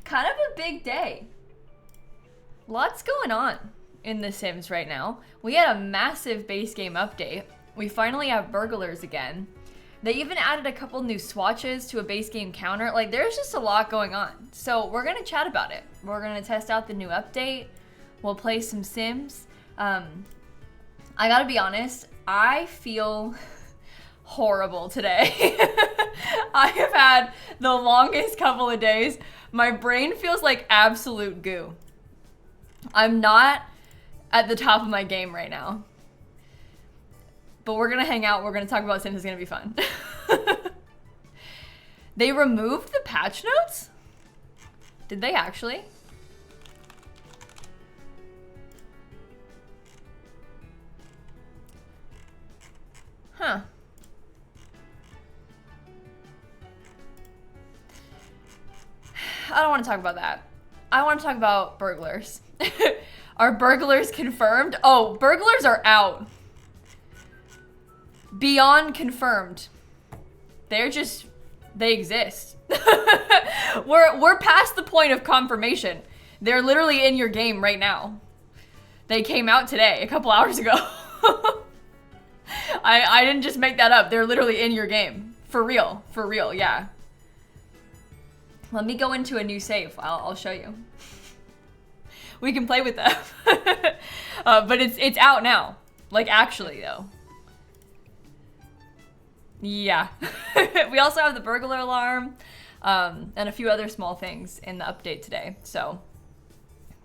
kind of a big day. Lots going on in The Sims right now. We had a massive base game update. We finally have burglars again. They even added a couple new swatches to a base game counter. Like, there's just a lot going on. So we're gonna chat about it. We're gonna test out the new update. We'll play some Sims. I gotta be honest, I feel horrible today. I have had the longest couple of days. My brain feels like absolute goo. I'm not at the top of my game right now. But we're gonna hang out, we're gonna talk about Sims, it's gonna be fun. They removed the patch notes? Did they actually? Huh. I don't want to talk about that. I want to talk about burglars. Are burglars confirmed? Oh, burglars are out. Beyond confirmed. They're just, they exist. We're past the point of confirmation. They're literally in your game right now. They came out today, a couple hours ago. I didn't just make that up. They're literally in your game. For real, yeah. Let me go into a new save. I'll show you. We can play with them. But it's out now. Like, actually, though. Yeah. We also have the burglar alarm, and a few other small things in the update today. So,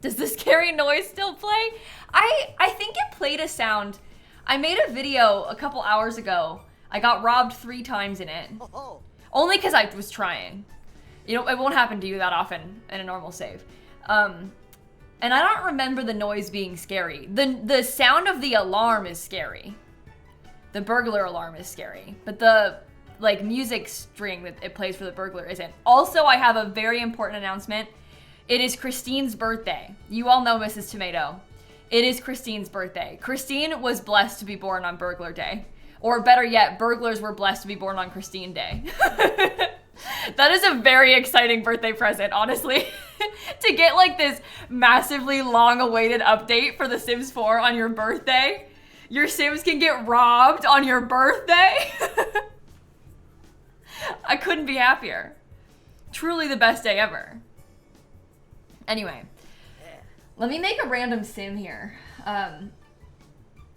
does the scary noise still play? I think it played a sound. I made a video a couple hours ago. I got robbed 3 times in it. Only because I was trying. You know, it won't happen to you that often in a normal save. And I don't remember the noise being scary. The sound of the alarm is scary. The burglar alarm is scary. But the, like, music string that it plays for the burglar isn't. Also, I have a very important announcement. It is Christine's birthday. You all know Mrs. Tomato. It is Christine's birthday. Christine was blessed to be born on Burglar Day. Or better yet, burglars were blessed to be born on Christine Day. That is a very exciting birthday present, honestly. To get like this massively long-awaited update for The Sims 4 on your birthday. Your Sims can get robbed on your birthday. I couldn't be happier. Truly the best day ever. Anyway, let me make a random Sim here. And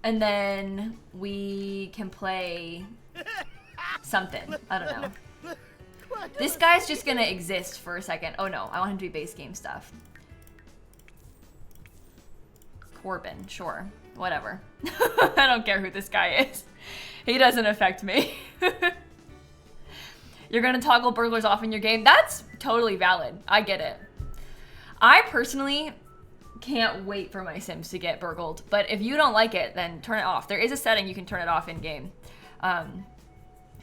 then we can play something. I don't know. This guy's just gonna exist for a second. Oh no, I want him to be base game stuff. Corbin, sure. Whatever. I don't care who this guy is. He doesn't affect me. You're gonna toggle burglars off in your game? That's totally valid. I get it. I personally can't wait for my Sims to get burgled, but if you don't like it, then turn it off. There is a setting you can turn it off in game.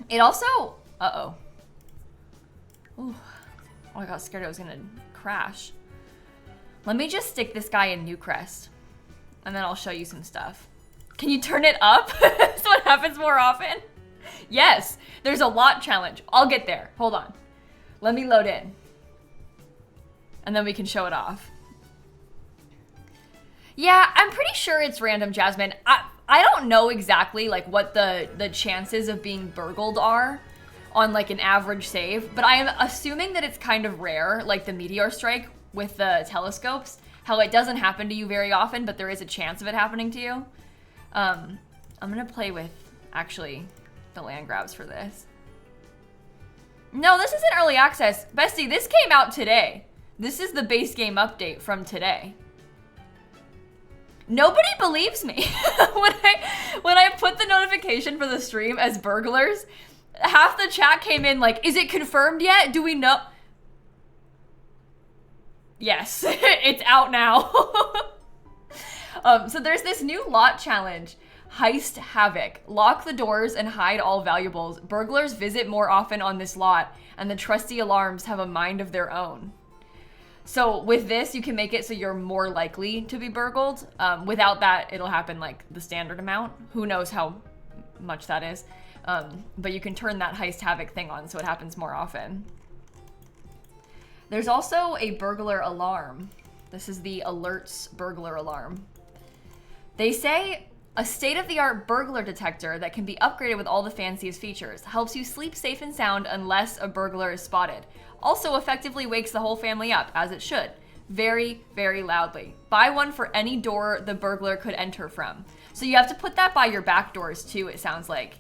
It also, Ooh. Oh, I got scared I was gonna crash. Let me just stick this guy in Newcrest, and then I'll show you some stuff. Can you turn it up so it happens more often? Yes, there's a lot challenge. I'll get there. Hold on. Let me load in. And then we can show it off. Yeah, I'm pretty sure it's random, Jasmine. I don't know exactly like what the chances of being burgled are on like an average save, but I am assuming that it's kind of rare, like the meteor strike with the telescopes, how it doesn't happen to you very often, but there is a chance of it happening to you. I'm gonna play with, actually, the land grabs for this. No, this isn't early access. Bestie, this came out today. This is the base game update from today. Nobody believes me. when I put the notification for the stream as burglars, half the chat came in like, is it confirmed yet? Do we know? Yes, it's out now. So there's this new lot challenge, Heist Havoc. Lock the doors and hide all valuables. Burglars visit more often on this lot, and the trusty alarms have a mind of their own. So with this, you can make it so you're more likely to be burgled. Without that, it'll happen like the standard amount. Who knows how much that is. But you can turn that Heist Havoc thing on so it happens more often. There's also a burglar alarm. This is the alerts burglar alarm. They say a state-of-the-art burglar detector that can be upgraded with all the fanciest features. Helps you sleep safe and sound unless a burglar is spotted. Also effectively wakes the whole family up, as it should. Very, very loudly. Buy one for any door the burglar could enter from. So you have to put that by your back doors too, it sounds like.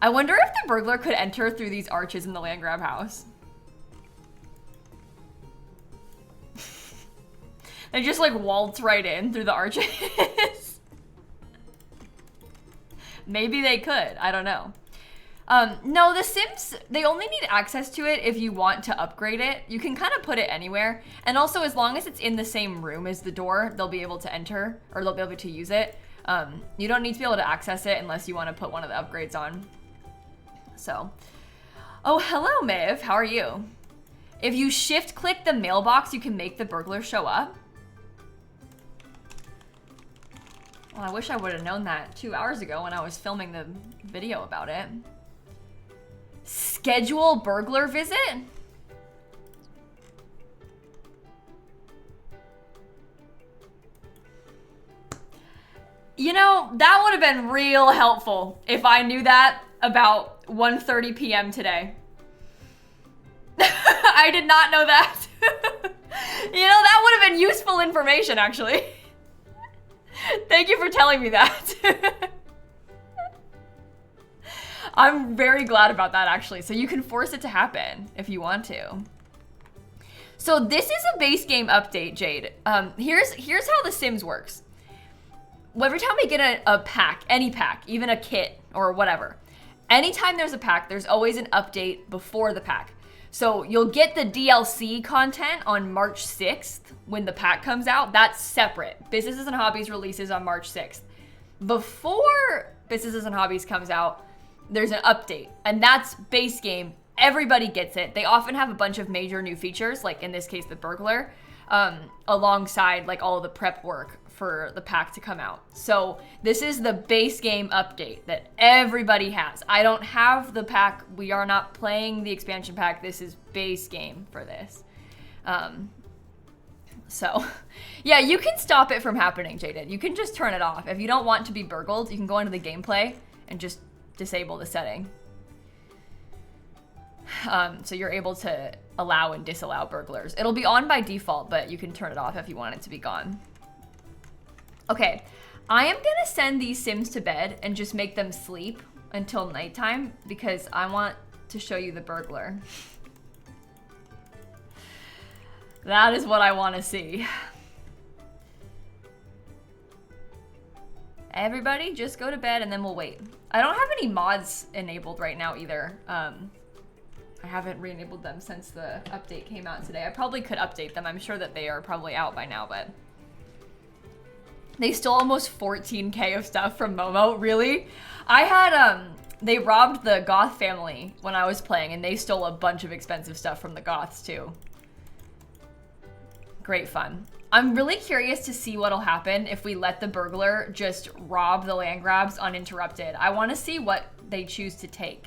I wonder if the burglar could enter through these arches in the land grab house. They just like waltz right in through the arches. Maybe they could, I don't know. No, the Sims, they only need access to it if you want to upgrade it. You can kind of put it anywhere. And also, as long as it's in the same room as the door, they'll be able to enter, or they'll be able to use it. You don't need to be able to access it unless you want to put one of the upgrades on. So, oh, hello, Maeve. How are you? If you shift-click the mailbox, you can make the burglar show up. Well, I wish I would have known that 2 hours ago when I was filming the video about it. Schedule burglar visit? You know, that would have been real helpful if I knew that about 1:30 p.m. today. I did not know that. You know, that would have been useful information, actually. Thank you for telling me that. I'm very glad about that, actually. So you can force it to happen if you want to. So this is a base game update, Jade. Here's how The Sims works. Every time we get a pack, any pack, even a kit or whatever, anytime there's a pack, there's always an update before the pack. So you'll get the DLC content on March 6th when the pack comes out. That's separate. Businesses and Hobbies releases on March 6th. Before Businesses and Hobbies comes out, there's an update, and that's base game. Everybody gets it. They often have a bunch of major new features, like in this case, the burglar, alongside like all of the prep work for the pack to come out. So this is the base game update that everybody has. I don't have the pack. We are not playing the expansion pack. This is base game for this. So yeah, you can stop it from happening, Jaded. You can just turn it off. If you don't want to be burgled, you can go into the gameplay and just disable the setting. So you're able to allow and disallow burglars. It'll be on by default, but you can turn it off if you want it to be gone. Okay, I am gonna send these Sims to bed and just make them sleep until nighttime because I want to show you the burglar. That is what I want to see. Everybody just go to bed and then we'll wait. I don't have any mods enabled right now either. I haven't re-enabled them since the update came out today. I probably could update them. I'm sure that they are probably out by now, but they stole almost 14K of stuff from Momo. Really? I had, they robbed the Goth family when I was playing and they stole a bunch of expensive stuff from the Goths too. Great fun. I'm really curious to see what'll happen if we let the burglar just rob the land grabs uninterrupted. I want to see what they choose to take.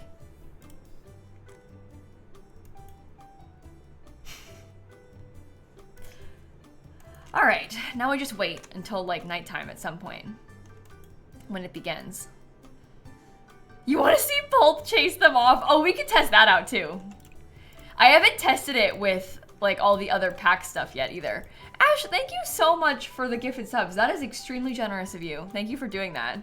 All right, now we just wait until like nighttime at some point when it begins. You want to see Pulp chase them off? Oh, we can test that out too. I haven't tested it with like all the other pack stuff yet either. Ash, thank you so much for the gifted subs. That is extremely generous of you. Thank you for doing that.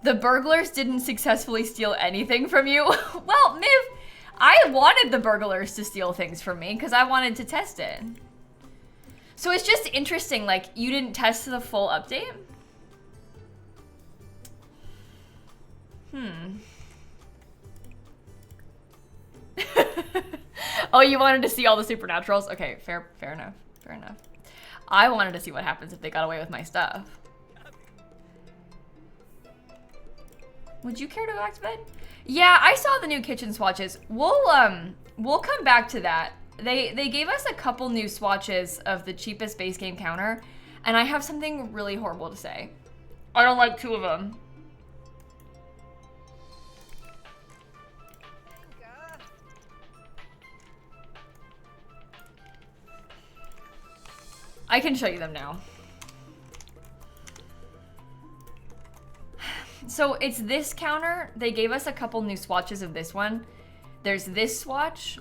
The burglars didn't successfully steal anything from you. Well, Miv, I wanted the burglars to steal things from me because I wanted to test it. So it's just interesting, like, you didn't test the full update? Oh, you wanted to see all the supernaturals? Okay, fair enough, fair enough. I wanted to see what happens if they got away with my stuff. Would you care to go back to bed? Yeah, I saw the new kitchen swatches. We'll come back to that. They gave us a couple new swatches of the cheapest base game counter, and I have something really horrible to say. I don't like two of them. I can show you them now. So it's this counter. They gave us a couple new swatches of this one. There's this swatch.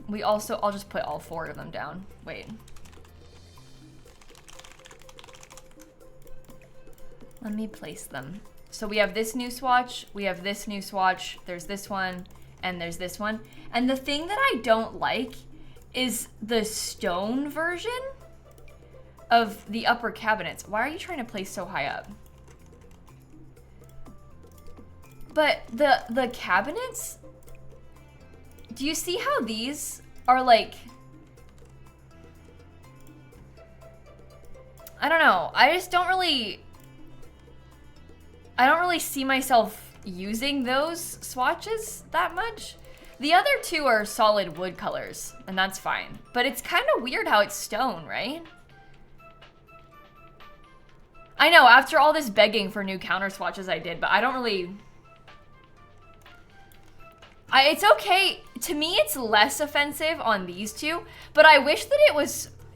We also, I'll just put all 4 of them down. Wait. Let me place them. So we have this new swatch, we have this new swatch, there's this one, and there's this one. And the thing that I don't like is the stone version of the upper cabinets. Why are you trying to place so high up? But the cabinets, do you see how these are like, I don't know. I don't really see myself using those swatches that much. The other 2 are solid wood colors, and that's fine. But it's kind of weird how it's stone, right? I know, after all this begging for new counter swatches I did, but I don't really... it's okay. To me, it's less offensive on these 2, but I wish that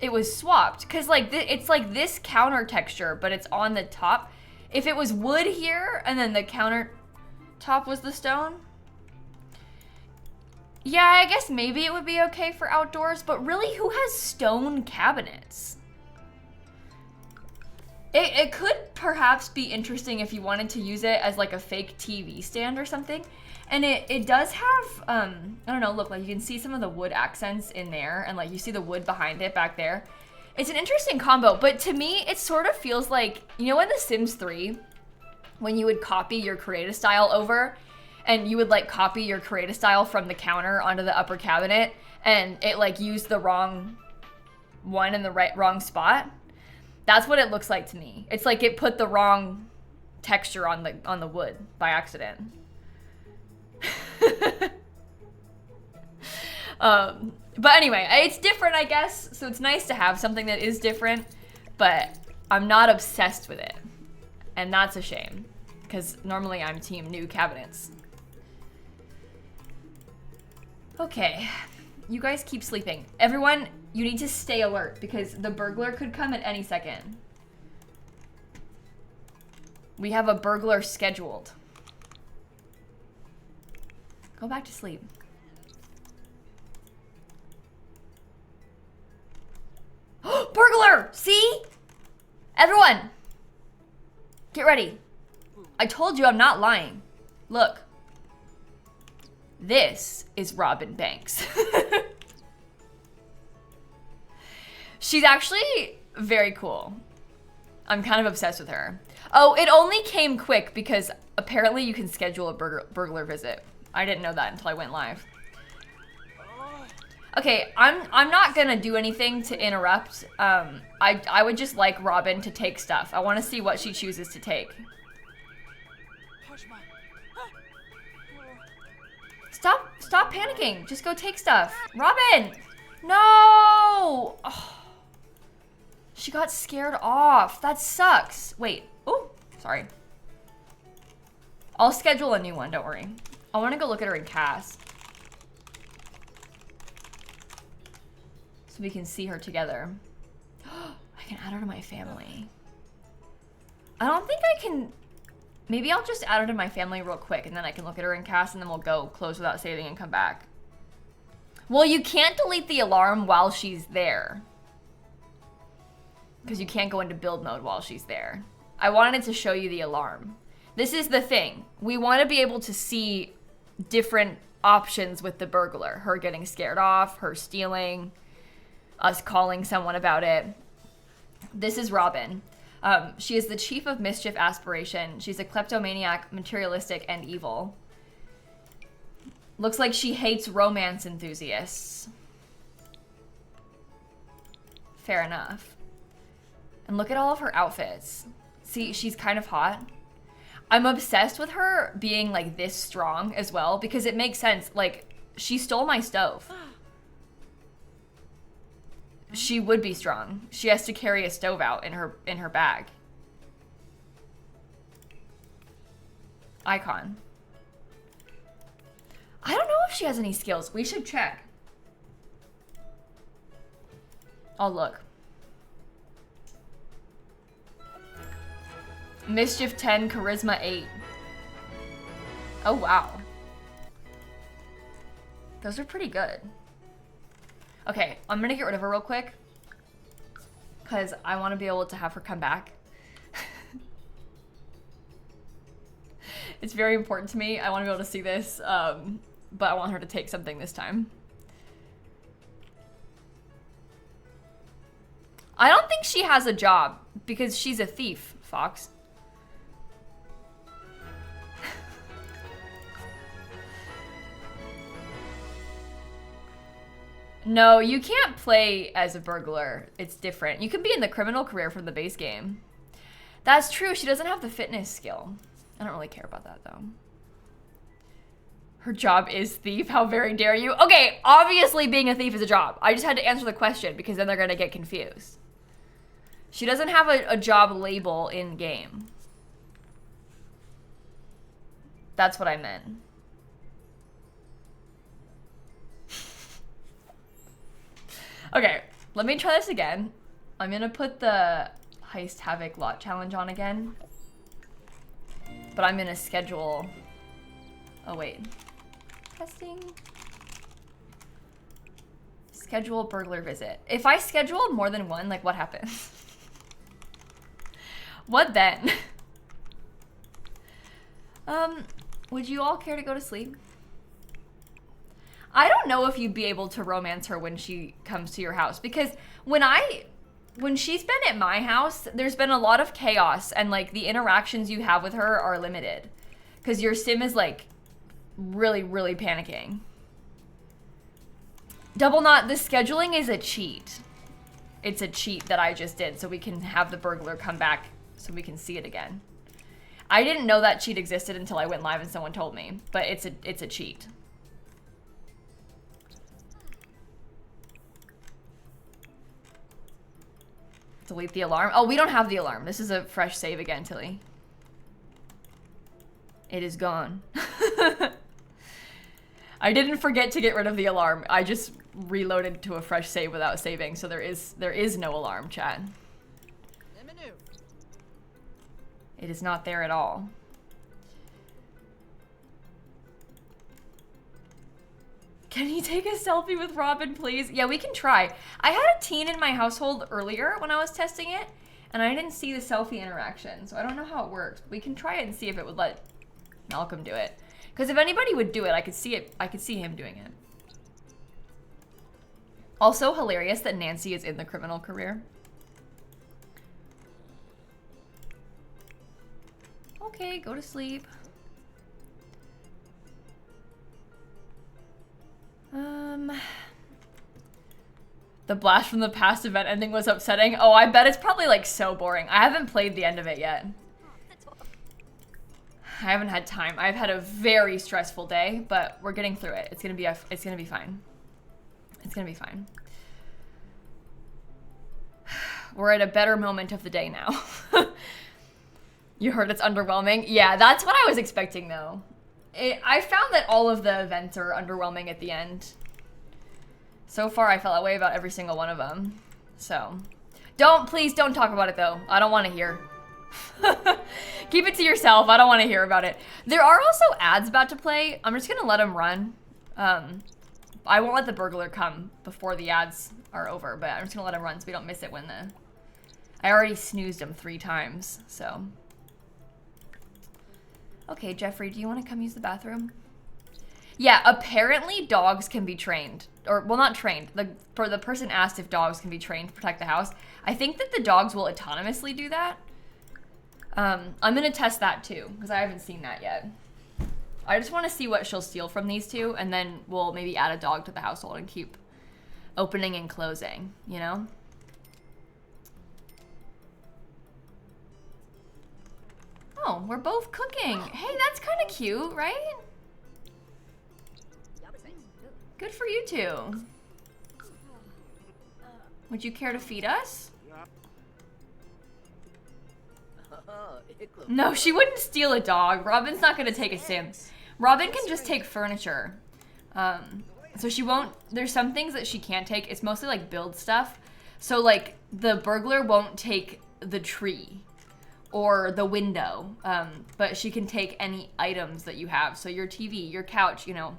it was swapped, because like it's like this counter texture, but it's on the top. If it was wood here and then the counter top was the stone, yeah, I guess maybe it would be okay for outdoors, but really, who has stone cabinets? It could perhaps be interesting if you wanted to use it as like a fake TV stand or something. And it does have, I don't know, look, like you can see some of the wood accents in there, and like you see the wood behind it back there. It's an interesting combo, but to me, it sort of feels like, you know in The Sims 3, when you would copy your create-a style over, and you would like copy your create-a style from the counter onto the upper cabinet, and it like used the wrong one in the wrong spot? That's what it looks like to me. It's like it put the wrong texture on the wood by accident. But anyway, it's different, I guess, so it's nice to have something that is different, but I'm not obsessed with it, and that's a shame, because normally I'm team new cabinets. Okay, you guys keep sleeping. Everyone, you need to stay alert, because the burglar could come at any second. We have a burglar scheduled. Go back to sleep. Burglar! See? Everyone! Get ready. I told you I'm not lying. Look. This is Robin Banks. She's actually very cool. I'm kind of obsessed with her. Oh, it only came quick because apparently you can schedule a burglar visit. I didn't know that until I went live. Okay, I'm not gonna do anything to interrupt. I would just like Robin to take stuff. I want to see what she chooses to take. Stop panicking. Just go take stuff. Robin! No! Oh. She got scared off. That sucks. Wait. Oh, sorry. I'll schedule a new one, don't worry. I want to go look at her in cast. So we can see her together. I can add her to my family. I don't think I can... Maybe I'll just add her to my family real quick and then I can look at her in cast and then we'll go close without saving and come back. Well, you can't delete the alarm while she's there. Because you can't go into build mode while she's there. I wanted to show you the alarm. This is the thing. We want to be able to see different options with the burglar. Her getting scared off, her stealing, us calling someone about it. This is Robin. She is the chief of mischief aspiration. She's a kleptomaniac, materialistic, and evil. Looks like she hates romance enthusiasts. Fair enough. And look at all of her outfits. See, she's kind of hot. I'm obsessed with her being like this strong as well because it makes sense. Like, she stole my stove. She would be strong. She has to carry a stove out in her bag. Icon. I don't know if she has any skills. We should check. Oh, look. Mischief 10, Charisma 8. Oh, wow. Those are pretty good. Okay, I'm gonna get rid of her real quick. Because I want to be able to have her come back. It's very important to me. I want to be able to see this. But I want her to take something this time. I don't think she has a job because she's a thief, Fox. No, you can't play as a burglar. It's different. You can be in the criminal career from the base game. That's true. She doesn't have the fitness skill. I don't really care about that, though. Her job is thief. How very dare you? Okay, obviously being a thief is a job. I just had to answer the question because then they're going to get confused. She doesn't have a job label in game. That's what I meant. Okay, let me try this again. I'm going to put the Heist Havoc Lot Challenge on again. But I'm going to schedule... Oh, wait. Testing. Schedule burglar visit. If I schedule more than one, like what happens? What then? Would you all care to go to sleep? I don't know if you'd be able to romance her when she comes to your house because when she's been at my house, there's been a lot of chaos and like the interactions you have with her are limited because your sim is like really, really panicking. Double knot, the scheduling is a cheat. It's a cheat that I just did so we can have the burglar come back so we can see it again. I didn't know that cheat existed until I went live and someone told me, but it's a cheat. Delete the alarm. Oh, we don't have the alarm. This is a fresh save again, Tilly. It is gone. I didn't forget to get rid of the alarm. I just reloaded to a fresh save without saving, so there is no alarm, chat. It is not there at all. Can you take a selfie with Robin, please? Yeah, we can try. I had a teen in my household earlier when I was testing it, and I didn't see the selfie interaction, so I don't know how it works. We can try it and see if it would let Malcolm do it. Because if anybody would do it, I could see him doing it. Also hilarious that Nancy is in the criminal career. Okay, go to sleep. The blast from the past event ending was upsetting. Oh, I bet it's probably like so boring. I haven't played the end of it yet. I haven't had time. I've had a very stressful day, but we're getting through it. It's gonna be fine. It's gonna be fine. We're at a better moment of the day now. You heard it's underwhelming? Yeah, that's what I was expecting though. I found that all of the events are underwhelming at the end. So far, I felt that way about every single one of them. So, please don't talk about it though. I don't want to hear. Keep it to yourself. I don't want to hear about it. There are also ads about to play. I'm just gonna let them run. I won't let the burglar come before the ads are over, but I'm just gonna let them run so we don't miss it when I already snoozed them 3 times, so. Okay, Jeffrey, do you want to come use the bathroom? Yeah, apparently dogs can be trained. Or, well, not trained. The person asked if dogs can be trained to protect the house. I think that the dogs will autonomously do that. I'm going to test that too, because I haven't seen that yet. I just want to see what she'll steal from these two, and then we'll maybe add a dog to the household and keep opening and closing, you know? Oh, we're both cooking. Hey, that's kind of cute, right? Good for you two. Would you care to feed us? No, she wouldn't steal a dog. Robin's not gonna take a sim. Robin can just take furniture. So she won't, there's some things that she can't take. It's mostly like build stuff. So like the burglar won't take the tree or the window, but she can take any items that you have. So your TV, your couch, you know,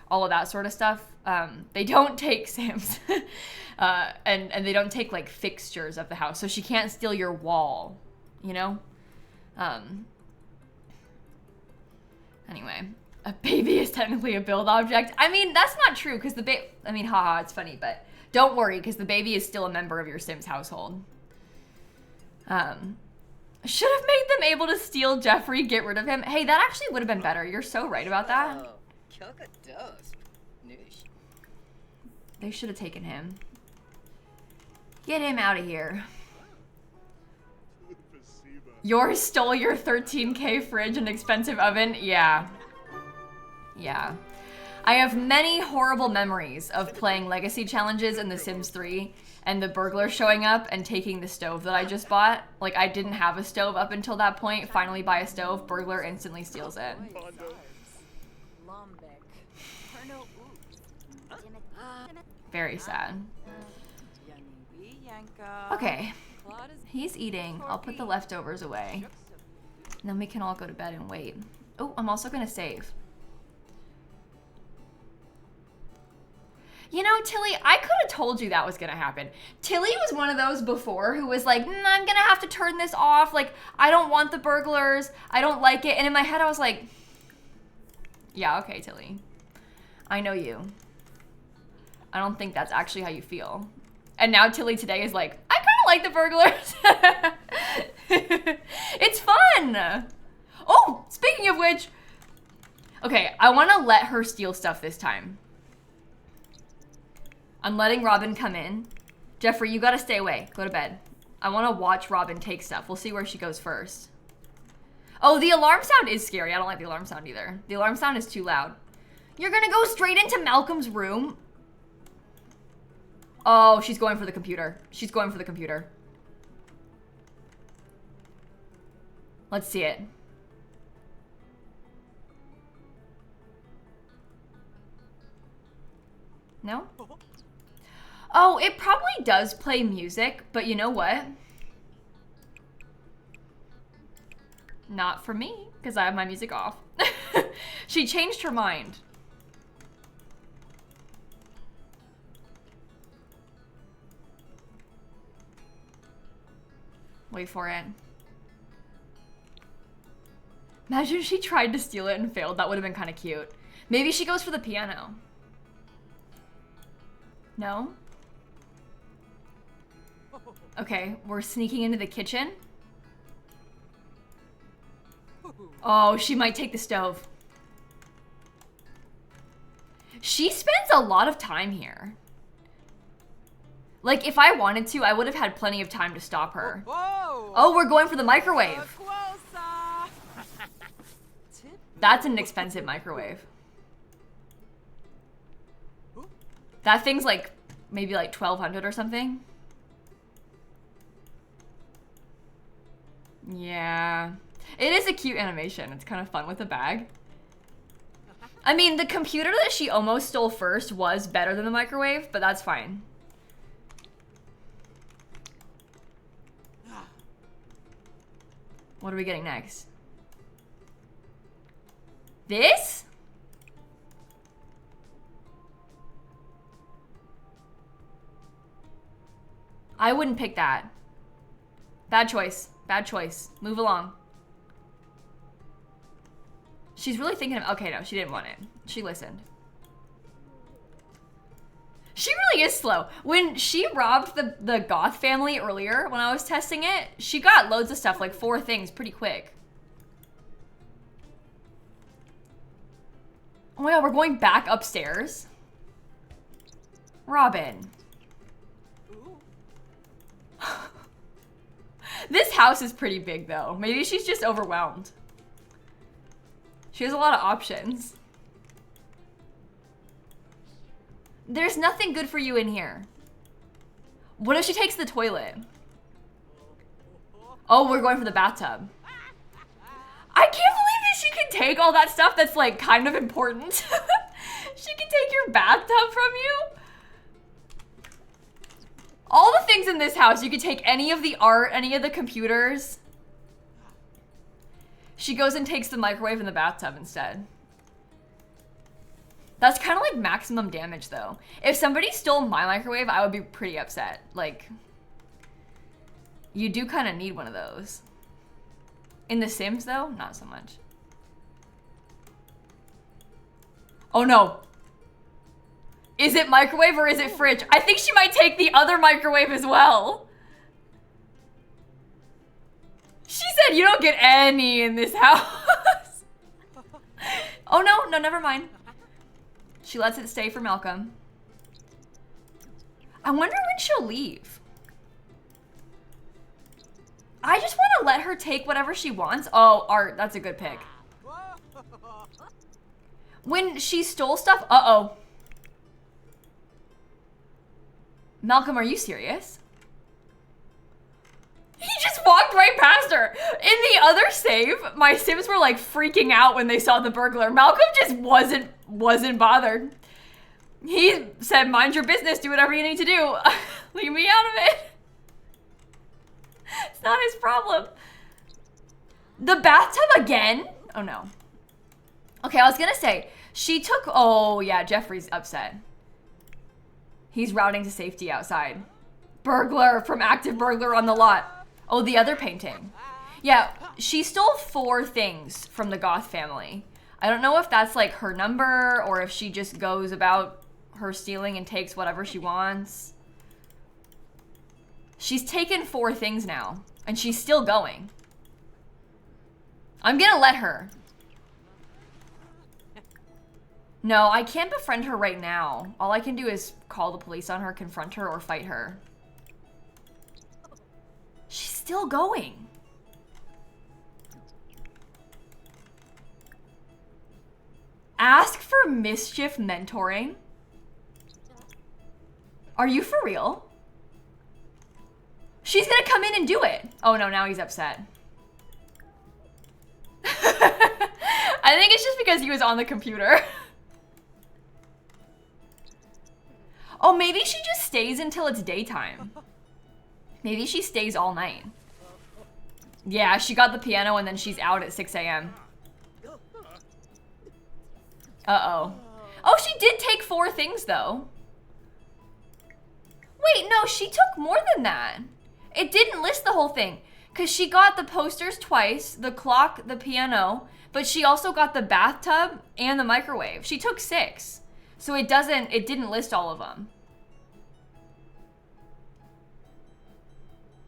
all of that sort of stuff. They don't take Sims, and they don't take like fixtures of the house. So she can't steal your wall, you know? Anyway, a baby is technically a build object. I mean, that's not true because I mean, haha, it's funny, but don't worry because the baby is still a member of your Sims household. Should have made them able to steal Jeffrey, get rid of him. Hey, that actually would have been better. You're so right about that. They should have taken him. Get him out of here. Yours stole your 13K fridge and expensive oven? Yeah. Yeah. I have many horrible memories of playing legacy challenges in The Sims 3 and the burglar showing up and taking the stove that I just bought. Like, I didn't have a stove up until that point. Finally buy a stove, burglar instantly steals it. Very sad. Okay. He's eating. I'll put the leftovers away. And then we can all go to bed and wait. Oh, I'm also gonna save. You know, Tilly, I could have told you that was gonna happen. Tilly was one of those before who was like, I'm gonna have to turn this off. Like, I don't want the burglars. I don't like it. And in my head, I was like, yeah, okay, Tilly. I know you. I don't think that's actually how you feel. And now Tilly today is like, I kind of like the burglars. It's fun. Oh, speaking of which, okay, I want to let her steal stuff this time. I'm letting Robin come in. Jeffrey, you got to stay away. Go to bed. I want to watch Robin take stuff. We'll see where she goes first. Oh, the alarm sound is scary. I don't like the alarm sound either. The alarm sound is too loud. You're going to go straight into Malcolm's room? Oh, she's going for the computer. She's going for the computer. Let's see it. No? Oh, it probably does play music, but you know what? Not for me, because I have my music off. She changed her mind. Wait for it. Imagine she tried to steal it and failed. That would have been kind of cute. Maybe she goes for the piano. No? Okay, we're sneaking into the kitchen. Oh, she might take the stove. She spends a lot of time here. Like, if I wanted to, I would have had plenty of time to stop her. Oh, we're going for the microwave. That's an expensive microwave. That thing's like, maybe like 1,200 or something. Yeah. It is a cute animation. It's kind of fun with the bag. I mean, the computer that she almost stole first was better than the microwave, but that's fine. What are we getting next? This? I wouldn't pick that. Bad choice. Bad choice. Move along. She's really thinking of... Okay, no, she didn't want it. She listened. She really is slow. When she robbed the Goth family earlier, when I was testing it, she got loads of stuff, like 4 things, pretty quick. Oh my god, we're going back upstairs? Robin. This house is pretty big, though. Maybe she's just overwhelmed. She has a lot of options. There's nothing good for you in here. What if she takes the toilet? Oh, we're going for the bathtub. I can't believe that she can take all that stuff that's like kind of important. She can take your bathtub from you. All the things in this house, you could take any of the art, any of the computers. She goes and takes the microwave in the bathtub instead. That's kind of like maximum damage though. If somebody stole my microwave, I would be pretty upset. Like, you do kind of need one of those. In The Sims though, not so much. Oh no. Is it microwave or is it fridge? I think she might take the other microwave as well. She said you don't get any in this house. Oh no, never mind. She lets it stay for Malcolm. I wonder when she'll leave. I just want to let her take whatever she wants. Oh, Art, that's a good pick. When she stole stuff, uh-oh. Malcolm, are you serious? He just walked right past her. In the other save, my Sims were like freaking out when they saw the burglar. Malcolm just wasn't bothered. He said, mind your business, do whatever you need to do. Leave me out of it. It's not his problem. The bathtub again? Oh no. Okay, I was gonna say, she took, oh yeah, Jeffrey's upset. He's routing to safety outside. Burglar from active burglar on the lot. Oh, the other painting. Yeah, she stole 4 things from the Goth family. I don't know if that's like her number or if she just goes about her stealing and takes whatever she wants. She's taken 4 things now and she's still going. I'm gonna let her. No, I can't befriend her right now. All I can do is call the police on her, confront her, or fight her. She's still going. Ask for mischief mentoring? Are you for real? She's gonna come in and do it. Oh no, now he's upset. I think it's just because he was on the computer. Oh, maybe she just stays until it's daytime. Maybe she stays all night. Yeah, she got the piano and then she's out at 6 a.m. Uh-oh. Oh, she did take 4 things though. Wait, no, she took more than that. It didn't list the whole thing. Because she got the posters twice, the clock, the piano, but she also got the bathtub and the microwave. She took 6. So it didn't list all of them.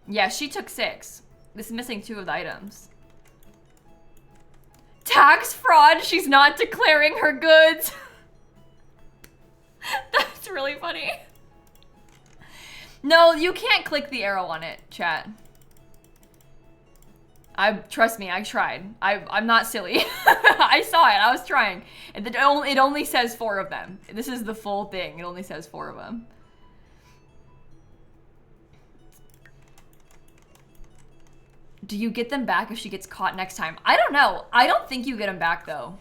Yeah, she took 6. This is missing 2 of the items. Tax fraud, she's not declaring her goods. That's really funny. No, you can't click the arrow on it, chat. Trust me, I tried. I'm not silly. I saw it, I was trying. It only says 4 of them. This is the full thing, it only says 4 of them. Do you get them back if she gets caught next time? I don't know. I don't think you get them back though.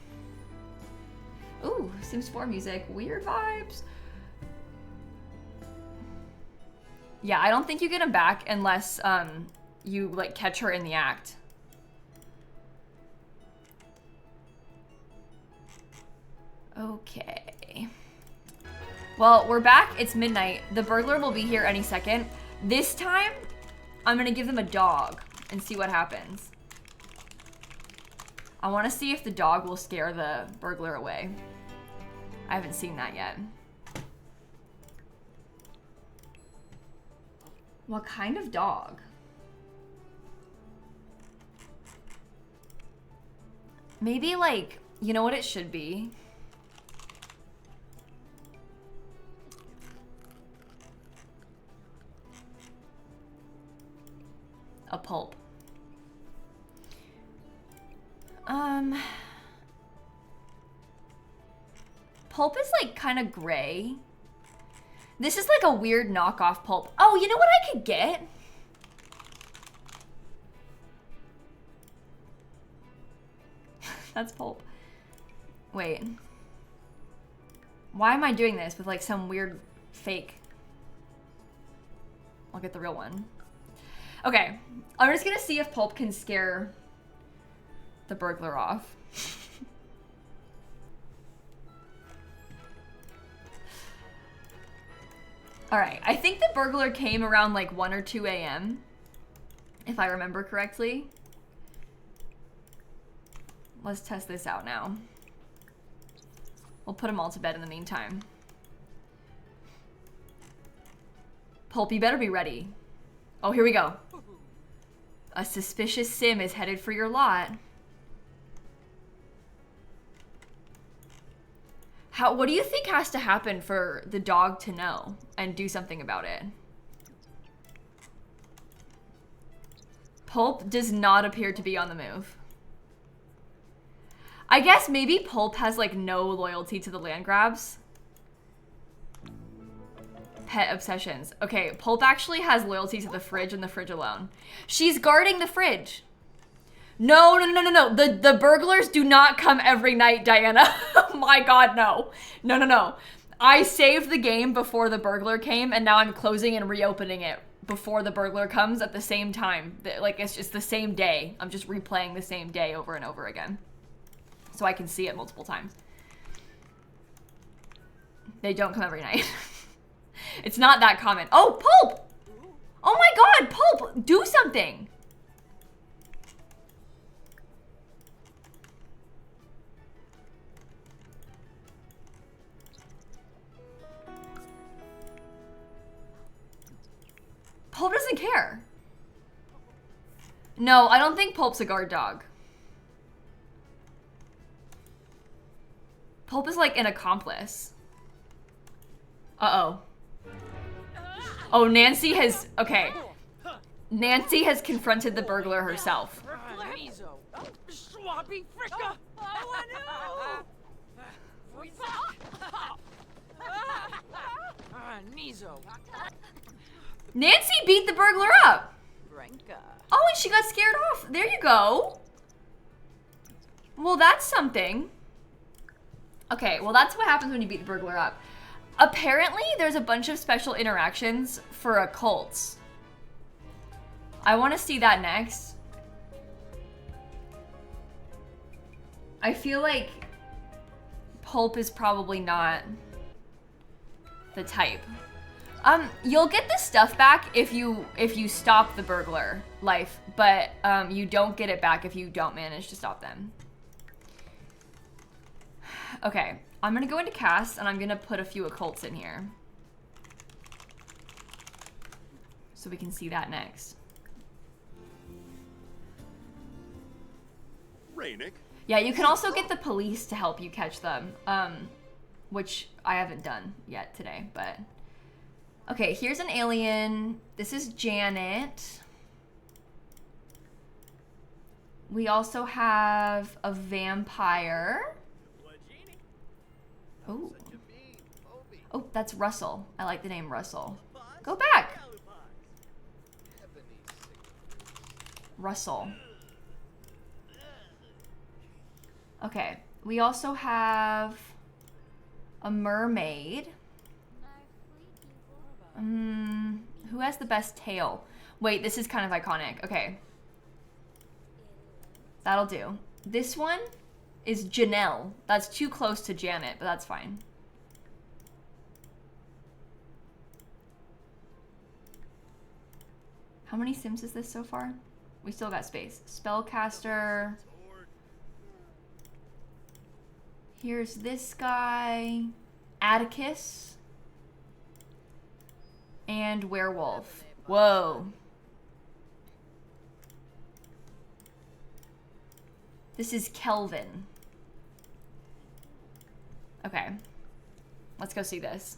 Ooh, Sims 4 music, weird vibes. Yeah, I don't think you get them back unless you like catch her in the act. Okay. Well, we're back. It's midnight. The burglar will be here any second. This time, I'm gonna give them a dog and see what happens. I want to see if the dog will scare the burglar away. I haven't seen that yet. What kind of dog? Maybe like, you know what it should be? A pulp. Pulp is like kind of gray. This is like a weird knockoff pulp. Oh, you know what I could get? That's pulp. Wait. Why am I doing this with like some weird fake? I'll get the real one. Okay, I'm just gonna see if pulp can scare the burglar off. Alright, I think the burglar came around like 1 or 2 a.m. if I remember correctly. Let's test this out now. We'll put them all to bed in the meantime. Pulp, you better be ready. Oh, here we go. A suspicious sim is headed for your lot. What do you think has to happen for the dog to know and do something about it? Pulp does not appear to be on the move. I guess maybe Pulp has like no loyalty to the land grabs. Pet obsessions. Okay, Pulp actually has loyalty to the fridge and the fridge alone. She's guarding the fridge. No. The burglars do not come every night, Diana. Oh my god, no. No. I saved the game before the burglar came, and now I'm closing and reopening it before the burglar comes at the same time. Like, it's just the same day. I'm just replaying the same day over and over again. So I can see it multiple times. They don't come every night. It's not that common. Oh, Pulp! Oh my god, Pulp! Do something! Pulp doesn't care. No, I don't think Pulp's a guard dog. Pulp is like an accomplice. Uh-oh. Oh, Nancy has... Okay. Nancy has confronted the burglar herself. Nancy beat the burglar up. Oh, and she got scared off. There you go. Well, that's something. Okay, well, that's what happens when you beat the burglar up. Apparently, there's a bunch of special interactions for occults. I want to see that next. I feel like Pulp is probably not the type. You'll get the stuff back if you stop the burglar life, but you don't get it back if you don't manage to stop them. Okay, I'm gonna go into cast and I'm gonna put a few occults in here. So we can see that next. Rainick. Yeah, you can also get the police to help you catch them, which I haven't done yet today, but... Okay, here's an alien. This is Janet. We also have a vampire. Oh. Oh, that's Russell. I like the name Russell. Go back. Russell. Okay, we also have a mermaid. Who has the best tail? Wait, this is kind of iconic. Okay. That'll do. This one is Janelle. That's too close to Janet, but that's fine. How many Sims is this so far? We still got space. Spellcaster. Here's this guy. Atticus. And werewolf. Whoa. This is Kelvin. Okay. Let's go see this.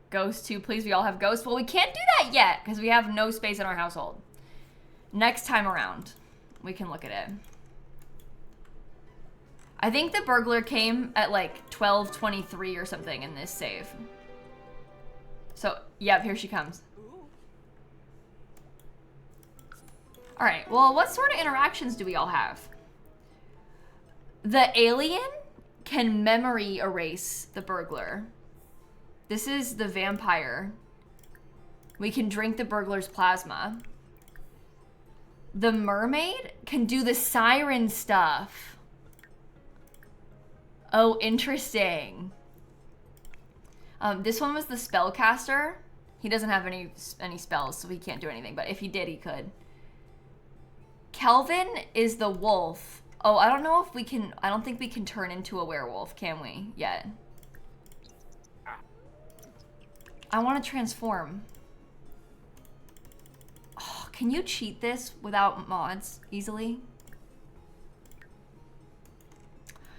Ghost 2, please. We all have ghosts. Well, we can't do that yet because we have no space in our household. Next time around, we can look at it. I think the burglar came at like 12:23 or something in this save. So, yep, here she comes. All right, well, what sort of interactions do we all have? The alien can memory erase the burglar. This is the vampire. We can drink the burglar's plasma. The mermaid can do the siren stuff. Oh, interesting. This one was the spellcaster. He doesn't have any spells, so he can't do anything. But if he did, he could. Kelvin is the wolf. Oh, I don't know if we can... I don't think we can turn into a werewolf, can we? Yet. I want to transform. Oh, can you cheat this without mods easily?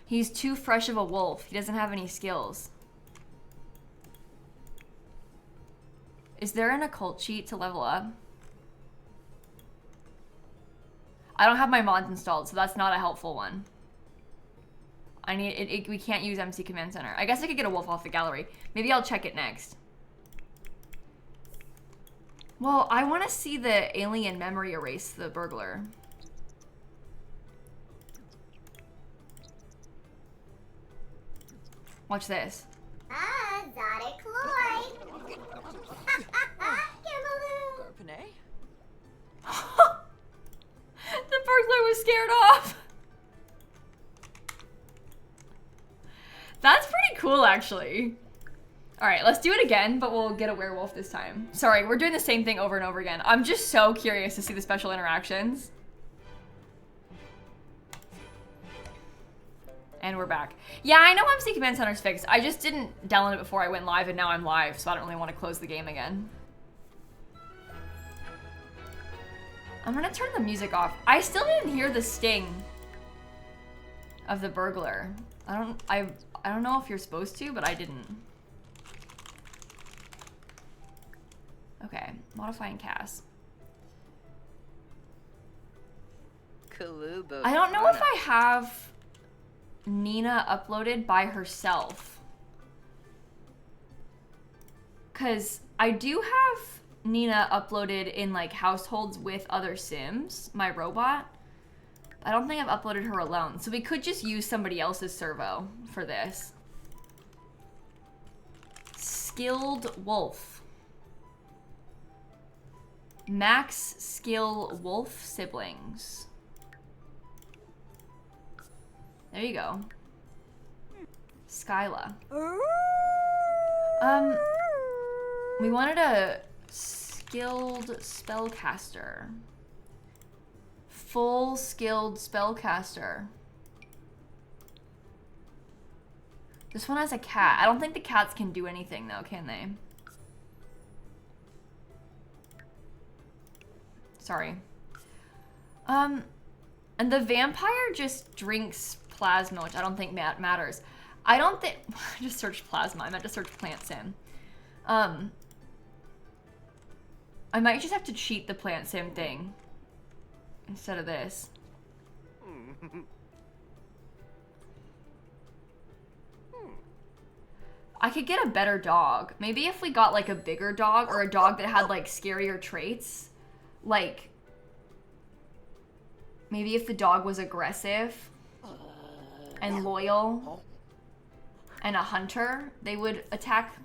He's too fresh of a wolf. He doesn't have any skills. Is there an occult cheat to level up? I don't have my mods installed, so that's not a helpful one. I need it. We can't use MC Command Center. I guess I could get a wolf off the gallery. Maybe I'll check it next. Well, I want to see the alien memory erase the burglar. Watch this. Exotic Lloyd. The burglar was scared off. That's pretty cool, actually. All right, let's do it again, but we'll get a werewolf this time. Sorry, we're doing the same thing over and over again. I'm just so curious to see the special interactions. And we're back. Yeah, I know MC Command Center's fixed. I just didn't download it before I went live, and now I'm live, so I don't really want to close the game again. I'm gonna turn the music off. I still didn't hear the sting of the burglar. I don't know if you're supposed to, but I didn't. Okay, modifying cast. I don't know if I have Nina uploaded by herself. 'Cause I do have Nina uploaded in like households with other Sims, my robot. I don't think I've uploaded her alone. So we could just use somebody else's servo for this. Skilled wolf. Max skill wolf siblings. There you go. Skyla. We wanted a skilled spellcaster. Full skilled spellcaster. This one has a cat. I don't think the cats can do anything though, can they? Sorry. And the vampire just drinks plasma, which I don't think matters. I don't think... I just searched plasma. I meant to search plant sim. I might just have to cheat the plant sim thing instead of this. I could get a better dog. Maybe if we got like a bigger dog or a dog that had like scarier traits. Like, maybe if the dog was aggressive and loyal and a hunter, they would attack.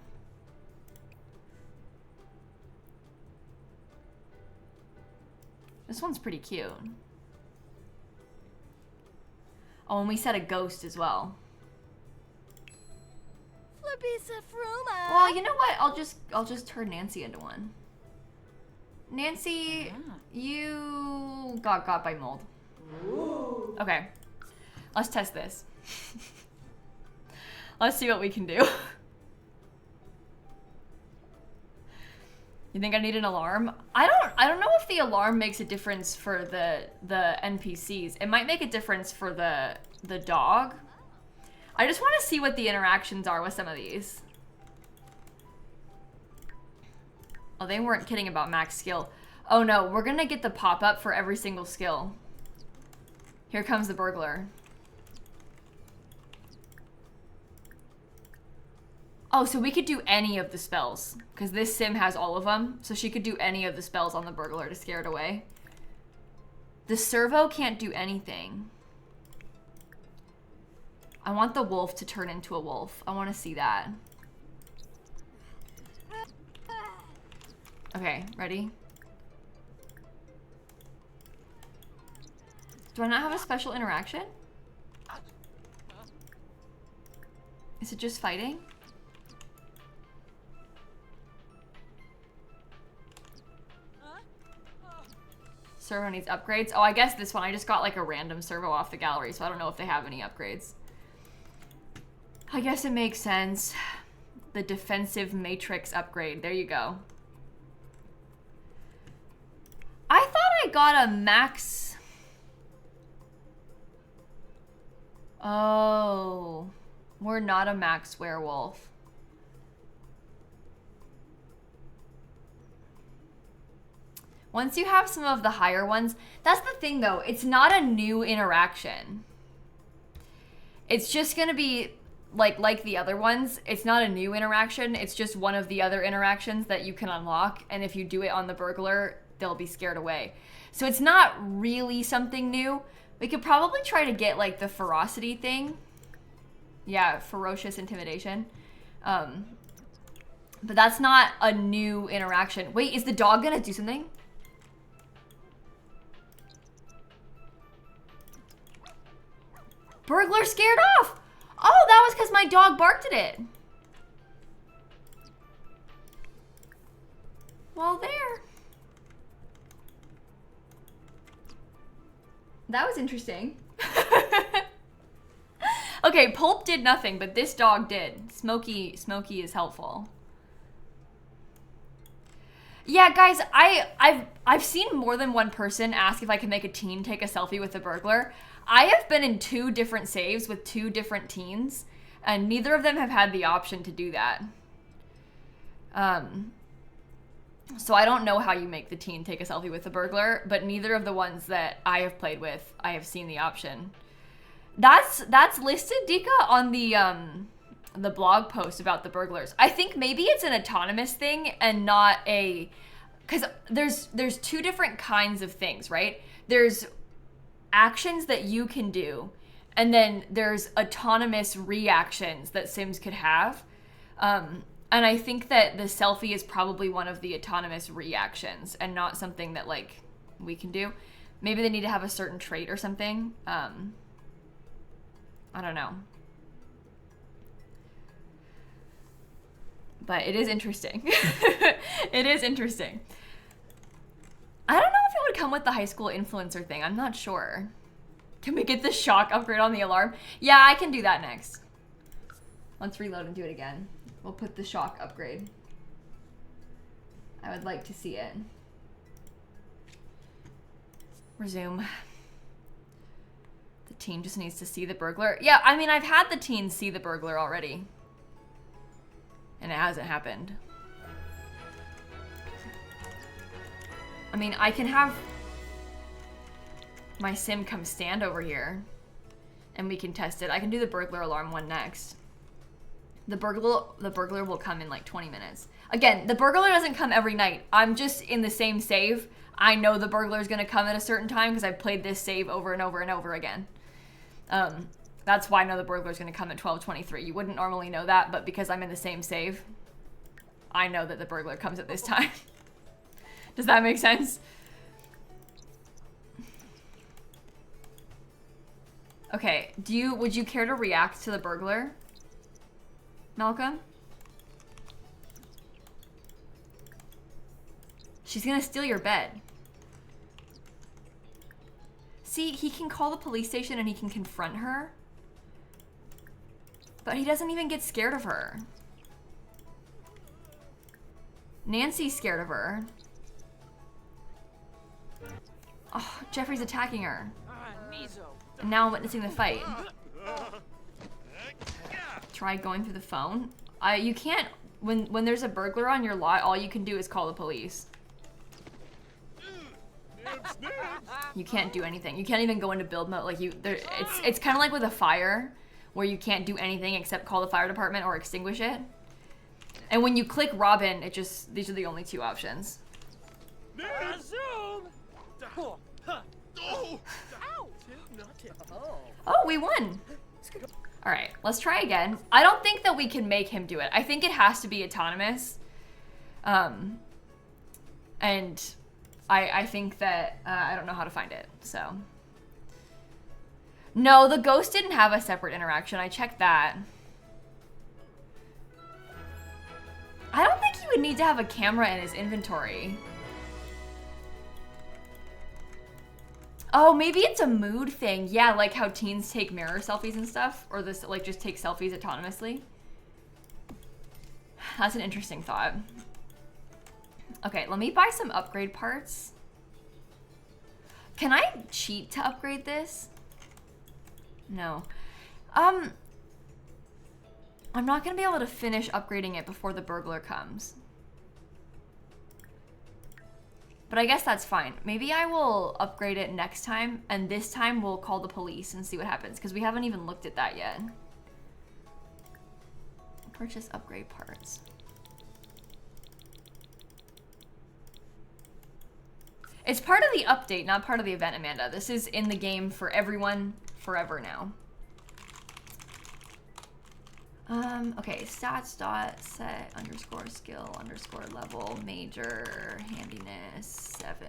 This one's pretty cute. Oh, and we set a ghost as well. Well, you know what? I'll just turn Nancy into one. Nancy, you got by mold. Okay, let's test this. Let's see what we can do. You think I need an alarm? I don't know if the alarm makes a difference for the NPCs. It might make a difference for the dog. I just want to see what the interactions are with some of these. Oh, they weren't kidding about max skill. Oh no, we're gonna get the pop-up for every single skill. Here comes the burglar. Oh, so we could do any of the spells. Because this sim has all of them. So she could do any of the spells on the burglar to scare it away. The servo can't do anything. I want the wolf to turn into a wolf. I want to see that. Okay, ready? Do I not have a special interaction? Is it just fighting? Servo needs upgrades. Oh, I guess this one, I just got like a random servo off the gallery, so I don't know if they have any upgrades. I guess it makes sense. The defensive matrix upgrade. There you go. I thought I got a max. Oh, we're not a max werewolf. Once you have some of the higher ones, that's the thing though, it's not a new interaction. It's just gonna be like the other ones, it's not a new interaction, it's just one of the other interactions that you can unlock, and if you do it on the burglar, they'll be scared away. So it's not really something new. We could probably try to get like the ferocity thing. Yeah, ferocious intimidation. But that's not a new interaction. Wait, is the dog gonna do something? Burglar scared off! Oh, that was because my dog barked at it. Well, there. That was interesting. Okay, Pulp did nothing, but this dog did. Smokey is helpful. Yeah, guys, I've seen more than one person ask if I can make a teen take a selfie with the burglar. I have been in 2 different saves with 2 different teens, and neither of them have had the option to do that. So I don't know how you make the teen take a selfie with the burglar, but neither of the ones that I have played with, I have seen the option. That's listed, Dika, on the blog post about the burglars. I think maybe it's an autonomous thing and not a, because there's 2 different kinds of things, right? There's actions that you can do, and then there's autonomous reactions that Sims could have. And I think that the selfie is probably one of the autonomous reactions and not something that like we can do. Maybe they need to have a certain trait or something. I don't know. But it is interesting. It is interesting. I don't know if it would come with the high school influencer thing. I'm not sure. Can we get the shock upgrade on the alarm? Yeah, I can do that next. Let's reload and do it again. We'll put the shock upgrade. I would like to see it. Resume. The teen just needs to see the burglar. Yeah, I mean, I've had the teen see the burglar already. And it hasn't happened. I mean, I can have my sim come stand over here and we can test it. I can do the burglar alarm one next. The burglar will come in like 20 minutes. Again, the burglar doesn't come every night. I'm just in the same save. I know the burglar is going to come at a certain time because I've played this save over and over and over again. That's why I know the burglar is going to come at 12:23. You wouldn't normally know that, but because I'm in the same save, I know that the burglar comes at this time. Does that make sense? Okay, would you care to react to the burglar, Malcolm? She's gonna steal your bed. See, he can call the police station and he can confront her, but he doesn't even get scared of her. Nancy's scared of her. Oh, Jeffrey's attacking her. And now I'm witnessing the fight. Try going through the phone. You can't, when there's a burglar on your lot, all you can do is call the police. You can't do anything. You can't even go into build mode. Like it's kind of like with a fire, where you can't do anything except call the fire department or extinguish it. And when you click Robin, these are the only 2 options. Oh, we won. All right, let's try again. I don't think that we can make him do it. I think it has to be autonomous. And I think that, I don't know how to find it, so. No, the ghost didn't have a separate interaction. I checked that. I don't think he would need to have a camera in his inventory. Oh, maybe it's a mood thing. Yeah, like how teens take mirror selfies and stuff. Or this, like, just take selfies autonomously. That's an interesting thought. Okay, let me buy some upgrade parts. Can I cheat to upgrade this? No. I'm not gonna be able to finish upgrading it before the burglar comes. But I guess that's fine. Maybe I will upgrade it next time, and this time we'll call the police and see what happens, because we haven't even looked at that yet. Purchase upgrade parts. It's part of the update, not part of the event, Amanda. This is in the game for everyone forever now. Okay, stats dot set underscore skill underscore level major handiness 7.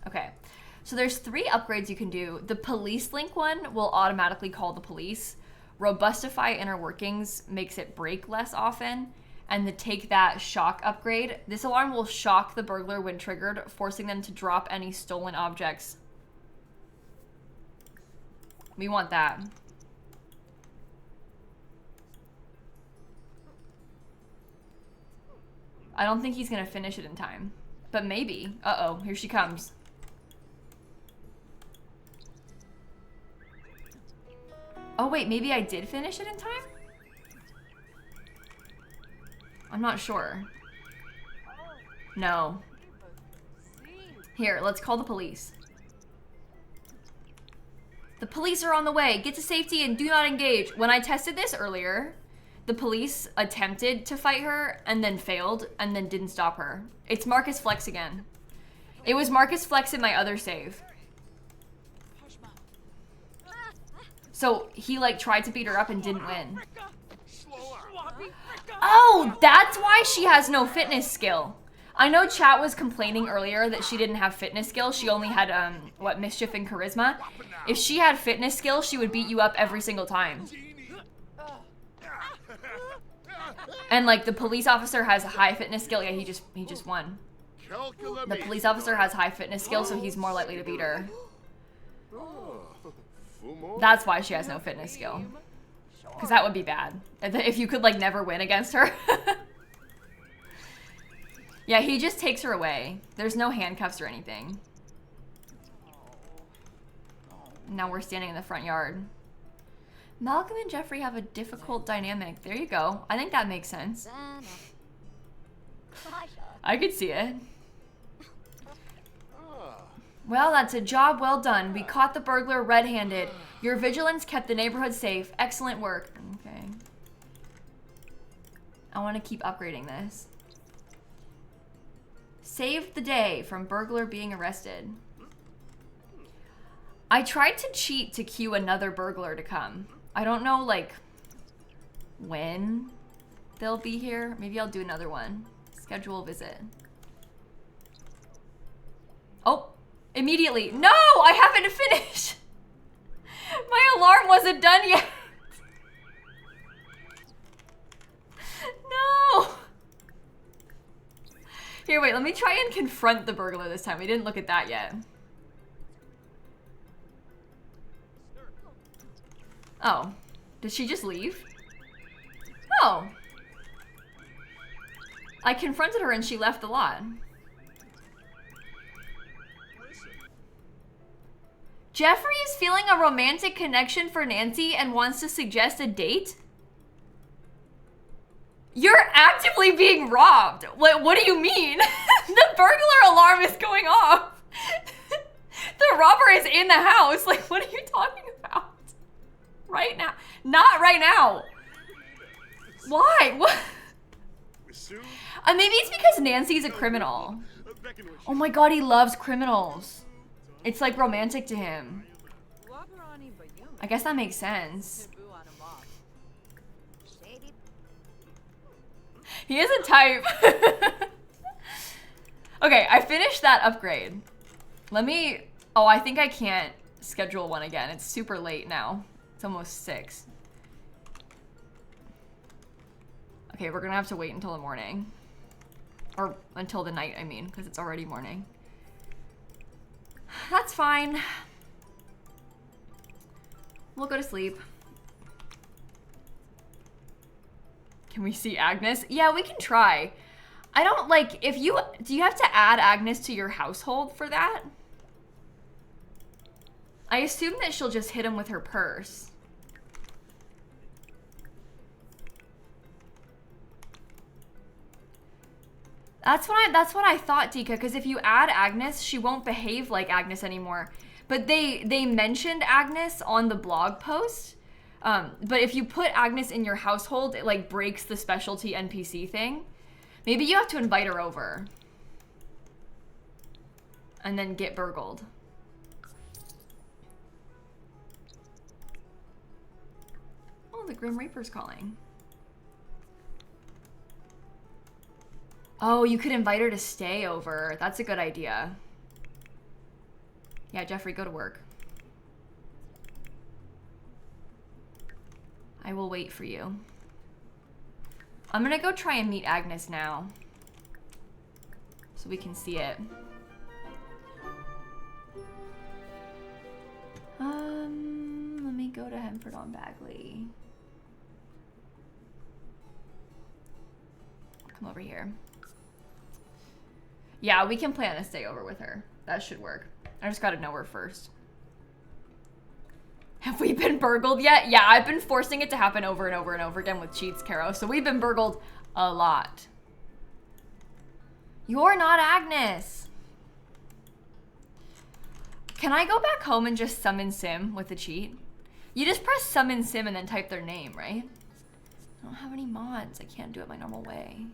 Okay, so there's 3 upgrades you can do. The police link one will automatically call the police. Robustify inner workings makes it break less often. And the take that shock upgrade, this alarm will shock the burglar when triggered, forcing them to drop any stolen objects. We want that. I don't think he's gonna finish it in time, but maybe. Uh-oh, here she comes. Oh wait, maybe I did finish it in time? I'm not sure. No. Here, let's call the police. The police are on the way. Get to safety and do not engage. When I tested this earlier, the police attempted to fight her and then failed and then didn't stop her. It's Marcus Flex again. It was Marcus Flex in my other save. So he like tried to beat her up and didn't win. Oh, that's why she has no fitness skill. I know chat was complaining earlier that she didn't have fitness skill. She only had, what, mischief and charisma. If she had fitness skill, she would beat you up every single time. And, like, the police officer has high fitness skill. Yeah, he just won. The police officer has high fitness skill, so he's more likely to beat her. That's why she has no fitness skill. Because that would be bad. If you could, like, never win against her. Yeah, he just takes her away. There's no handcuffs or anything. Now we're standing in the front yard. Malcolm and Jeffrey have a difficult dynamic. There you go. I think that makes sense. I could see it. Well, that's a job well done. We caught the burglar red-handed. Your vigilance kept the neighborhood safe. Excellent work. Okay. I want to keep upgrading this. Saved the day from burglar being arrested. I tried to cheat to cue another burglar to come. I don't know, like, when they'll be here. Maybe I'll do another one. Schedule a visit. Oh, immediately. No, I haven't finished. My alarm wasn't done yet. No. Here, wait, let me try and confront the burglar this time. We didn't look at that yet. Oh, did she just leave? Oh. I confronted her and she left the lot. Jeffrey is feeling a romantic connection for Nancy and wants to suggest a date? You're actively being robbed. What do you mean? The burglar alarm is going off. The robber is in the house. Like, what are you talking about? Right now. Not right now. Why? What? Maybe it's because Nancy's a criminal. Oh my god, he loves criminals. It's like romantic to him. I guess that makes sense. He is a type. Okay, I finished that upgrade. Let me... Oh, I think I can't schedule one again. It's super late now. It's almost 6. Okay, we're gonna have to wait until the morning. Or until the night, I mean, because it's already morning. That's fine. We'll go to sleep. Can we see Agnes? Yeah, we can try. I don't like, do you have to add Agnes to your household for that? I assume that she'll just hit him with her purse. That's what I thought, Dika, because if you add Agnes, she won't behave like Agnes anymore. But they mentioned Agnes on the blog post. But if you put Agnes in your household, it like breaks the specialty NPC thing. Maybe you have to invite her over. And then get burgled. Oh, the Grim Reaper's calling. Oh, you could invite her to stay over. That's a good idea. Yeah, Jeffrey, go to work. I will wait for you. I'm gonna go try and meet Agnes now. So we can see it. Let me go to Hemford on Bagley. Come over here. Yeah, we can plan to stay over with her. That should work. I just gotta know her first. Have we been burgled yet? Yeah, I've been forcing it to happen over and over and over again with cheats, Caro. So we've been burgled a lot. You're not Agnes. Can I go back home and just summon Sim with the cheat? You just press summon Sim and then type their name, right? I don't have any mods. I can't do it my normal way.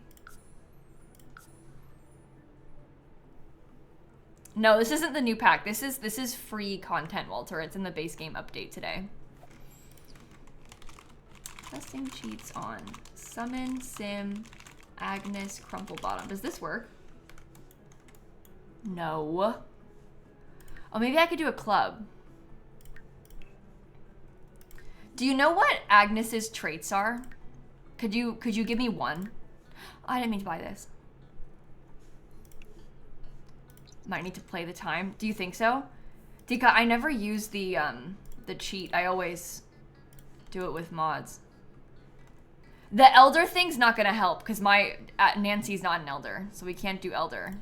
No, this isn't the new pack. This is free content, Walter. It's in the base game update today. Testing cheats on Summon, Sim, Agnes, Crumplebottom. Does this work? No. Oh, maybe I could do a club. Do you know what Agnes's traits are? Could you give me one? Oh, I didn't mean to buy this. Might need to play the time. Do you think so? Dika, I never use the cheat. I always do it with mods. The elder thing's not gonna help because Nancy's not an elder, so we can't do elder.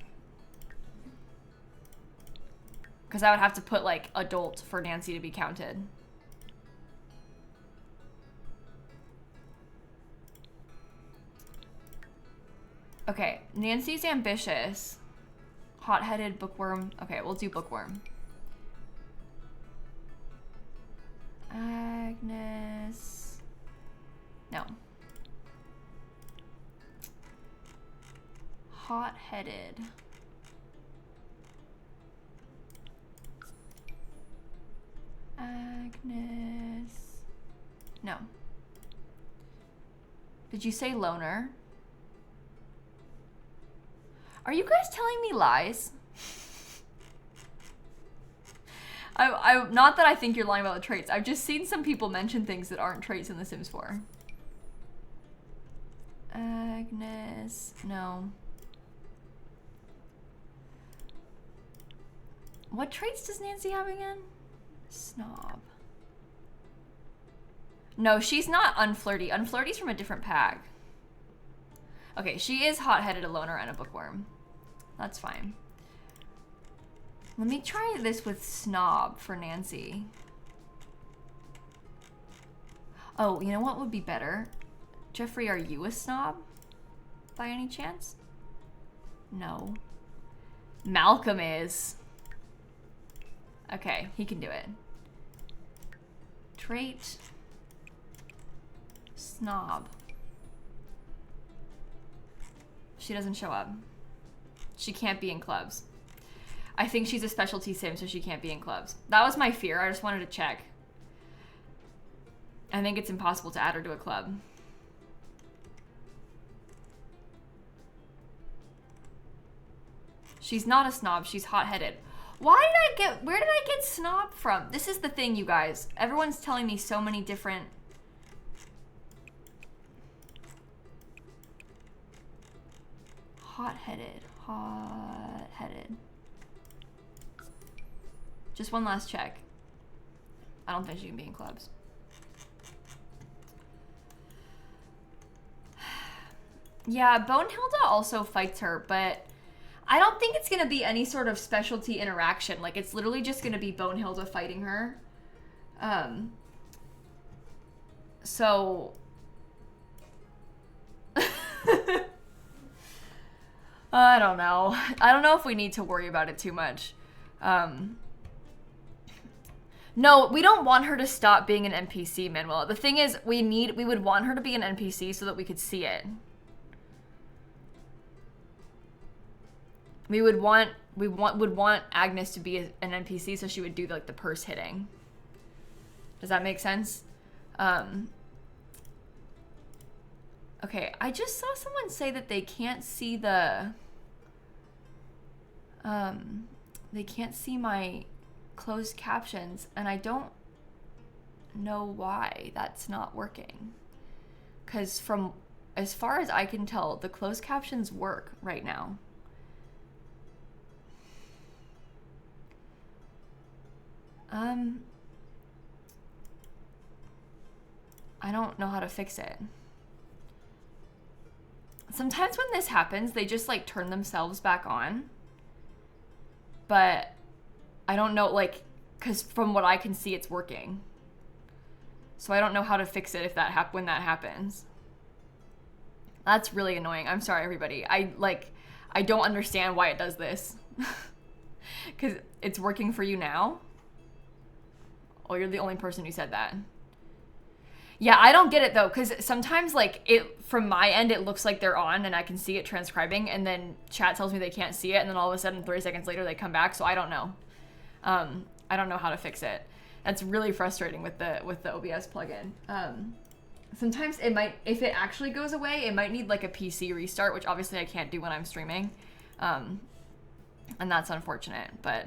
Because I would have to put like adult for Nancy to be counted. Okay, Nancy's ambitious. Hot-headed, bookworm. Okay, we'll do bookworm. Agnes. No. Hot-headed. Agnes. No. Did you say loner? Are you guys telling me lies? I not that I think you're lying about the traits. I've just seen some people mention things that aren't traits in The Sims 4. Agnes, no. What traits does Nancy have again? Snob. No, she's not unflirty. Unflirty's from a different pack. Okay, she is hot-headed, a loner, and a bookworm. That's fine. Let me try this with snob for Nancy. Oh, you know what would be better? Jeffrey, are you a snob? By any chance? No. Malcolm is. Okay, he can do it. Trait. Snob. She doesn't show up. She can't be in clubs. I think she's a specialty sim, so she can't be in clubs. That was my fear. I just wanted to check. I think it's impossible to add her to a club. She's not a snob. She's hot-headed. Where did I get snob from? This is the thing, you guys. Everyone's telling me so many different... Hot-headed. Just one last check. I don't think she can be in clubs. Yeah, Bonehilda also fights her, but I don't think it's gonna be any sort of specialty interaction. Like, it's literally just gonna be Bonehilda fighting her. So... I don't know. I don't know if we need to worry about it too much. No, we don't want her to stop being an NPC, Manuela. The thing is, we would want her to be an NPC so that we could see it. We would want Agnes to be an NPC so she would do like the purse hitting. Does that make sense? Okay, I just saw someone say that they can't see the they can't see my closed captions, and I don't know why that's not working. 'Cause from as far as I can tell, the closed captions work right now. I don't know how to fix it. Sometimes when this happens, they just like turn themselves back on. But I don't know, like, because from what I can see, it's working. So I don't know how to fix it if when that happens. That's really annoying. I'm sorry, everybody. I don't understand why it does this. Because it's working for you now? Oh, you're the only person who said that. Yeah, I don't get it though, because sometimes like from my end it looks like they're on and I can see it transcribing, and then chat tells me they can't see it, and then all of a sudden 30 seconds later they come back, so I don't know. I don't know how to fix it. That's really frustrating with the OBS plugin. Sometimes it might, if it actually goes away, it might need like a PC restart, which obviously I can't do when I'm streaming. And that's unfortunate, but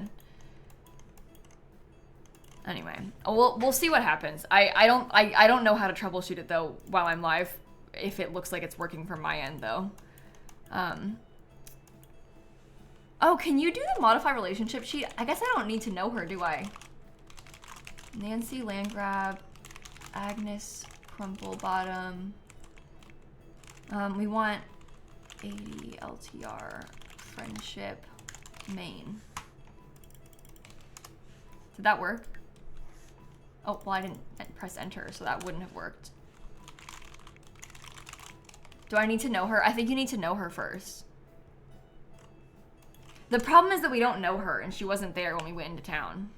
anyway, we'll see what happens. I don't know how to troubleshoot it though while I'm live, if it looks like it's working from my end though. Oh, can you do the modify relationship sheet? I guess I don't need to know her, do I? Nancy, Landgrab, Agnes, Crumplebottom. We want 80 LTR, friendship, main. Did that work? Oh, well, I didn't press enter, so that wouldn't have worked. Do I need to know her? I think you need to know her first. The problem is that we don't know her, and she wasn't there when we went into town.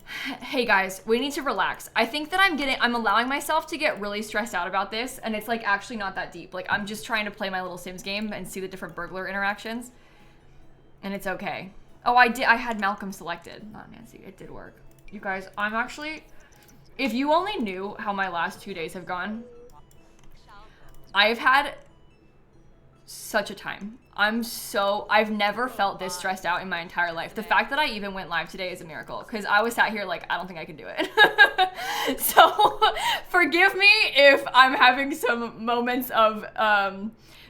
Hey guys, we need to relax. I think that I'm allowing myself to get really stressed out about this, and it's like actually not that deep. Like, I'm just trying to play my little Sims game and see the different burglar interactions, and it's okay. Oh, I had Malcolm selected, not Nancy. It did work. You guys, I'm actually, if you only knew how my last 2 days have gone, I've had such a time. I've never felt this stressed out in my entire life. The fact that I even went live today is a miracle, because I was sat here like, I don't think I can do it. So forgive me if I'm having some moments of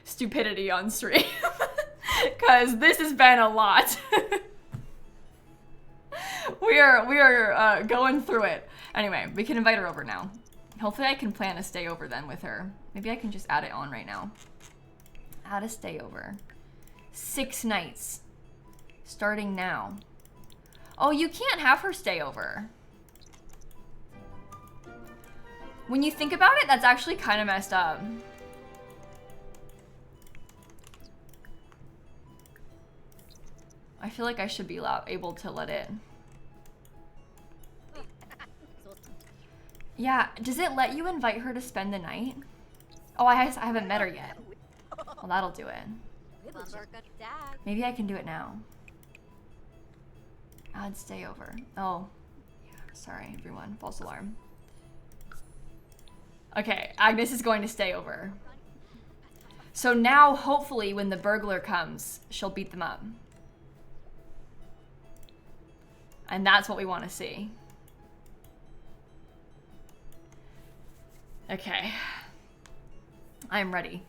stupidity on stream, because this has been a lot. we are going through it. Anyway, we can invite her over now. Hopefully I can plan a stay over then with her. Maybe I can just add it on right now. Add a stay over. 6 nights. Starting now. Oh, you can't have her stay over. When you think about it, that's actually kind of messed up. I feel like I should be able to let it. Yeah, does it let you invite her to spend the night? Oh, I haven't met her yet. Well, that'll do it. Maybe I can do it now. Add stay over. Oh, yeah, sorry everyone, false alarm. Okay, Agnes is going to stay over. So now, hopefully, when the burglar comes, she'll beat them up. And that's what we want to see. Okay. I'm ready.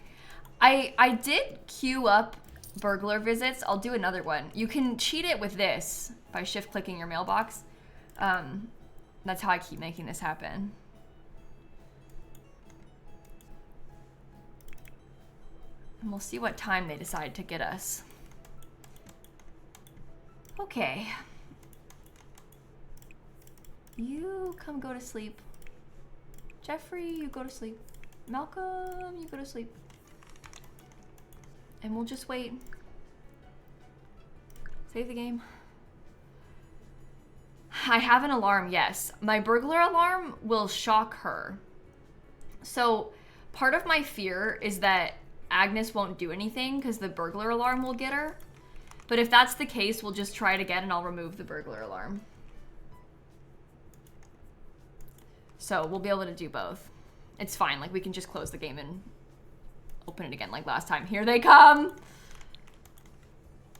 I did queue up burglar visits. I'll do another one. You can cheat it with this by shift clicking your mailbox. That's how I keep making this happen. And we'll see what time they decide to get us. Okay. You come go to sleep. Jeffrey, you go to sleep. Malcolm, you go to sleep. And we'll just wait. Save the game. I have an alarm, yes. My burglar alarm will shock her. So part of my fear is that Agnes won't do anything because the burglar alarm will get her. But if that's the case, we'll just try it again and I'll remove the burglar alarm. So we'll be able to do both. It's fine, like we can just close the game and open it again like last time. Here they come!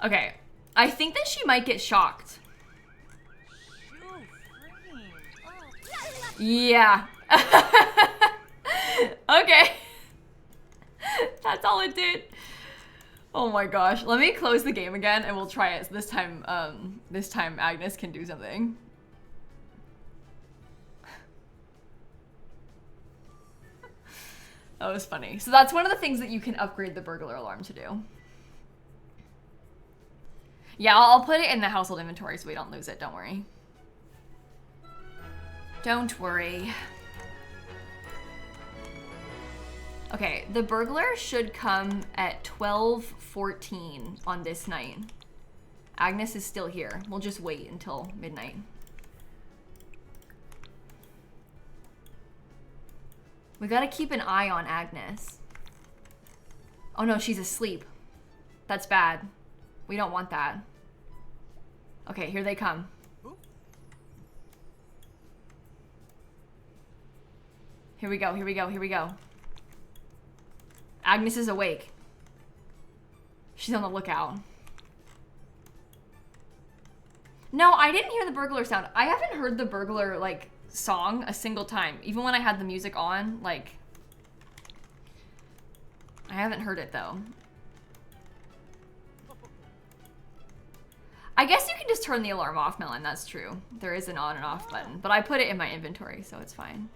Okay, I think that she might get shocked. Yeah. Okay. That's all it did. Oh my gosh. Let me close the game again and we'll try it. So this time Agnes can do something. That was funny. So that's one of the things that you can upgrade the burglar alarm to do. Yeah, I'll put it in the household inventory so we don't lose it. Don't worry. Don't worry. Okay, the burglar should come at 12:14 on this night. Agnes is still here. We'll just wait until midnight. We gotta keep an eye on Agnes. Oh no, she's asleep. That's bad. We don't want that. Okay, here they come. Here we go, here we go, here we go. Agnes is awake. She's on the lookout. No, I didn't hear the burglar sound. I haven't heard the burglar, like, song a single time. Even when I had the music on, like... I haven't heard it, though. I guess you can just turn the alarm off, Melon. That's true. There is an on and off button. But I put it in my inventory, so it's fine.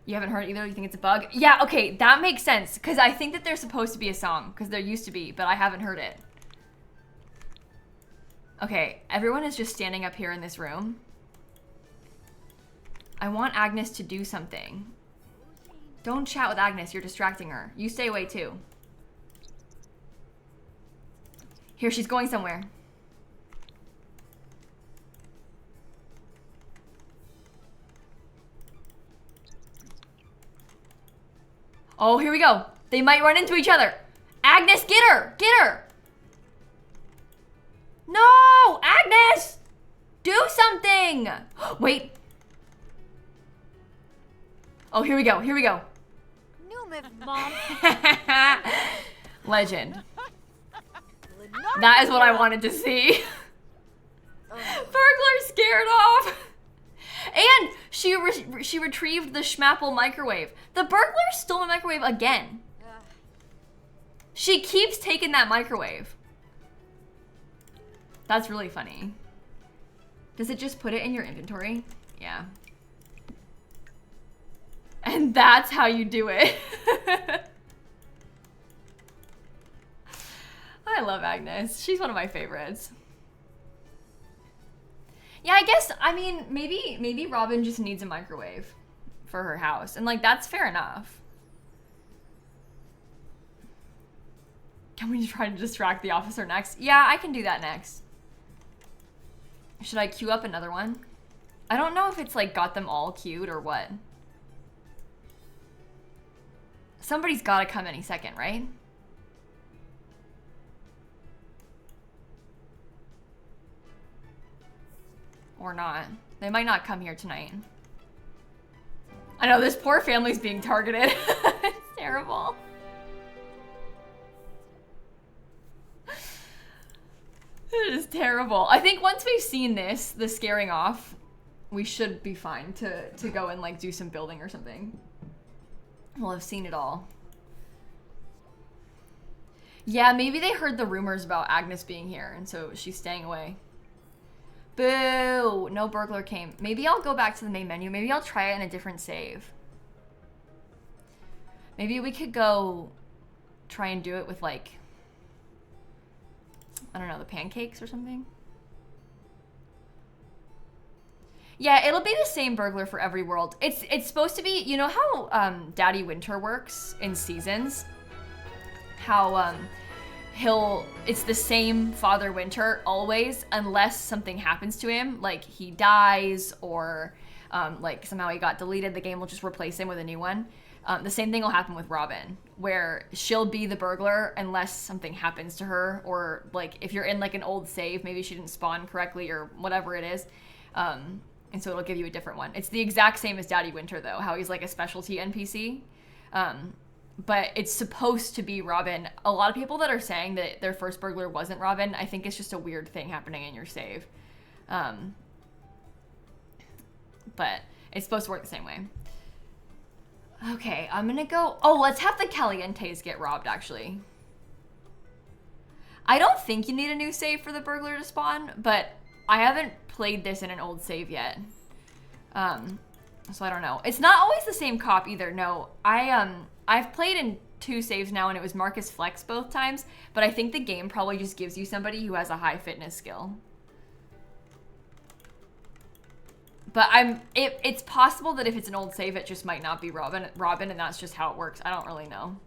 You haven't heard it either? You think it's a bug? Yeah, okay, that makes sense. Because I think that there's supposed to be a song. Because there used to be, but I haven't heard it. Okay, everyone is just standing up here in this room. I want Agnes to do something. Don't chat with Agnes, you're distracting her. You stay away too. Here, she's going somewhere. Oh, here we go. They might run into each other. Agnes, get her! Get her! No! Agnes! Do something! Wait. Oh, here we go. Here we go. Mom. Legend. That is what I wanted to see. Burglar scared off. And she retrieved the Schmapple microwave. The burglar stole my microwave again. She keeps taking that microwave. That's really funny. Does it just put it in your inventory? Yeah. And that's how you do it. I love Agnes. She's one of my favorites. Yeah, I guess, I mean, maybe Robin just needs a microwave for her house. And, like, that's fair enough. Can we try to distract the officer next? Yeah, I can do that next. Should I queue up another one? I don't know if it's, like, got them all queued or what. Somebody's gotta come any second, right? Or not. They might not come here tonight. I know, this poor family's being targeted. It's terrible. is terrible. I think once we've seen this, the scaring off, we should be fine to go and like do some building or something. We'll have seen it all. Yeah, maybe they heard the rumors about Agnes being here, and so she's staying away. Boo! No burglar came. Maybe I'll go back to the main menu. Maybe I'll try it in a different save. Maybe we could go try and do it with like, I don't know, the pancakes or something. Yeah, it'll be the same burglar for every world. It's supposed to be, you know how Daddy Winter works in seasons? How it's the same Father Winter always, unless something happens to him, like he dies or like somehow he got deleted, the game will just replace him with a new one. The same thing will happen with Robin, where she'll be the burglar unless something happens to her, or like if you're in like an old save, maybe she didn't spawn correctly or whatever it is. And so it'll give you a different one. It's the exact same as Daddy Winter though, how he's like a specialty NPC. But it's supposed to be Robin. A lot of people that are saying that their first burglar wasn't Robin, I think it's just a weird thing happening in your save. But it's supposed to work the same way. Okay, I'm gonna go... Oh, let's have the Calientes get robbed, actually. I don't think you need a new save for the burglar to spawn, but I haven't played this in an old save yet. So I don't know. It's not always the same cop either, no. I've played in 2 saves now and it was Marcus Flex both times, but I think the game probably just gives you somebody who has a high fitness skill. But it's possible that if it's an old save, it just might not be Robin, and that's just how it works. I don't really know.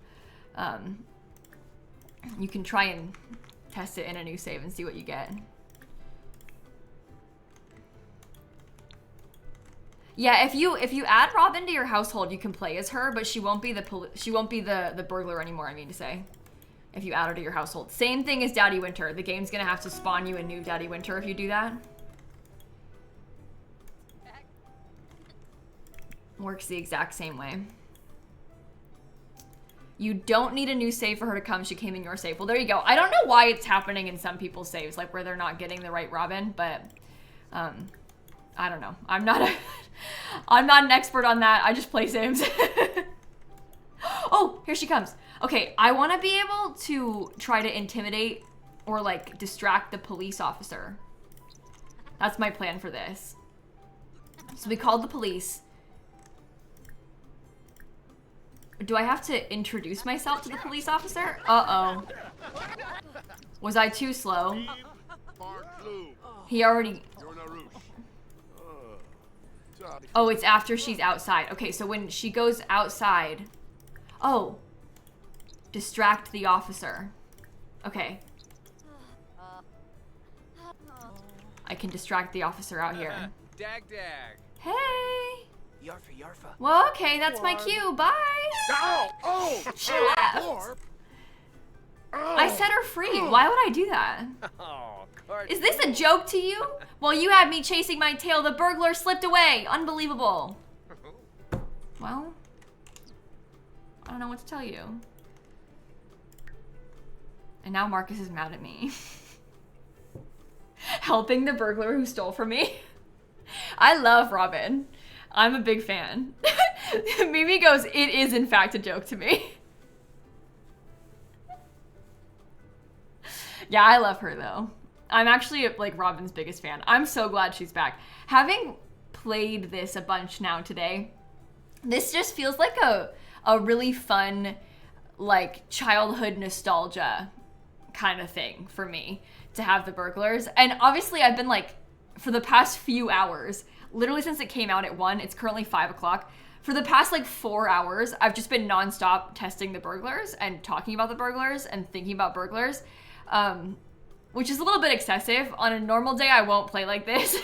You can try and test it in a new save and see what you get. Yeah, if you add Robin to your household, you can play as her, but she won't be the burglar anymore. I mean to say, if you add her to your household, same thing as Daddy Winter. The game's gonna have to spawn you a new Daddy Winter if you do that. Works the exact same way. You don't need a new save for her to come. She came in your save. Well, there you go. I don't know why it's happening in some people's saves, like where they're not getting the right Robin, but I don't know. I'm not an expert on that. I just play Sims. Oh, here she comes. Okay, I want to be able to try to intimidate or like distract the police officer. That's my plan for this. So we called the police. Do I have to introduce myself to the police officer? Uh-oh. Was I too slow? He already... Oh, it's after she's outside. Okay, so when she goes outside... Oh. Distract the officer. Okay. I can distract the officer out here. Dag dag. Hey! Yarfa yarfa. Well, okay, that's my cue. Bye! Oh! Oh! She left! I set her free. Why would I do that? Oh, Is this a joke to you? While you had me chasing my tail, the burglar slipped away. Unbelievable. Well, I don't know what to tell you. And now Marcus is mad at me. Helping the burglar who stole from me. I love Robin. I'm a big fan. Mimi goes, it is in fact a joke to me. Yeah, I love her though. I'm actually like Robin's biggest fan. I'm so glad she's back. Having played this a bunch now today, this just feels like a really fun, like childhood nostalgia kind of thing for me to have the burglars. And obviously I've been like, for the past few hours, literally since it came out at 1, it's currently 5 o'clock. For the past like 4 hours, I've just been nonstop testing the burglars and talking about the burglars and thinking about burglars, which is a little bit excessive. On a normal day, I won't play like this.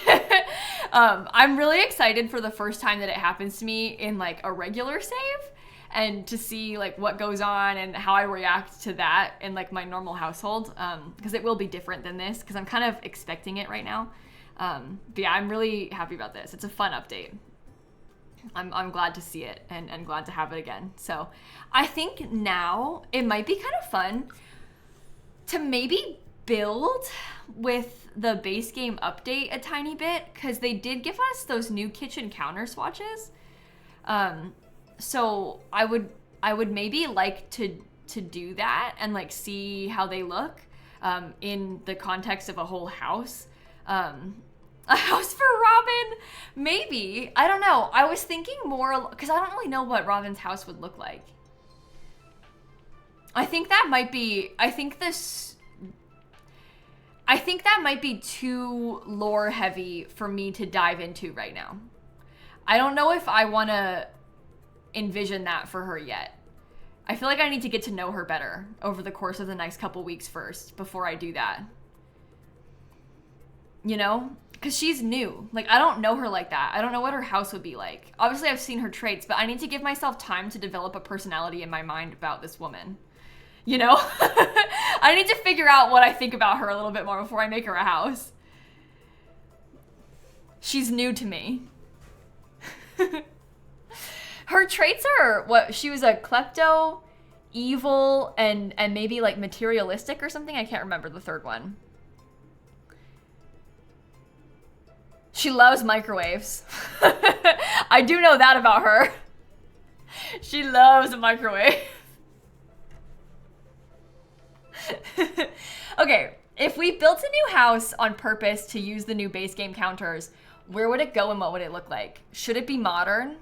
I'm really excited for the first time that it happens to me in like a regular save and to see like what goes on and how I react to that in like my normal household, because it will be different than this because I'm kind of expecting it right now. But yeah, I'm really happy about this. It's a fun update. I'm glad to see it and glad to have it again. So I think now it might be kind of fun to maybe build with the base game update a tiny bit because they did give us those new kitchen counter swatches. So I would maybe like to do that and like see how they look in the context of a whole house. A house for Robin, maybe. I don't know. I was thinking more because I don't really know what Robin's house would look like. I think that might be too lore heavy for me to dive into right now. I don't know if I want to envision that for her yet. I feel like I need to get to know her better over the course of the next couple weeks first before I do that. You know? Because she's new. Like, I don't know her like that. I don't know what her house would be like. Obviously, I've seen her traits, but I need to give myself time to develop a personality in my mind about this woman. You know? I need to figure out what I think about her a little bit more before I make her a house. She's new to me. Her traits are what? She was a klepto, evil, and maybe like materialistic or something. I can't remember the third one. She loves microwaves. I do know that about her. She loves a microwave. Okay, if we built a new house on purpose to use the new base game counters, where would it go and what would it look like? Should it be modern?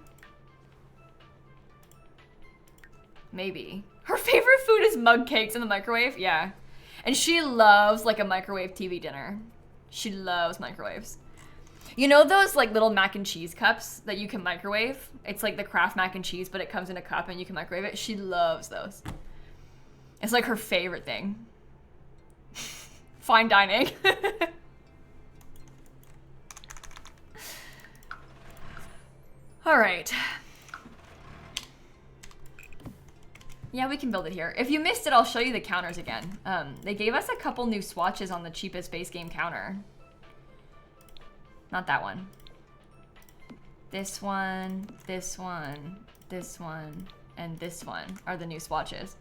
Maybe. Her favorite food is mug cakes in the microwave? Yeah. And she loves like a microwave TV dinner. She loves microwaves. You know those like little mac and cheese cups that you can microwave? It's like the Kraft mac and cheese, but it comes in a cup and you can microwave it. She loves those. It's like her favorite thing. Fine dining. All right. Yeah, we can build it here. If you missed it, I'll show you the counters again. They gave us a couple new swatches on the cheapest base game counter. Not that one. This one, this one, this one, and this one are the new swatches.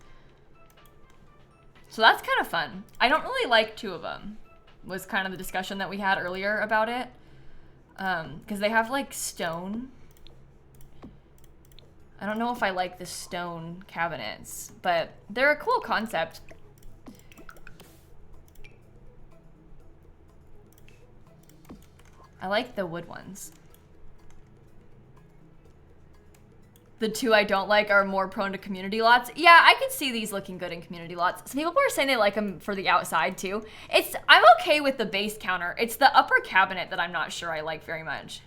So that's kind of fun. I don't really like two of them, was kind of the discussion that we had earlier about it. Because they have like stone. I don't know if I like the stone cabinets, but they're a cool concept. I like the wood ones. The two I don't like are more prone to community lots. Yeah, I could see these looking good in community lots. Some people were saying they like them for the outside too. I'm okay with the base counter. It's the upper cabinet that I'm not sure I like very much.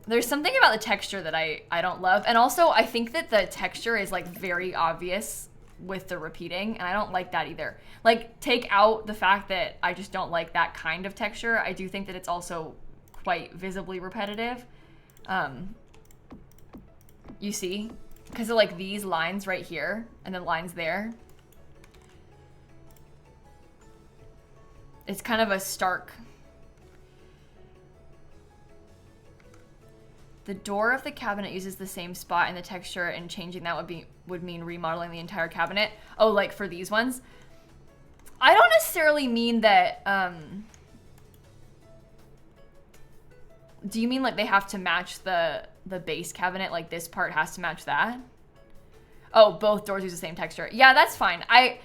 There's something about the texture that I don't love. And also, I think that the texture is like very obvious with the repeating, and I don't like that either. Like, take out the fact that I just don't like that kind of texture. I do think that it's also quite visibly repetitive. You see? Because of like these lines right here, and then lines there. It's kind of a stark... The door of the cabinet uses the same spot in the texture, and changing that would mean remodeling the entire cabinet. Oh, like for these ones? I don't necessarily mean that, do you mean like they have to match the base cabinet? Like this part has to match that? Oh, both doors use the same texture. Yeah, that's fine. I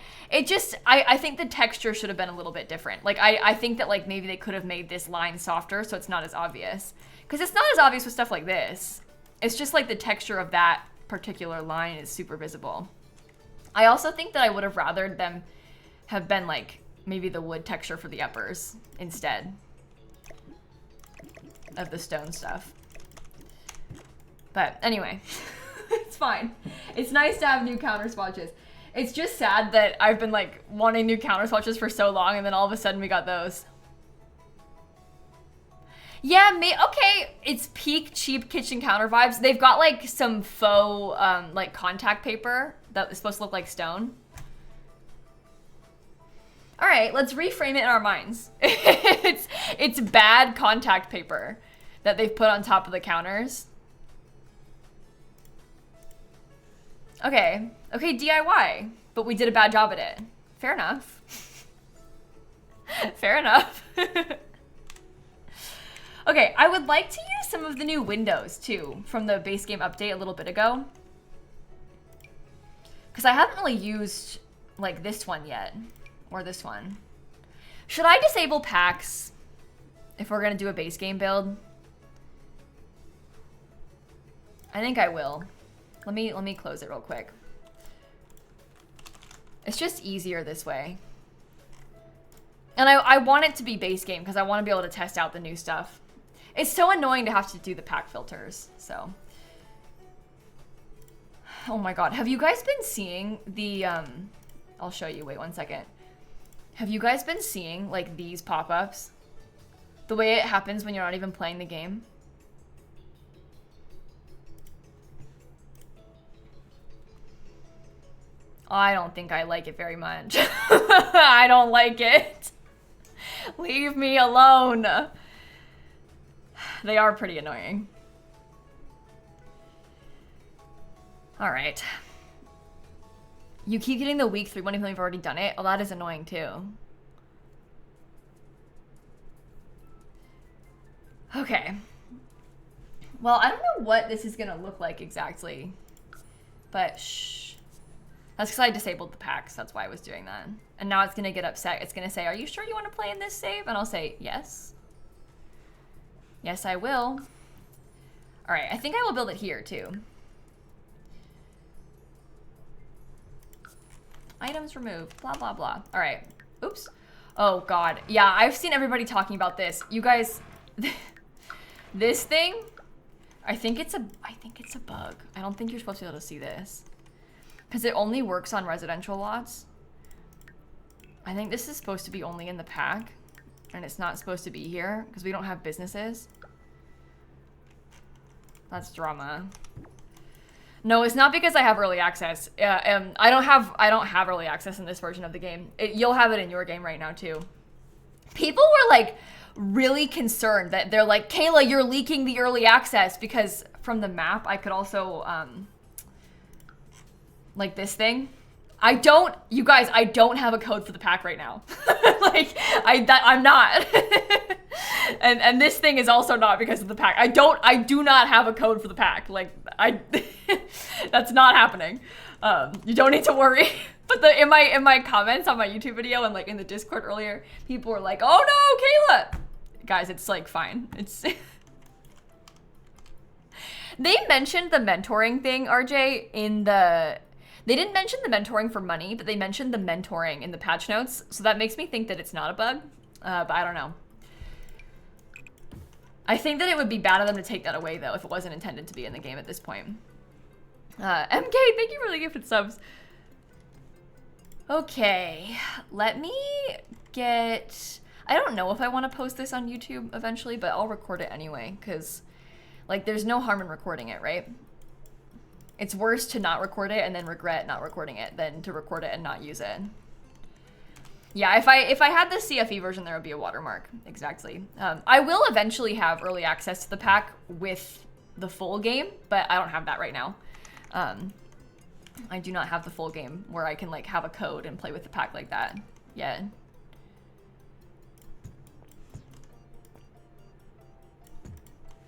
think the texture should have been a little bit different. Like, I think that like maybe they could have made this line softer so it's not as obvious. Because it's not as obvious with stuff like this. It's just like the texture of that particular line is super visible. I also think that I would have rathered them have been like maybe the wood texture for the uppers instead of the stone stuff. But anyway, it's fine. It's nice to have new counter swatches. It's just sad that I've been like wanting new counter swatches for so long, and then all of a sudden we got those. Yeah, okay, it's peak cheap kitchen counter vibes. They've got like some faux like contact paper that is supposed to look like stone. All right, let's reframe it in our minds. It's bad contact paper that they've put on top of the counters. Okay, DIY, but we did a bad job at it. Fair enough. Fair enough. Okay, I would like to use some of the new windows too from the base game update a little bit ago. Because I haven't really used like this one yet, or this one. Should I disable packs if we're gonna do a base game build? I think I will. Let me close it real quick. It's just easier this way. And I want it to be base game because I want to be able to test out the new stuff. It's so annoying to have to do the pack filters, so. Oh my god, have you guys been seeing the, I'll show you, wait 1 second. Have you guys been seeing, like, these pop-ups? The way it happens when you're not even playing the game? I don't think I like it very much. I don't like it. Leave me alone. They are pretty annoying. All right. You keep getting the week 3 one even though you've already done it. Oh, that is annoying too. Okay. Well, I don't know what this is gonna look like exactly, but shh. That's because I disabled the packs. That's why I was doing that. And now it's gonna get upset. It's gonna say, "Are you sure you want to play in this save?" And I'll say, "Yes. Yes, I will." All right. I think I will build it here too. Items removed, blah, blah, blah. All right, oops. Oh God, yeah, I've seen everybody talking about this. You guys, this thing, I think it's a bug. I don't think you're supposed to be able to see this because it only works on residential lots. I think this is supposed to be only in the pack and it's not supposed to be here because we don't have businesses. That's drama. No, it's not because I have early access. I don't have early access in this version of the game. You'll have it in your game right now too. People were like really concerned that they're like, "Kayla, you're leaking the early access," because from the map I could also like this thing. You guys, I don't have a code for the pack right now. Like I'm not. and this thing is also not because of the pack. I do not have a code for the pack. Like that's not happening. You don't need to worry. But in my comments on my YouTube video and like in the Discord earlier, people were like, "Oh no, Kayla!" Guys, it's like fine. It's They mentioned the mentoring thing, RJ, in the. They didn't mention the mentoring for money, but they mentioned the mentoring in the patch notes. So that makes me think that it's not a bug. But I don't know. I think that it would be bad of them to take that away, though, if it wasn't intended to be in the game at this point. MK, thank you for the gifted subs. Okay, let me get... I don't know if I want to post this on YouTube eventually, but I'll record it anyway, because, like, there's no harm in recording it, right? It's worse to not record it and then regret not recording it than to record it and not use it. Yeah, if I had the CFE version, there would be a watermark. Exactly. I will eventually have early access to the pack with the full game, but I don't have that right now. I do not have the full game where I can like have a code and play with the pack like that yet.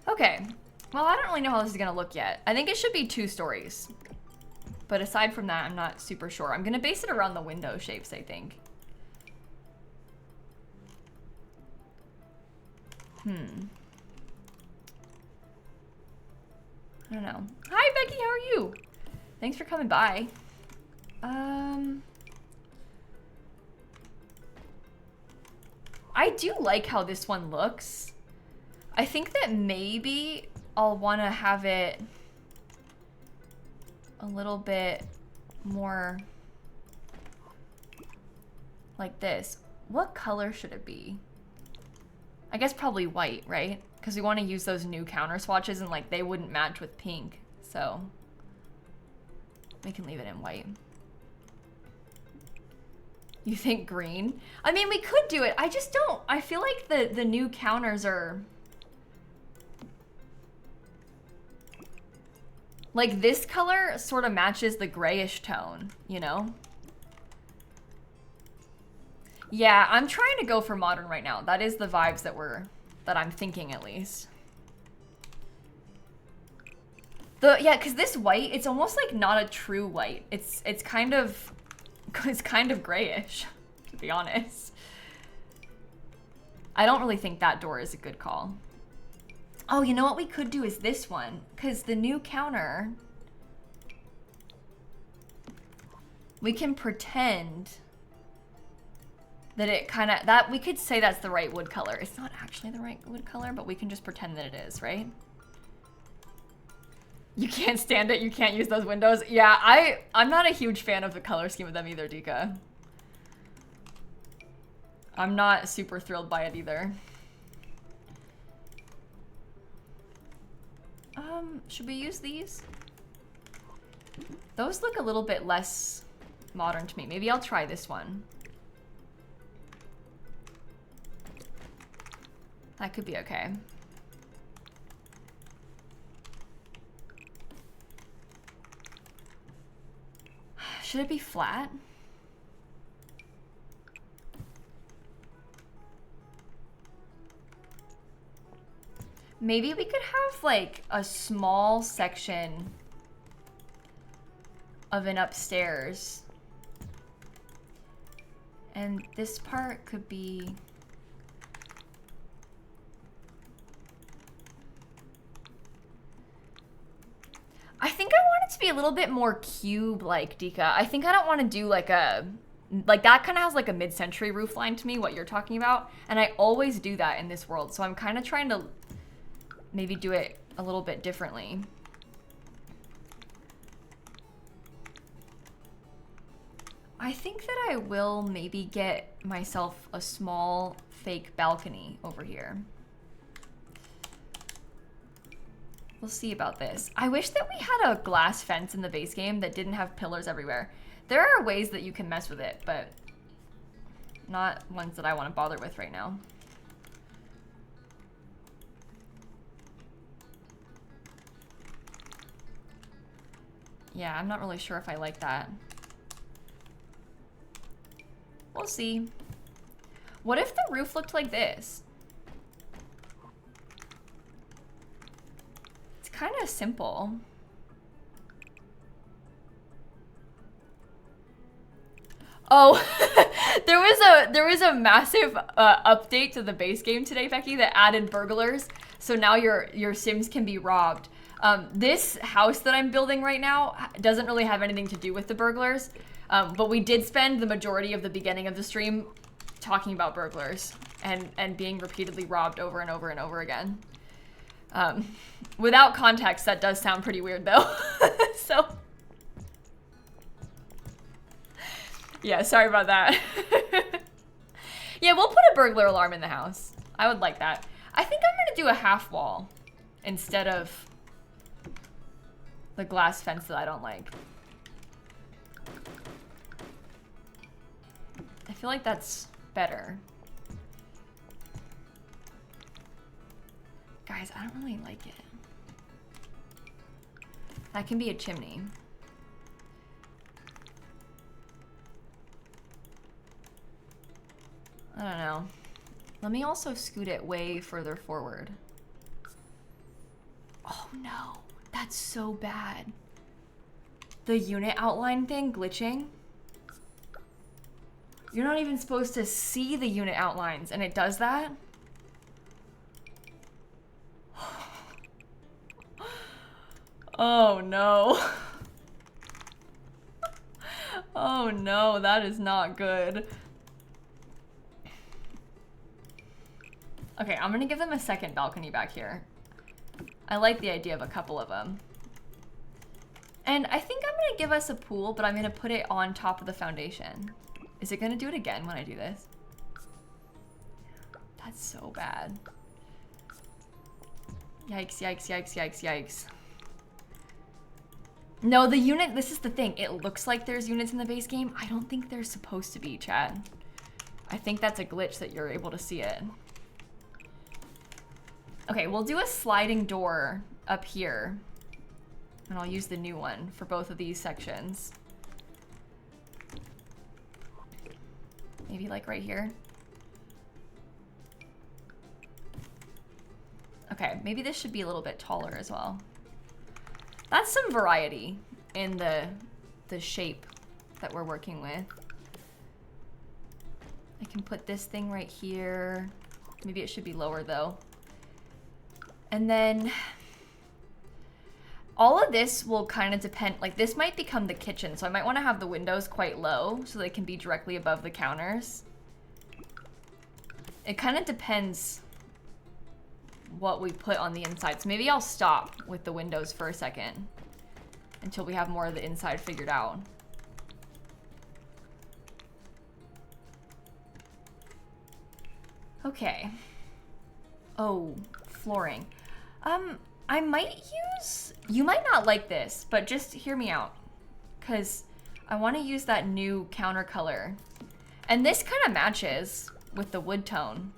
Okay. Well, I don't really know how this is gonna look yet. I think it should be 2 stories. But aside from that, I'm not super sure. I'm gonna base it around the window shapes, I think. I don't know. Hi, Becky, how are you? Thanks for coming by. I do like how this one looks. I think that maybe I'll want to have it a little bit more like this. What color should it be? I guess probably white, right? Because we want to use those new counter swatches and like they wouldn't match with pink. So we can leave it in white. You think green? I mean, we could do it. I just don't. I feel like the new counters are... Like this color sort of matches the grayish tone, you know? Yeah, I'm trying to go for modern right now. That is the vibes that I'm thinking at least. Yeah, because this white, it's almost like not a true white. It's kind of grayish, to be honest. I don't really think that door is a good call. Oh, you know what we could do is this one, because the new counter, we can pretend that it kind of, that we could say that's the right wood color. It's not actually the right wood color, but we can just pretend that it is, right? You can't stand it, you can't use those windows. Yeah, I'm not a huge fan of the color scheme of them either, Dika. I'm not super thrilled by it either. Should we use these? Those look a little bit less modern to me. Maybe I'll try this one. That could be okay. Should it be flat? Maybe we could have like a small section of an upstairs. And this part could be... I think I want it to be a little bit more cube-like, Dika. I think I don't want to do like a... Like that kind of has like a mid-century roof line to me, what you're talking about. And I always do that in this world. So I'm kind of trying to maybe do it a little bit differently. I think that I will maybe get myself a small fake balcony over here. We'll see about this. I wish that we had a glass fence in the base game that didn't have pillars everywhere. There are ways that you can mess with it, but not ones that I want to bother with right now. Yeah, I'm not really sure if I like that. We'll see. What if the roof looked like this? It's kind of simple. Oh, there was a massive update to the base game today, Becky, that added burglars. So now your Sims can be robbed. This house that I'm building right now doesn't really have anything to do with the burglars, but we did spend the majority of the beginning of the stream talking about burglars and being repeatedly robbed over and over and over again. Without context, that does sound pretty weird though. So, yeah, sorry about that. Yeah, we'll put a burglar alarm in the house. I would like that. I think I'm gonna do a half wall instead of the glass fence that I don't like. I feel like that's better. Guys, I don't really like it. That can be a chimney. I don't know. Let me also scoot it way further forward. Oh no. That's so bad. The unit outline thing glitching. You're not even supposed to see the unit outlines and it does that? Oh no. Oh no, that is not good. Okay, I'm gonna give them a second balcony back here. I like the idea of a couple of them. And I think I'm gonna give us a pool, but I'm gonna put it on top of the foundation. Is it gonna do it again when I do this? That's so bad. Yikes, yikes, yikes, yikes, yikes. No, the unit, this is the thing. It looks like there's units in the base game. I don't think there's supposed to be, Chad. I think that's a glitch that you're able to see it. Okay, we'll do a sliding door up here. And I'll use the new one for both of these sections. Maybe like right here. Okay, maybe this should be a little bit taller as well. That's some variety in the shape that we're working with. I can put this thing right here. Maybe it should be lower though. And then all of this will kind of depend, like this might become the kitchen, so I might want to have the windows quite low so they can be directly above the counters. It kind of depends what we put on the inside. So maybe I'll stop with the windows for a second until we have more of the inside figured out. Okay. Oh, flooring. I might use, you might not like this, but just hear me out. Because I want to use that new counter color. And this kind of matches with the wood tone.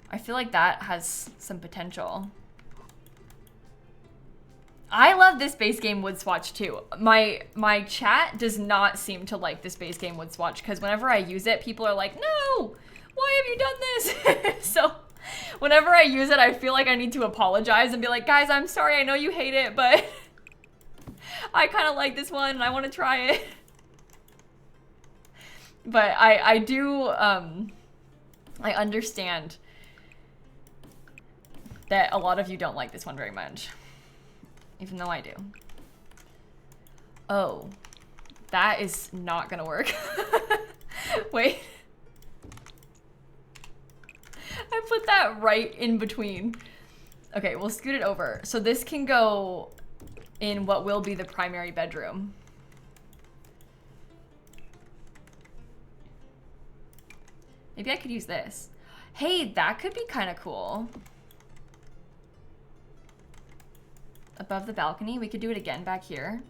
I feel like that has some potential. I love this base game wood swatch too. My chat does not seem to like this base game wood swatch because whenever I use it, people are like, no, why have you done this? So whenever I use it, I feel like I need to apologize and be like, guys, I'm sorry, I know you hate it, but I kind of like this one and I want to try it. But I do, I understand that a lot of you don't like this one very much. Even though I do. Oh, that is not gonna work. Wait. I put that right in between. Okay, we'll scoot it over. So this can go in what will be the primary bedroom. Maybe I could use this. Hey, that could be kind of cool. Above the balcony. We could do it again back here.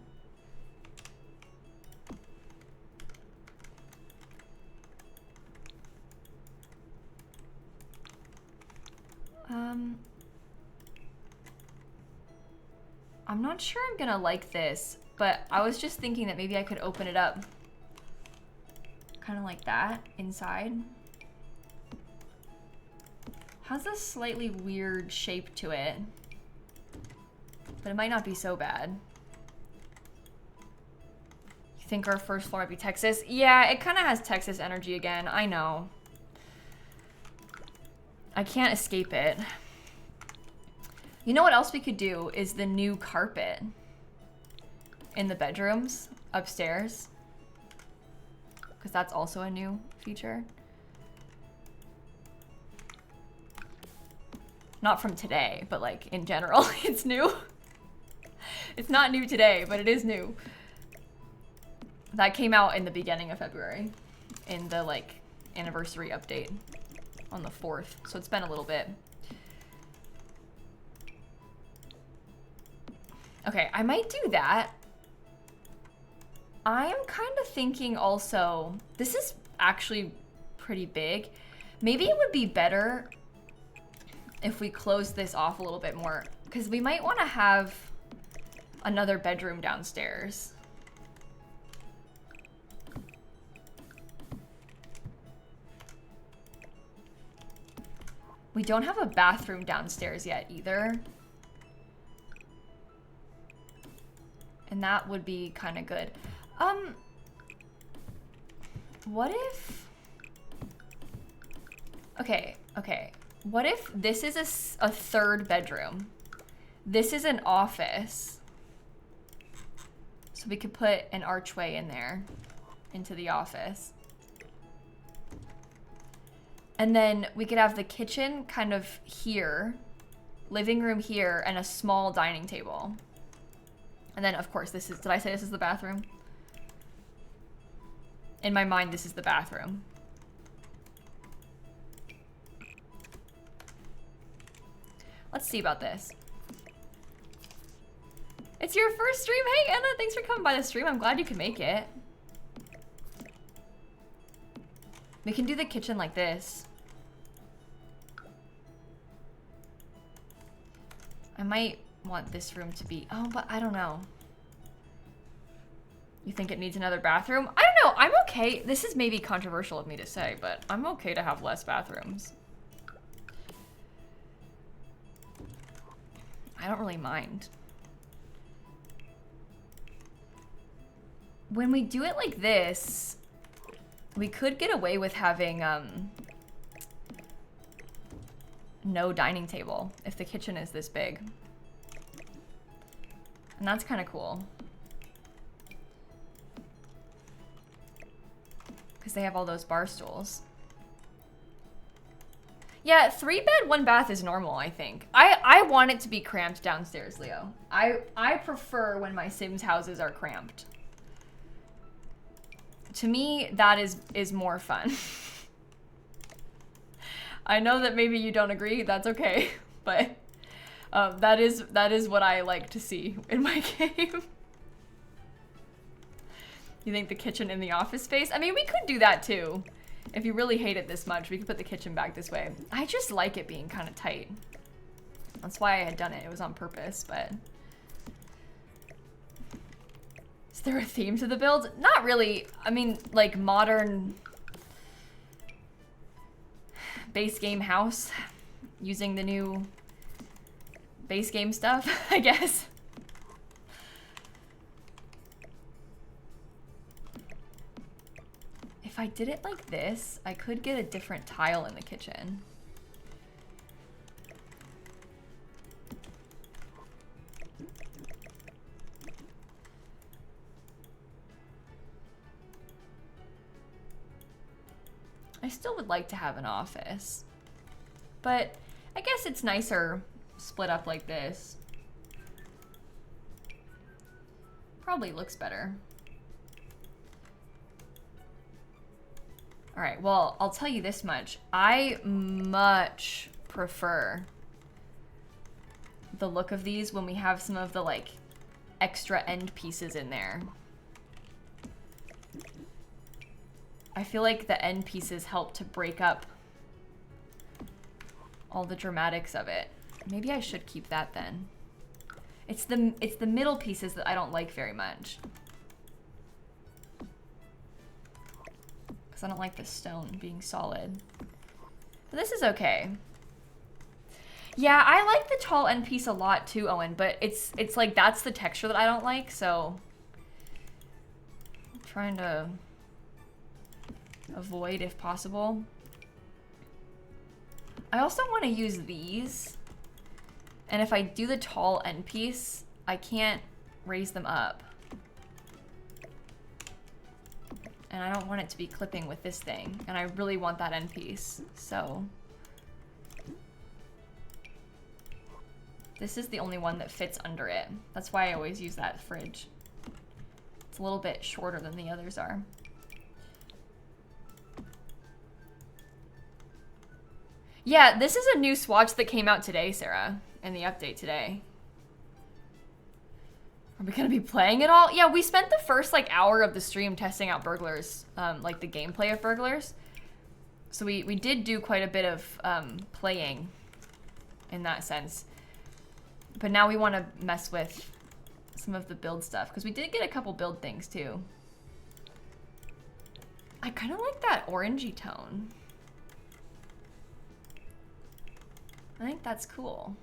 I'm not sure I'm gonna like this, but I was just thinking that maybe I could open it up kind of like that inside. Has a slightly weird shape to it. But it might not be so bad. You think our first floor might be Texas? Yeah, it kind of has Texas energy again. I know. I can't escape it. You know what else we could do is the new carpet in the bedrooms upstairs. Because that's also a new feature. Not from today, but like in general, it's new. It's not new today, but it is new. That came out in the beginning of February in the like anniversary update on the 4th. So it's been a little bit. Okay, I might do that. I am kind of thinking also, this is actually pretty big. Maybe it would be better if we close this off a little bit more because we might want to have another bedroom downstairs. We don't have a bathroom downstairs yet either. And that would be kind of good. What if... Okay. What if this is a third bedroom? This is an office. So we could put an archway in there into the office. And then we could have the kitchen kind of here, living room here, and a small dining table. And then, of course, this is, did I say this is the bathroom? In my mind, this is the bathroom. Let's see about this. It's your first stream. Hey, Anna, thanks for coming by the stream. I'm glad you could make it. We can do the kitchen like this. I might want this room to be, oh, but I don't know. You think it needs another bathroom? I don't know. I'm okay. This is maybe controversial of me to say, but I'm okay to have less bathrooms. I don't really mind. When we do it like this, we could get away with having no dining table if the kitchen is this big. And that's kind of cool. Because they have all those bar stools. Yeah, 3-bed, 1 bath is normal, I think. I want it to be cramped downstairs, Leo. I prefer when my Sims houses are cramped. To me, that is more fun. I know that maybe you don't agree, that's okay. But that is what I like to see in my game. You think the kitchen in the office space? I mean, we could do that too. If you really hate it this much, we could put the kitchen back this way. I just like it being kind of tight. That's why I had done it. It was on purpose, but... Is there a theme to the build? Not really. I mean, like modern base game house using the new base game stuff, I guess. If I did it like this, I could get a different tile in the kitchen. I still would like to have an office, but I guess it's nicer split up like this. Probably looks better. All right, well, I'll tell you this much. I much prefer the look of these when we have some of the like extra end pieces in there. I feel like the end pieces help to break up all the dramatics of it. Maybe I should keep that then. It's the middle pieces that I don't like very much. I don't like the stone being solid. But this is okay. Yeah, I like the tall end piece a lot too, Owen, but it's like that's the texture that I don't like, so I'm trying to avoid if possible. I also want to use these. And if I do the tall end piece, I can't raise them up. And I don't want it to be clipping with this thing. And I really want that end piece, so. This is the only one that fits under it. That's why I always use that fridge. It's a little bit shorter than the others are. Yeah, this is a new swatch that came out today, Sarah, in the update today. Are we gonna be playing it all? Yeah, we spent the first like hour of the stream testing out Burglars, like the gameplay of Burglars. So we did do quite a bit of playing in that sense. But now we want to mess with some of the build stuff because we did get a couple build things too. I kind of like that orangey tone. I think that's cool.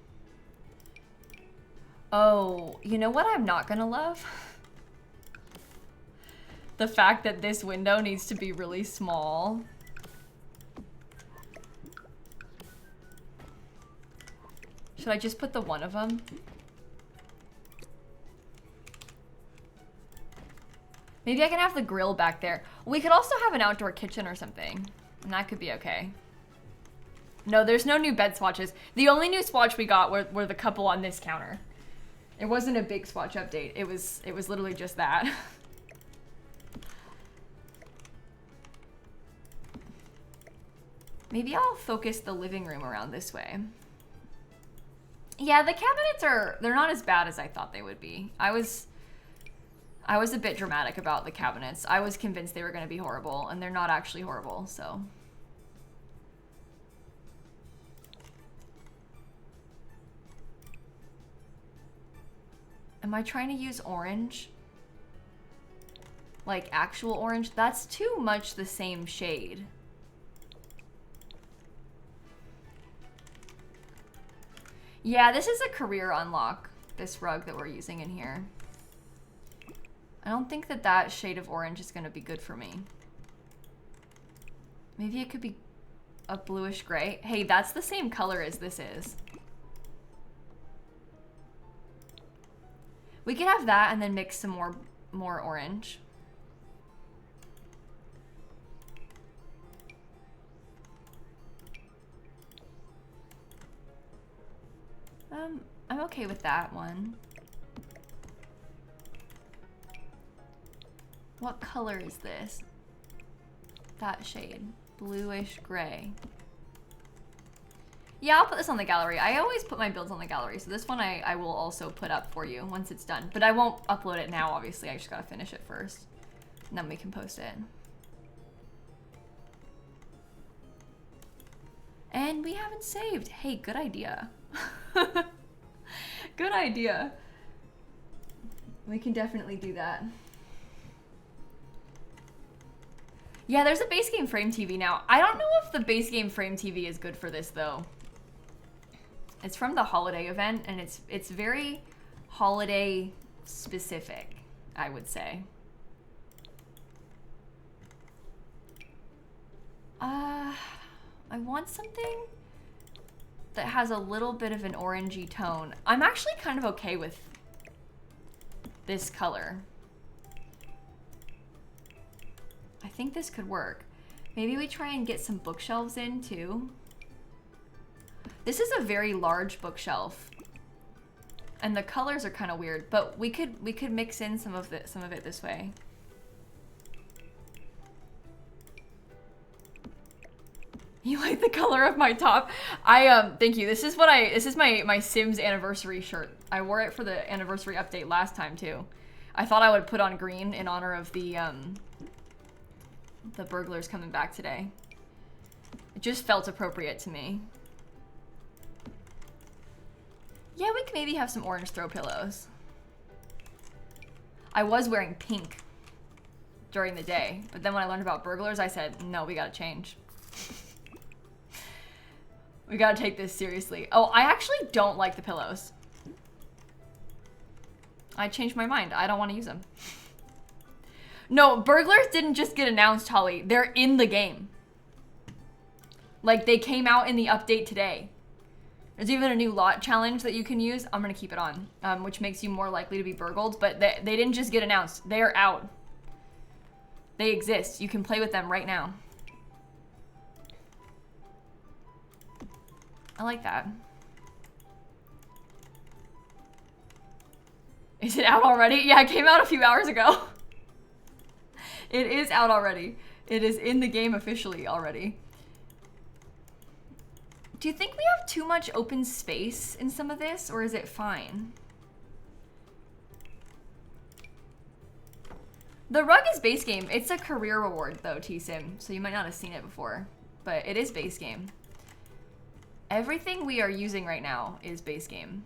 Oh, you know what I'm not gonna love? The fact that this window needs to be really small. Should I just put the one of them? Maybe I can have the grill back there. We could also have an outdoor kitchen or something, and that could be okay. No, there's no new bed swatches. The only new swatch we got were the couple on this counter. It wasn't a big swatch update. It was literally just that. Maybe I'll focus the living room around this way. Yeah, the cabinets they're not as bad as I thought they would be. I was a bit dramatic about the cabinets. I was convinced they were going to be horrible, and they're not actually horrible, so. Am I trying to use orange? like actual orange. That's too much the same shade. Yeah, this is a career unlock, this rug that we're using in here. I don't think that that shade of orange is gonna be good for me. Maybe it could be a bluish gray. Hey, that's the same color as this is. We could have that and then mix some more orange. I'm okay with that one. What color is this? That shade. Bluish gray. Yeah, I'll put this on the gallery. I always put my builds on the gallery, so this one I will also put up for you once it's done. But I won't upload it now, obviously. I just gotta finish it first. And then we can post it. And we haven't saved. Hey, good idea. Good idea. We can definitely do that. Yeah, there's a base game frame TV now. I don't know if the base game frame TV is good for this though. It's from the holiday event and it's very holiday specific, I would say. I want something that has a little bit of an orangey tone. I'm actually kind of okay with this color. I think this could work. Maybe we try and get some bookshelves in too. This is a very large bookshelf. And the colors are kind of weird, but we could mix in some of it this way. You like the color of my top? Thank you. This is my Sims anniversary shirt. I wore it for the anniversary update last time too. I thought I would put on green in honor of the burglars coming back today. It just felt appropriate to me. Yeah, we could maybe have some orange throw pillows. I was wearing pink during the day, but then when I learned about burglars, I said, no, we gotta change. We gotta take this seriously. Oh, I actually don't like the pillows. I changed my mind. I don't want to use them. No, burglars didn't just get announced, Holly. They're in the game. Like, they came out in the update today. There's even a new lot challenge that you can use. I'm gonna keep it on, which makes you more likely to be burgled, but they didn't just get announced. They're out. They exist. You can play with them right now. I like that. Is it out already? Yeah, it came out a few hours ago. It is out already. It is in the game officially already. Do you think we have too much open space in some of this, or is it fine? The rug is base game. It's a career reward though, T-Sim, so you might not have seen it before, but it is base game. Everything we are using right now is base game.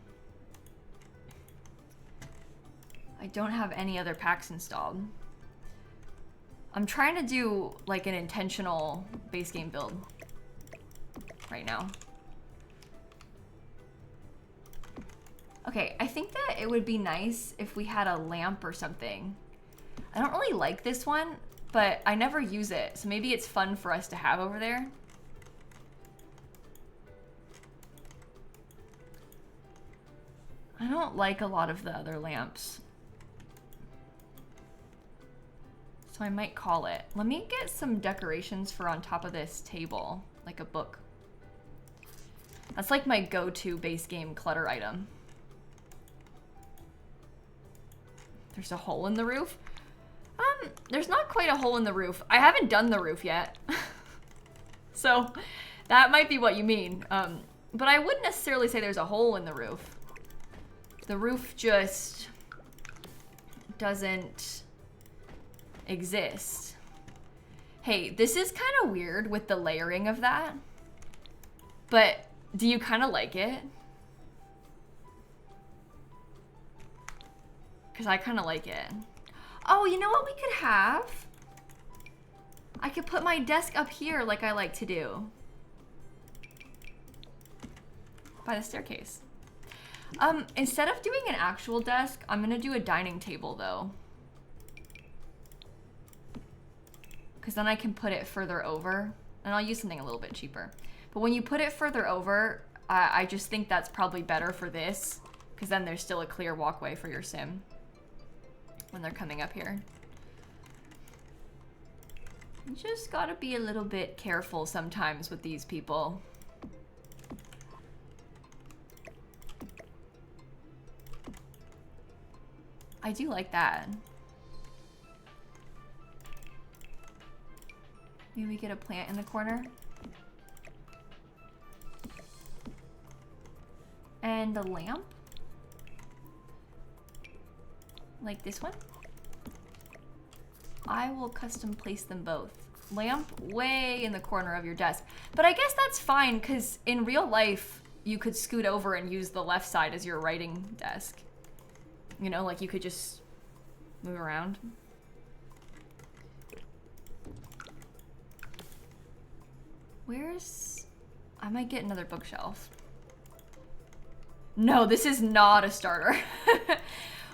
I don't have any other packs installed. I'm trying to do like an intentional base game build right now. Okay, I think that it would be nice if we had a lamp or something. I don't really like this one, but I never use it, so maybe it's fun for us to have over there. I don't like a lot of the other lamps. So I might call it. Let me get some decorations for on top of this table, like a book. That's like my go-to base game clutter item. There's a hole in the roof? There's not quite a hole in the roof. I haven't done the roof yet. So that might be what you mean. But I wouldn't necessarily say there's a hole in the roof. The roof just doesn't exist. Hey, this is kind of weird with the layering of that, but do you kind of like it? Because I kind of like it. Oh, you know what we could have? I could put my desk up here like I like to do. By the staircase. Instead of doing an actual desk, I'm gonna do a dining table though. Because then I can put it further over. And I'll use something a little bit cheaper. But when you put it further over, I just think that's probably better for this. Because then there's still a clear walkway for your sim. When they're coming up here. You just gotta be a little bit careful sometimes with these people. I do like that. Maybe we get a plant in the corner. And a lamp. Like this one. I will custom place them both. Lamp way in the corner of your desk. But I guess that's fine, because in real life, you could scoot over and use the left side as your writing desk. You know, like you could just move around. Where's... I might get another bookshelf. No, this is not a starter.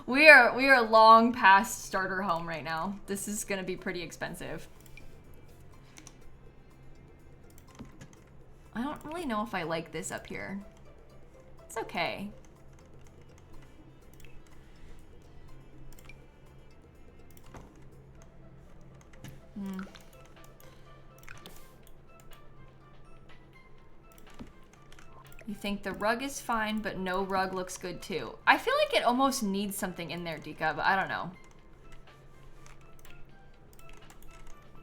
We are long past starter home right now. This is gonna be pretty expensive. I don't really know if I like this up here. It's okay. You think the rug is fine, but no rug looks good too. I feel like it almost needs something in there, Dika, but I don't know.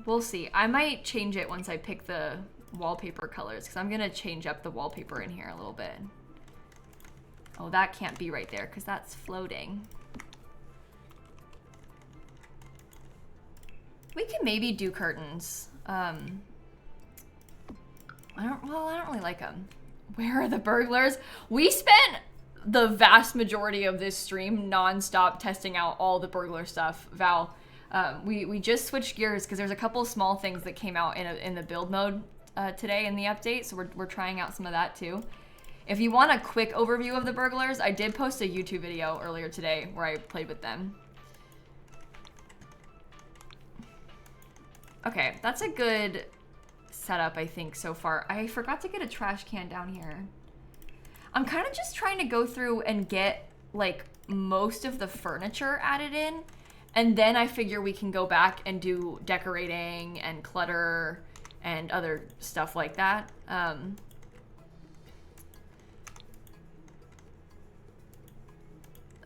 We'll see. I might change it once I pick the wallpaper colors, because I'm gonna change up the wallpaper in here a little bit. Oh, that can't be right there, because that's floating. We can maybe do curtains. I don't really like them. Where are the burglars? We spent the vast majority of this stream non-stop testing out all the burglar stuff, Val. We just switched gears because there's a couple small things that came out in the build mode today in the update, so we're trying out some of that too. If you want a quick overview of the burglars, I did post a YouTube video earlier today where I played with them. Okay, that's a good setup, I think, so far. I forgot to get a trash can down here. I'm kind of just trying to go through and get, like, most of the furniture added in, and then I figure we can go back and do decorating and clutter and other stuff like that.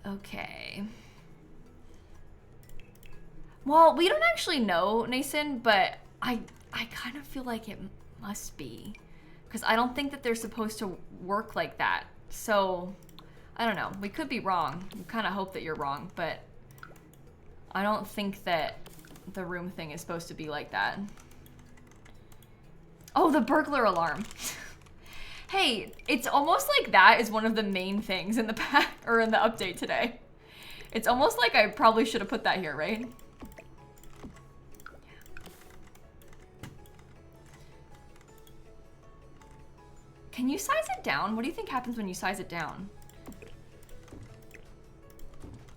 Okay. Well, we don't actually know, Nason, but I kind of feel like it must be. Because I don't think that they're supposed to work like that. So, I don't know. We could be wrong. We kind of hope that you're wrong, but I don't think that the room thing is supposed to be like that. Oh, the burglar alarm. Hey, it's almost like that is one of the main things in the pack or in the update today. It's almost like I probably should have put that here, right? Can you size it down? What do you think happens when you size it down?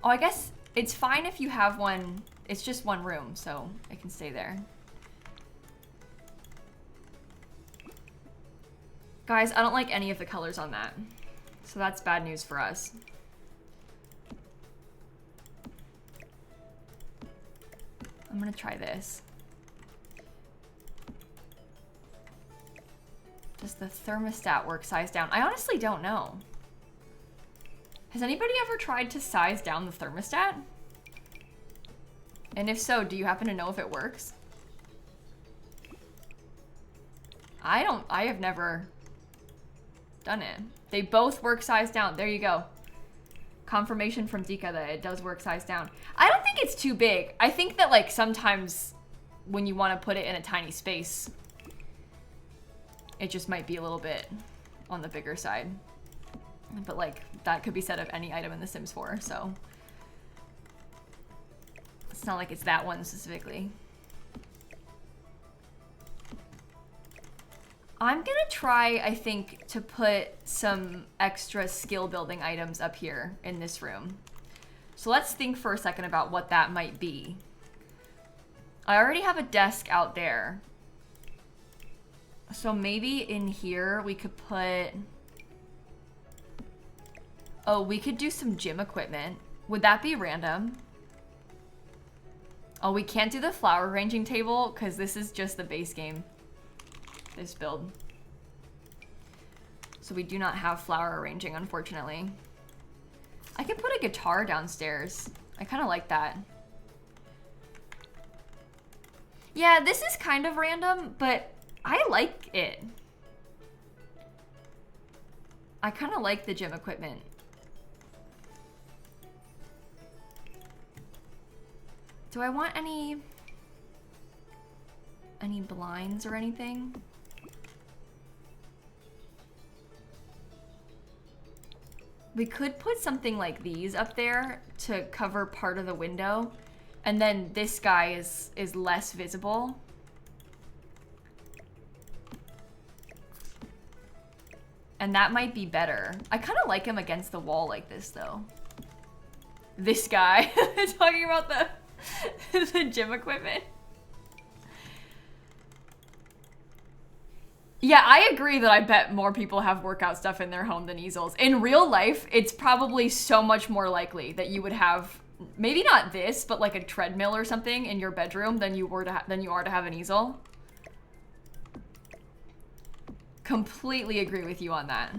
Oh, I guess it's fine if you have one. It's just one room, so it can stay there. Guys, I don't like any of the colors on that. So that's bad news for us. I'm gonna try this. Does the thermostat work size down? I honestly don't know. Has anybody ever tried to size down the thermostat? And if so, do you happen to know if it works? I have never done it. They both work size down. There you go. Confirmation from Dika that it does work size down. I don't think it's too big. I think that, like, sometimes when you want to put it in a tiny space, it just might be a little bit on the bigger side. But, like, that could be said of any item in The Sims 4, so. It's not like it's that one specifically. I'm gonna try, I think, to put some extra skill building items up here in this room. So let's think for a second about what that might be. I already have a desk out there. So maybe in here we could put... Oh, we could do some gym equipment. Would that be random? Oh, we can't do the flower arranging table because this is just the base game. This build. So we do not have flower arranging, unfortunately. I could put a guitar downstairs. I kind of like that. Yeah, this is kind of random, but I like it. I kind of like the gym equipment. Do I want any blinds or anything? We could put something like these up there to cover part of the window, and then this guy is less visible. And that might be better. I kind of like him against the wall like this, though. This guy. Talking about the gym equipment. Yeah, I agree that I bet more people have workout stuff in their home than easels. In real life, it's probably so much more likely that you would have, maybe not this, but like a treadmill or something in your bedroom than you are to have an easel. Completely agree with you on that.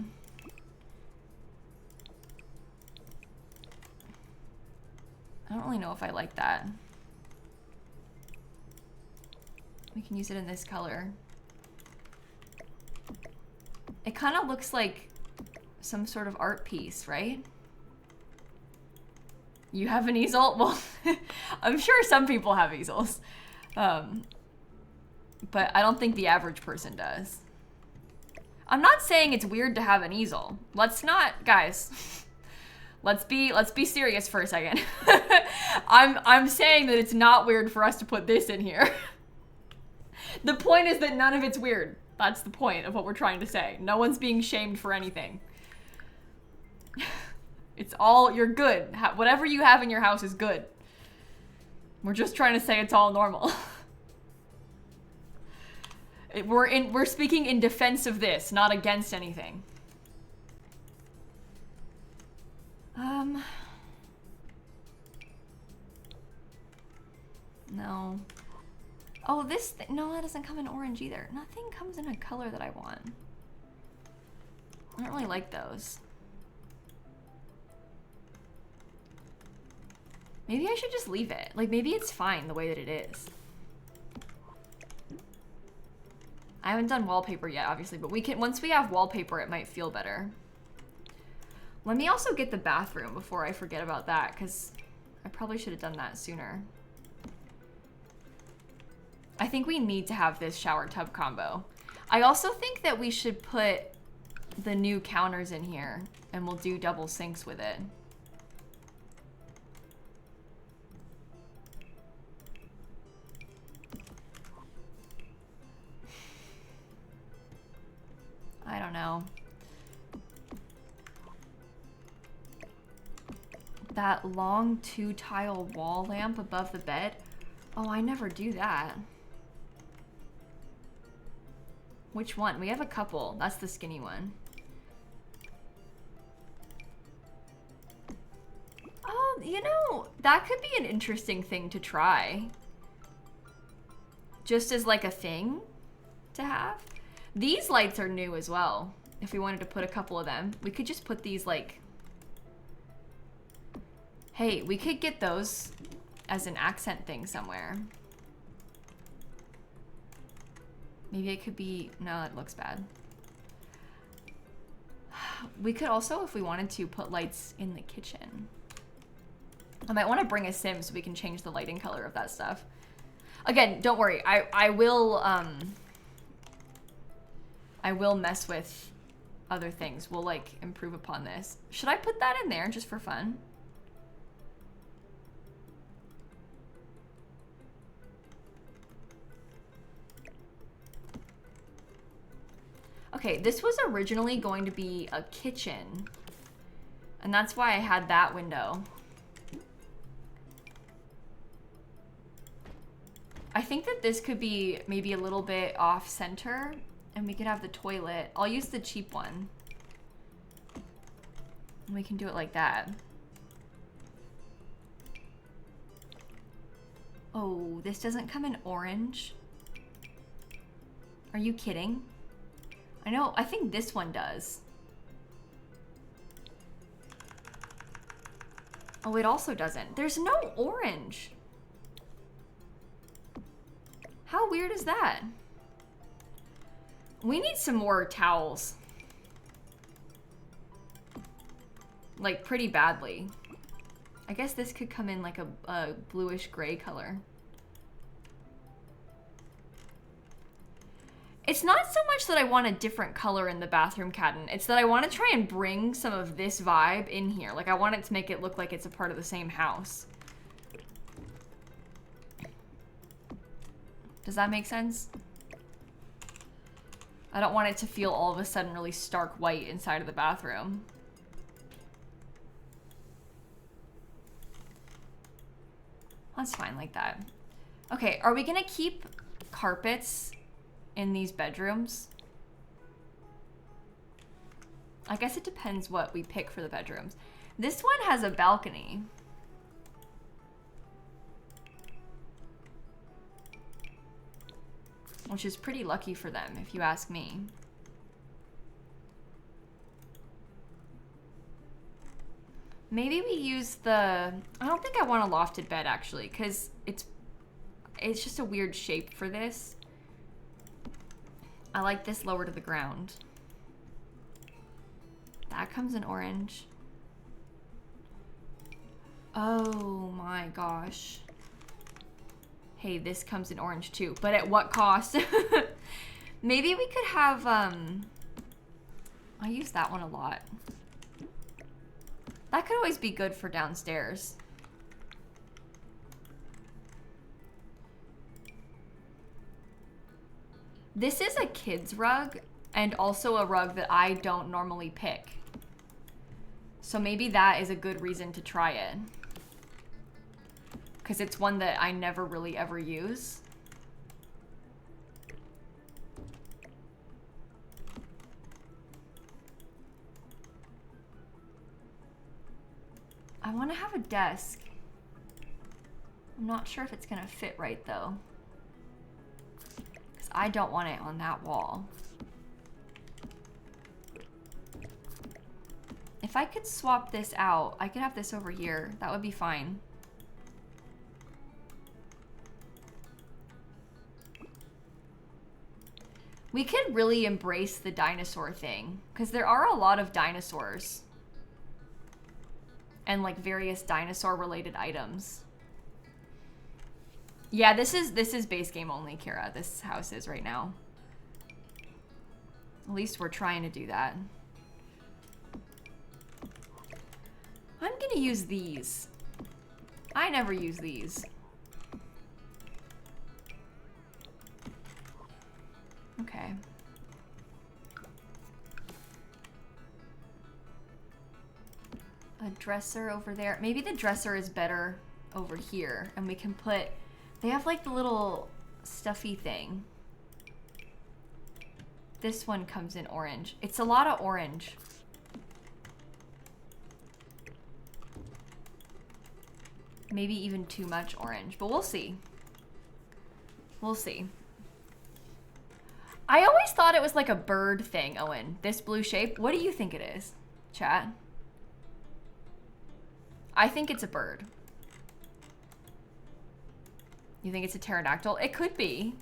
I don't really know if I like that. We can use it in this color. It kind of looks like some sort of art piece, right? You have an easel? Well, I'm sure some people have easels. But I don't think the average person does. I'm not saying it's weird to have an easel. Let's not, guys. Let's be serious for a second. I'm saying that it's not weird for us to put this in here. The point is that none of it's weird. That's the point of what we're trying to say. No one's being shamed for anything. It's all, you're good. Whatever you have in your house is good. We're just trying to say it's all normal. We're speaking in defense of this, not against anything. No. Oh, this thing, no, that doesn't come in orange either. Nothing comes in a color that I want. I don't really like those. Maybe I should just leave it. Like, maybe it's fine the way that it is. I haven't done wallpaper yet, obviously, but we can, once we have wallpaper, it might feel better. Let me also get the bathroom before I forget about that, because I probably should have done that sooner. I think we need to have this shower tub combo. I also think that we should put the new counters in here, and we'll do double sinks with it. I don't know. That long 2-tile wall lamp above the bed. Oh, I never do that. Which one? We have a couple. That's the skinny one. Oh, you know, that could be an interesting thing to try. Just as like a thing to have. These lights are new as well. If we wanted to put a couple of them, we could just put these like... Hey, we could get those as an accent thing somewhere. Maybe it could be, no, that looks bad. We could also, if we wanted to, put lights in the kitchen. I might want to bring a sim so we can change the lighting color of that stuff. Again, don't worry, I will mess with other things. We'll like improve upon this. Should I put that in there just for fun? Okay, this was originally going to be a kitchen. And that's why I had that window. I think that this could be maybe a little bit off center and we could have the toilet. I'll use the cheap one. And we can do it like that. Oh, this doesn't come in orange. Are you kidding? I know, I think this one does. Oh, it also doesn't. There's no orange. How weird is that? We need some more towels. Like, pretty badly. I guess this could come in like a bluish gray color. It's not so much that I want a different color in the bathroom cadden. It's that I want to try and bring some of this vibe in here. Like, I want it to make it look like it's a part of the same house. Does that make sense? I don't want it to feel all of a sudden really stark white inside of the bathroom. That's fine like that. Okay, are we gonna keep carpets in these bedrooms? I guess it depends what we pick for the bedrooms. This one has a balcony. Which is pretty lucky for them, if you ask me. Maybe we use the... I don't think I want a lofted bed, actually, because it's just a weird shape for this. I like this lower to the ground. That comes in orange. Oh my gosh. Hey, this comes in orange too, but at what cost? Maybe we could have, I use that one a lot. That could always be good for downstairs. This is a kid's rug and also a rug that I don't normally pick. So maybe that is a good reason to try it. Because it's one that I never really ever use. I want to have a desk. I'm not sure if it's gonna fit right though. Because I don't want it on that wall. If I could swap this out, I could have this over here. That would be fine. We could really embrace the dinosaur thing, because there are a lot of dinosaurs. And like various dinosaur related items. Yeah, this is base game only, Kira. This house is right now. At least we're trying to do that. I'm gonna use these. I never use these. Okay. A dresser over there. Maybe the dresser is better over here. And we can put... They have like the little stuffy thing. This one comes in orange. It's a lot of orange. Maybe even too much orange. But we'll see. We'll see. I always thought it was like a bird thing, Owen. This blue shape. What do you think it is, chat? I think it's a bird. You think it's a pterodactyl? It could be.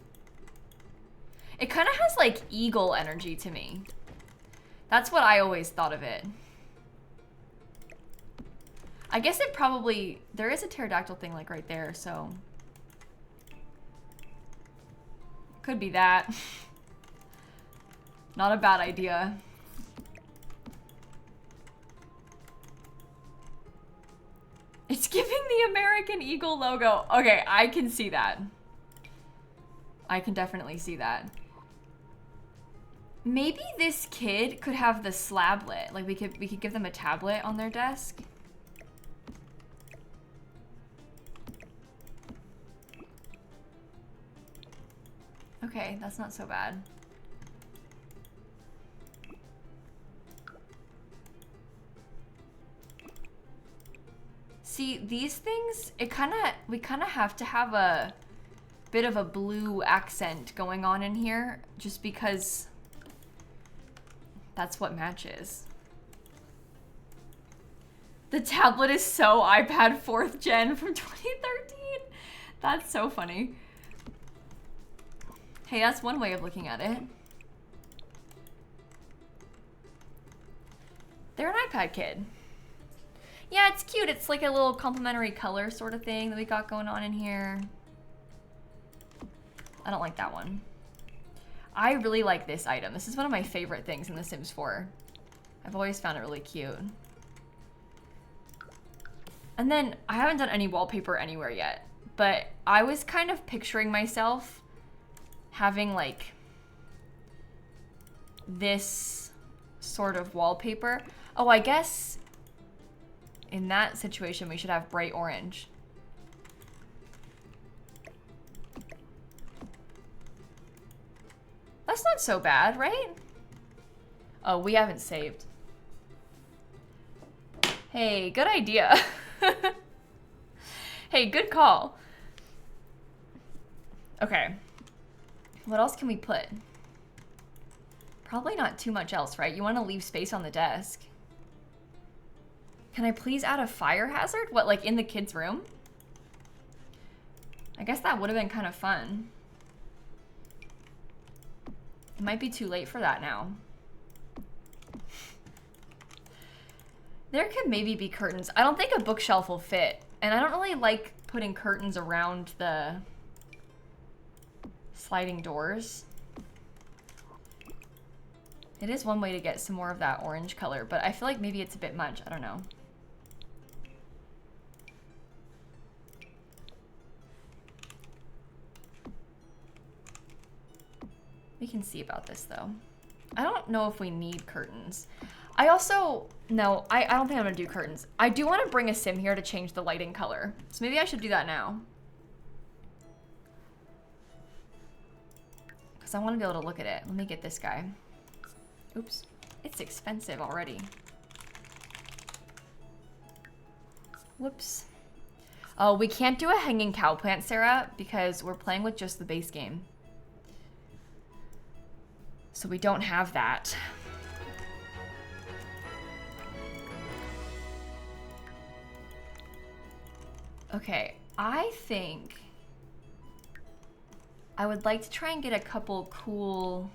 It kind of has like eagle energy to me. That's what I always thought of it. I guess it probably... There is a pterodactyl thing like right there, so... Could be that. Not a bad idea. It's giving the American Eagle logo. Okay, I can see that. I can definitely see that. Maybe this kid could have the slablet. Like we could give them a tablet on their desk. Okay, that's not so bad. See, these things, we kind of have to have a bit of a blue accent going on in here just because that's what matches. The tablet is so iPad 4th gen from 2013. That's so funny. Hey, that's one way of looking at it. They're an iPad kid. Yeah, it's cute. It's like a little complementary color sort of thing that we got going on in here. I don't like that one. I really like this item. This is one of my favorite things in The Sims 4. I've always found it really cute. And then, I haven't done any wallpaper anywhere yet, but I was kind of picturing myself having like this sort of wallpaper. Oh, I guess in that situation we should have bright orange. That's not so bad, right? Oh, we haven't saved. Hey, good idea. Hey, good call. Okay. What else can we put? Probably not too much else, right? You want to leave space on the desk. Can I please add a fire hazard? What, like in the kids' room? I guess that would have been kind of fun. It might be too late for that now. There could maybe be curtains. I don't think a bookshelf will fit. And I don't really like putting curtains around the sliding doors. It is one way to get some more of that orange color, but I feel like maybe it's a bit much. I don't know. We can see about this though. I don't know if we need curtains. I also, no, I don't think I'm gonna do curtains. I do want to bring a sim here to change the lighting color. So maybe I should do that now. Because I want to be able to look at it. Let me get this guy. Oops, it's expensive already. Whoops. Oh, we can't do a hanging cow plant, Sarah, because we're playing with just the base game. So we don't have that. Okay, I think I would like to try and get a couple cool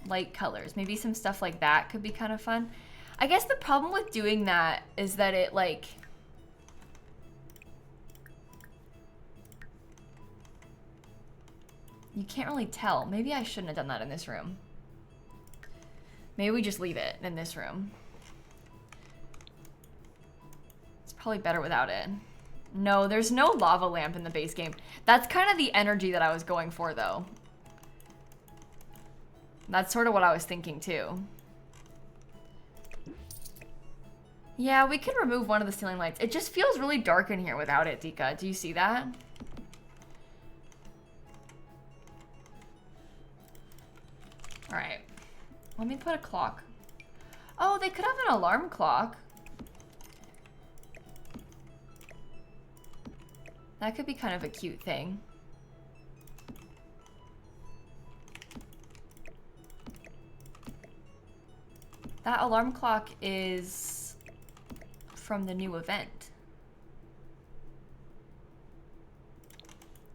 light colors. Maybe some stuff like that could be kind of fun. I guess the problem with doing that is that it like you can't really tell. Maybe I shouldn't have done that in this room. Maybe we just leave it in this room. It's probably better without it. No, there's no lava lamp in the base game. That's kind of the energy that I was going for though. That's sort of what I was thinking too. Yeah, we could remove one of the ceiling lights. It just feels really dark in here without it, Dika. Do you see that? All right, let me put a clock. Oh, they could have an alarm clock. That could be kind of a cute thing. That alarm clock is from the new event.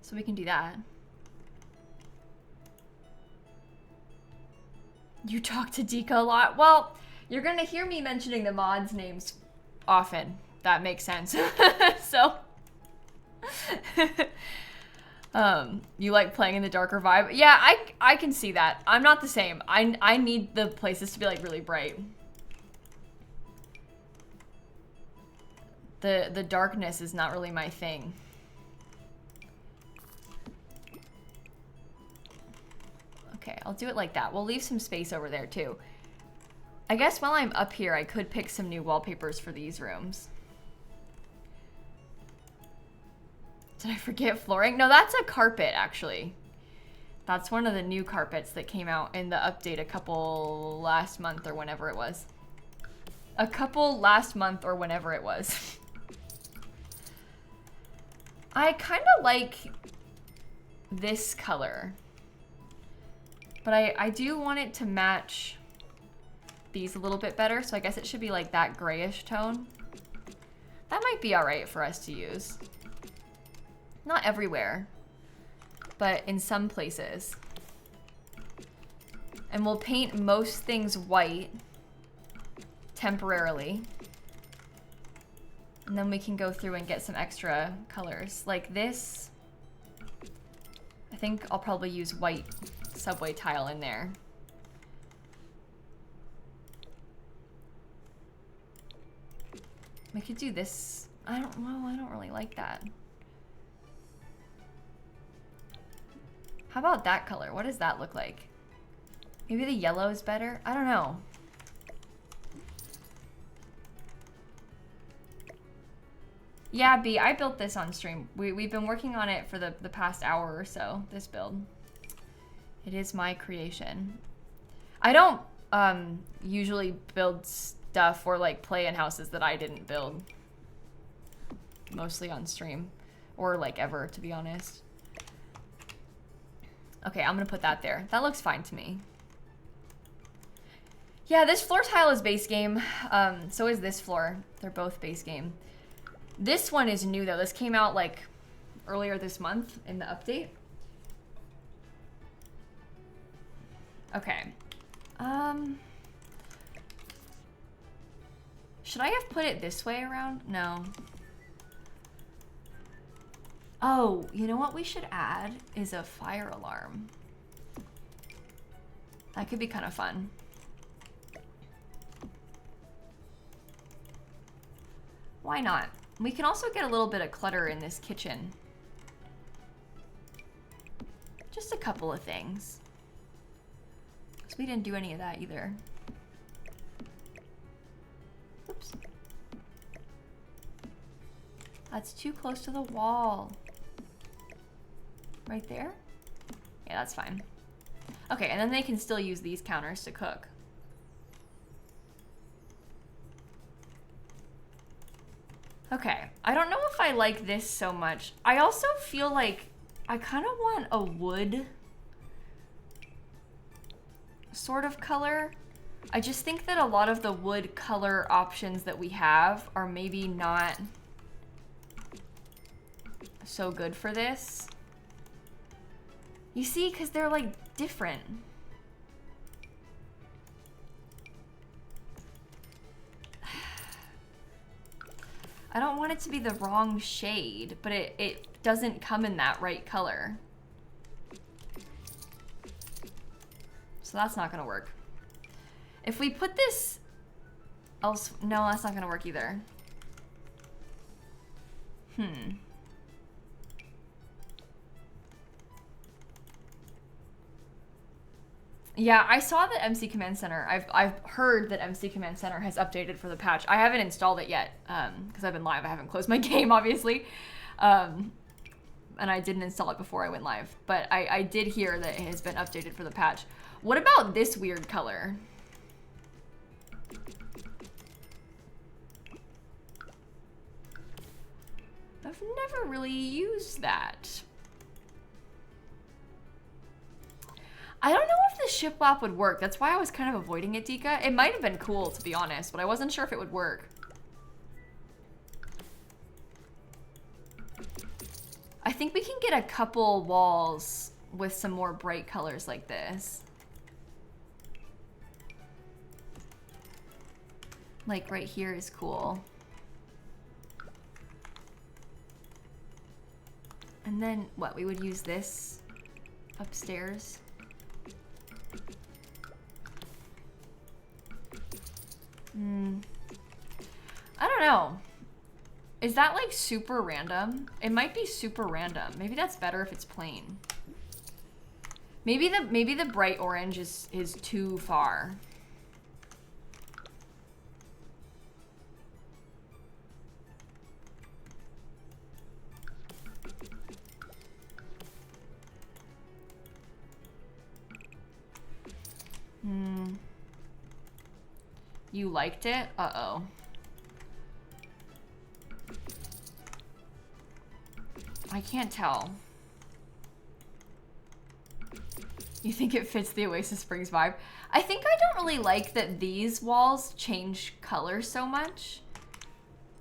So we can do that. You talk to Dika a lot? Well, you're gonna hear me mentioning the mods' names often. That makes sense. So, you like playing in the darker vibe? Yeah, I can see that. I'm not the same. I need the places to be like really bright. The darkness is not really my thing. I'll do it like that. We'll leave some space over there too. I guess while I'm up here, I could pick some new wallpapers for these rooms. Did I forget flooring? No, that's a carpet, actually. That's one of the new carpets that came out in the update a couple last month or whenever it was. A couple last month or whenever it was. I kind of like this color. But I do want it to match these a little bit better, so I guess it should be like that grayish tone. That might be all right for us to use. Not everywhere, but in some places. And we'll paint most things white temporarily. And then we can go through and get some extra colors. Like this, I think I'll probably use white subway tile in there. We could do this. I don't really like that. How about that color? What does that look like? Maybe the yellow is better? I don't know. Yeah, B, I built this on stream. We've been working on it for the past hour or so, this build. It is my creation. I don't usually build stuff or like play in houses that I didn't build. Mostly on stream. Or like ever, to be honest. Okay, I'm gonna put that there. That looks fine to me. Yeah, this floor tile is base game. So is this floor. They're both base game. This one is new though. This came out like earlier this month in the update. Okay. Should I have put it this way around? No. Oh, you know what we should add is a fire alarm. That could be kind of fun. Why not? We can also get a little bit of clutter in this kitchen. Just a couple of things. Because we didn't do any of that either. Oops. That's too close to the wall. Right there? Yeah, that's fine. Okay, and then they can still use these counters to cook. Okay, I don't know if I like this so much. I also feel like I kind of want a wood sort of color. I just think that a lot of the wood color options that we have are maybe not so good for this. You see, because they're like different. I don't want it to be the wrong shade, but it doesn't come in that right color. So that's not gonna work. If we put this else, no, that's not gonna work either. Yeah, I saw that MC Command Center. I've heard that MC Command Center has updated for the patch. I haven't installed it yet because I've been live. I haven't closed my game, obviously. And I didn't install it before I went live. But I did hear that it has been updated for the patch. What about this weird color? I've never really used that. I don't know if the shiplap would work. That's why I was kind of avoiding it, Dika. It might have been cool, to be honest, but I wasn't sure if it would work. I think we can get a couple walls with some more bright colors like this. Like right here is cool. And then what? We would use this upstairs. I don't know. Is that like super random? It might be super random. Maybe that's better if it's plain. Maybe the bright orange is too far. You liked it? Uh-oh. I can't tell. You think it fits the Oasis Springs vibe? I think I don't really like that these walls change color so much.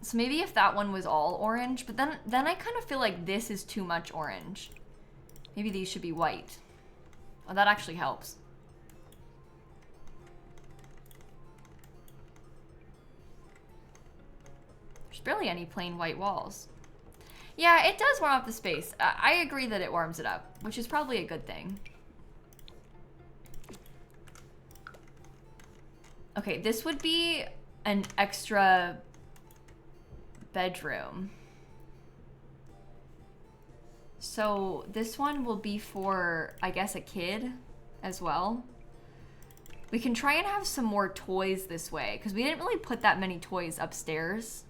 So maybe if that one was all orange, but then I kind of feel like this is too much orange. Maybe these should be white. Oh, that actually helps. There's barely any plain white walls. Yeah, it does warm up the space. I agree that it warms it up, which is probably a good thing. Okay, this would be an extra bedroom. So this one will be for, I guess, a kid as well. We can try and have some more toys this way, because we didn't really put that many toys upstairs.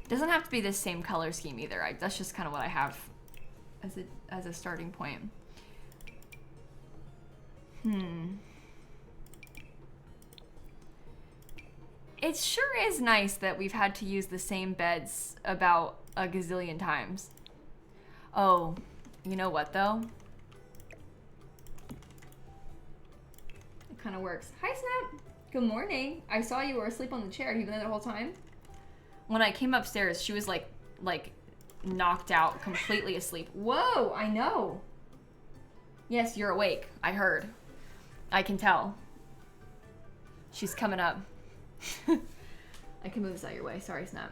Doesn't have to be the same color scheme either. That's just kind of what I have as a starting point. It sure is nice that we've had to use the same beds about a gazillion times. Oh, you know what though? It kind of works. Hi, Snap. Good morning. I saw you were asleep on the chair. You've been there the whole time? When I came upstairs, she was like knocked out, completely asleep. Whoa, I know. Yes, you're awake. I heard. I can tell. She's coming up. I can move this out of your way. Sorry, Snap.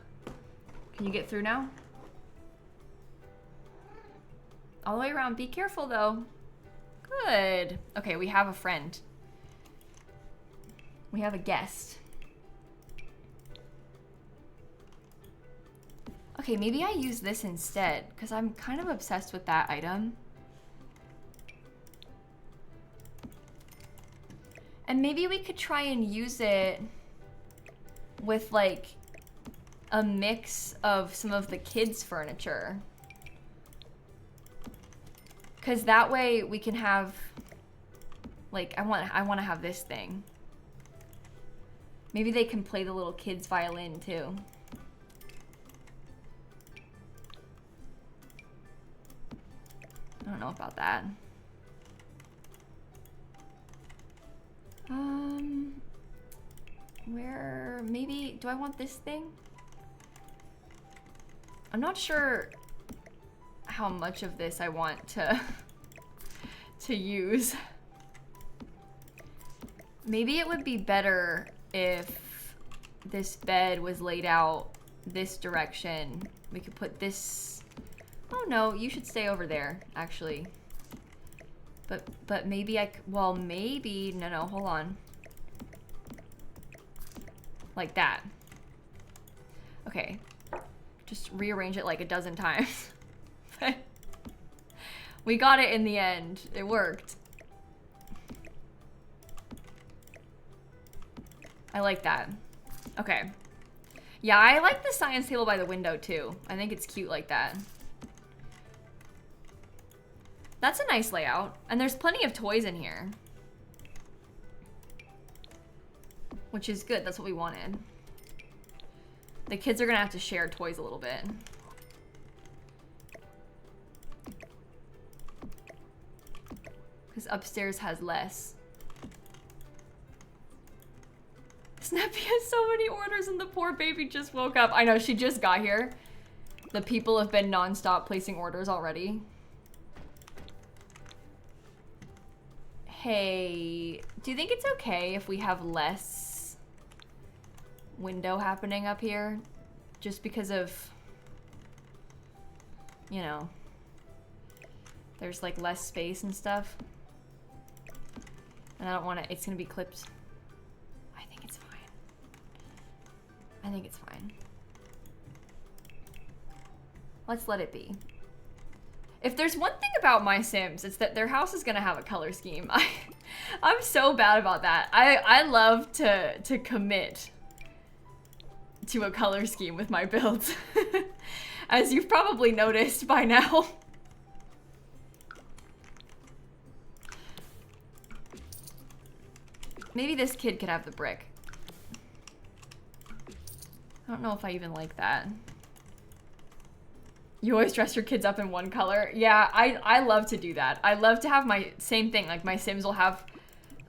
Can you get through now? All the way around. Be careful, though. Good. Okay, we have a friend. We have a guest. Okay, maybe I use this instead, because I'm kind of obsessed with that item. And maybe we could try and use it with like a mix of some of the kids' furniture. Because that way we can have, like, I want to have this thing. Maybe they can play the little kids' violin too. I don't know about that. Where, maybe, do I want this thing? I'm not sure how much of this I want to use. Maybe it would be better if this bed was laid out this direction. We could put this, oh no, you should stay over there, actually. But maybe well, maybe, no, hold on. Like that. Okay. Just rearrange it like a dozen times. We got it in the end. It worked. I like that. Okay. Yeah, I like the science table by the window too. I think it's cute like that. That's a nice layout. And there's plenty of toys in here. Which is good. That's what we wanted. The kids are gonna have to share toys a little bit. Because upstairs has less. Snappy has so many orders and the poor baby just woke up. I know, she just got here. The people have been non-stop placing orders already. Hey, do you think it's okay if we have less window happening up here? Just because of, you know, there's like less space and stuff. And I don't want to, it's gonna be clipped. I think it's fine. I think it's fine. Let's let it be. If there's one thing about my Sims, it's that their house is gonna have a color scheme. I'm so bad about that. I love to commit to a color scheme with my builds. As you've probably noticed by now. Maybe this kid could have the brick. I don't know if I even like that. You always dress your kids up in one color. Yeah, I love to do that. I love to have my same thing. Like my Sims will have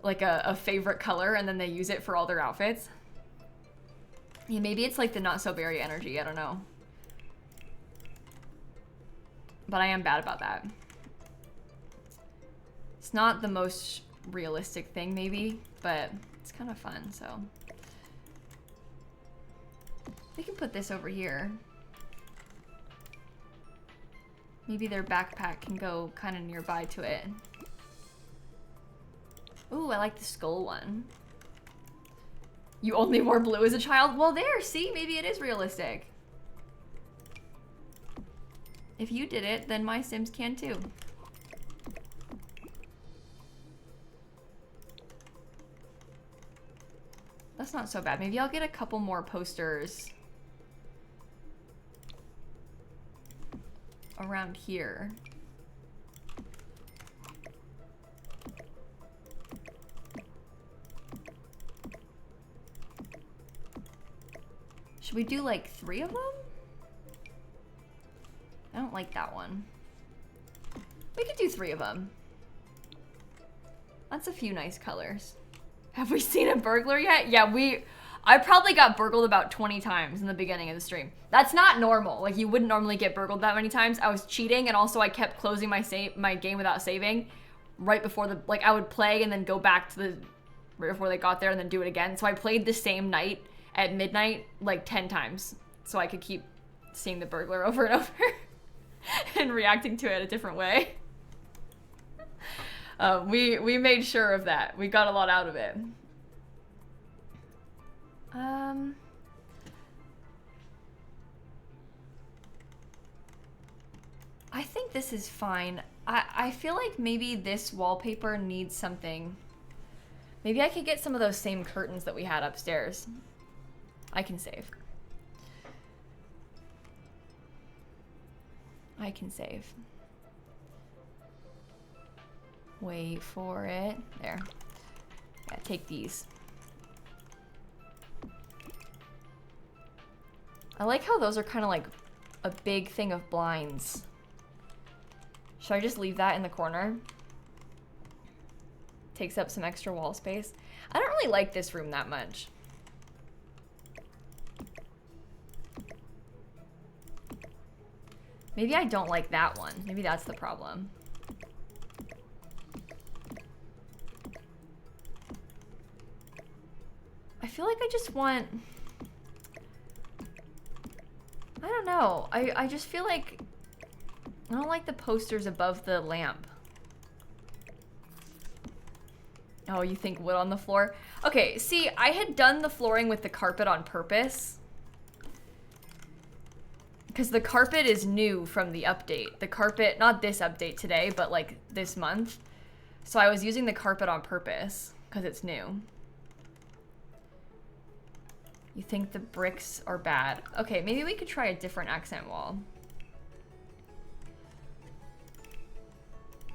like a favorite color and then they use it for all their outfits. Yeah, maybe it's like the not so berry energy. I don't know. But I am bad about that. It's not the most realistic thing maybe, but it's kind of fun, so. We can put this over here. Maybe their backpack can go kind of nearby to it. Ooh, I like the skull one. You only wore blue as a child? Well, there, see? Maybe it is realistic. If you did it, then my Sims can too. That's not so bad. Maybe I'll get a couple more posters around here. Should we do like 3 of them? I don't like that one. We could do 3 of them. That's a few nice colors. Have we seen a burglar yet? Yeah, I probably got burgled about 20 times in the beginning of the stream. That's not normal. Like, you wouldn't normally get burgled that many times. I was cheating, and also I kept closing my game without saving right before the, like, I would play and then go back to the, right before they got there and then do it again. So I played the same night at midnight, like, 10 times. So I could keep seeing the burglar over and over and reacting to it a different way. We made sure of that. We got a lot out of it. I think this is fine. I feel like maybe this wallpaper needs something. Maybe I could get some of those same curtains that we had upstairs. I can save. I can save. Wait for it. There. Yeah, take these. I like how those are kind of like a big thing of blinds. Should I just leave that in the corner? Takes up some extra wall space. I don't really like this room that much. Maybe I don't like that one. Maybe that's the problem. I feel like I just want... I don't know. I just feel like... I don't like the posters above the lamp. Oh, you think wood on the floor? Okay, see, I had done the flooring with the carpet on purpose. Because the carpet is new from the update. The carpet, not this update today, but like this month. So I was using the carpet on purpose because it's new. You think the bricks are bad? Okay, maybe we could try a different accent wall.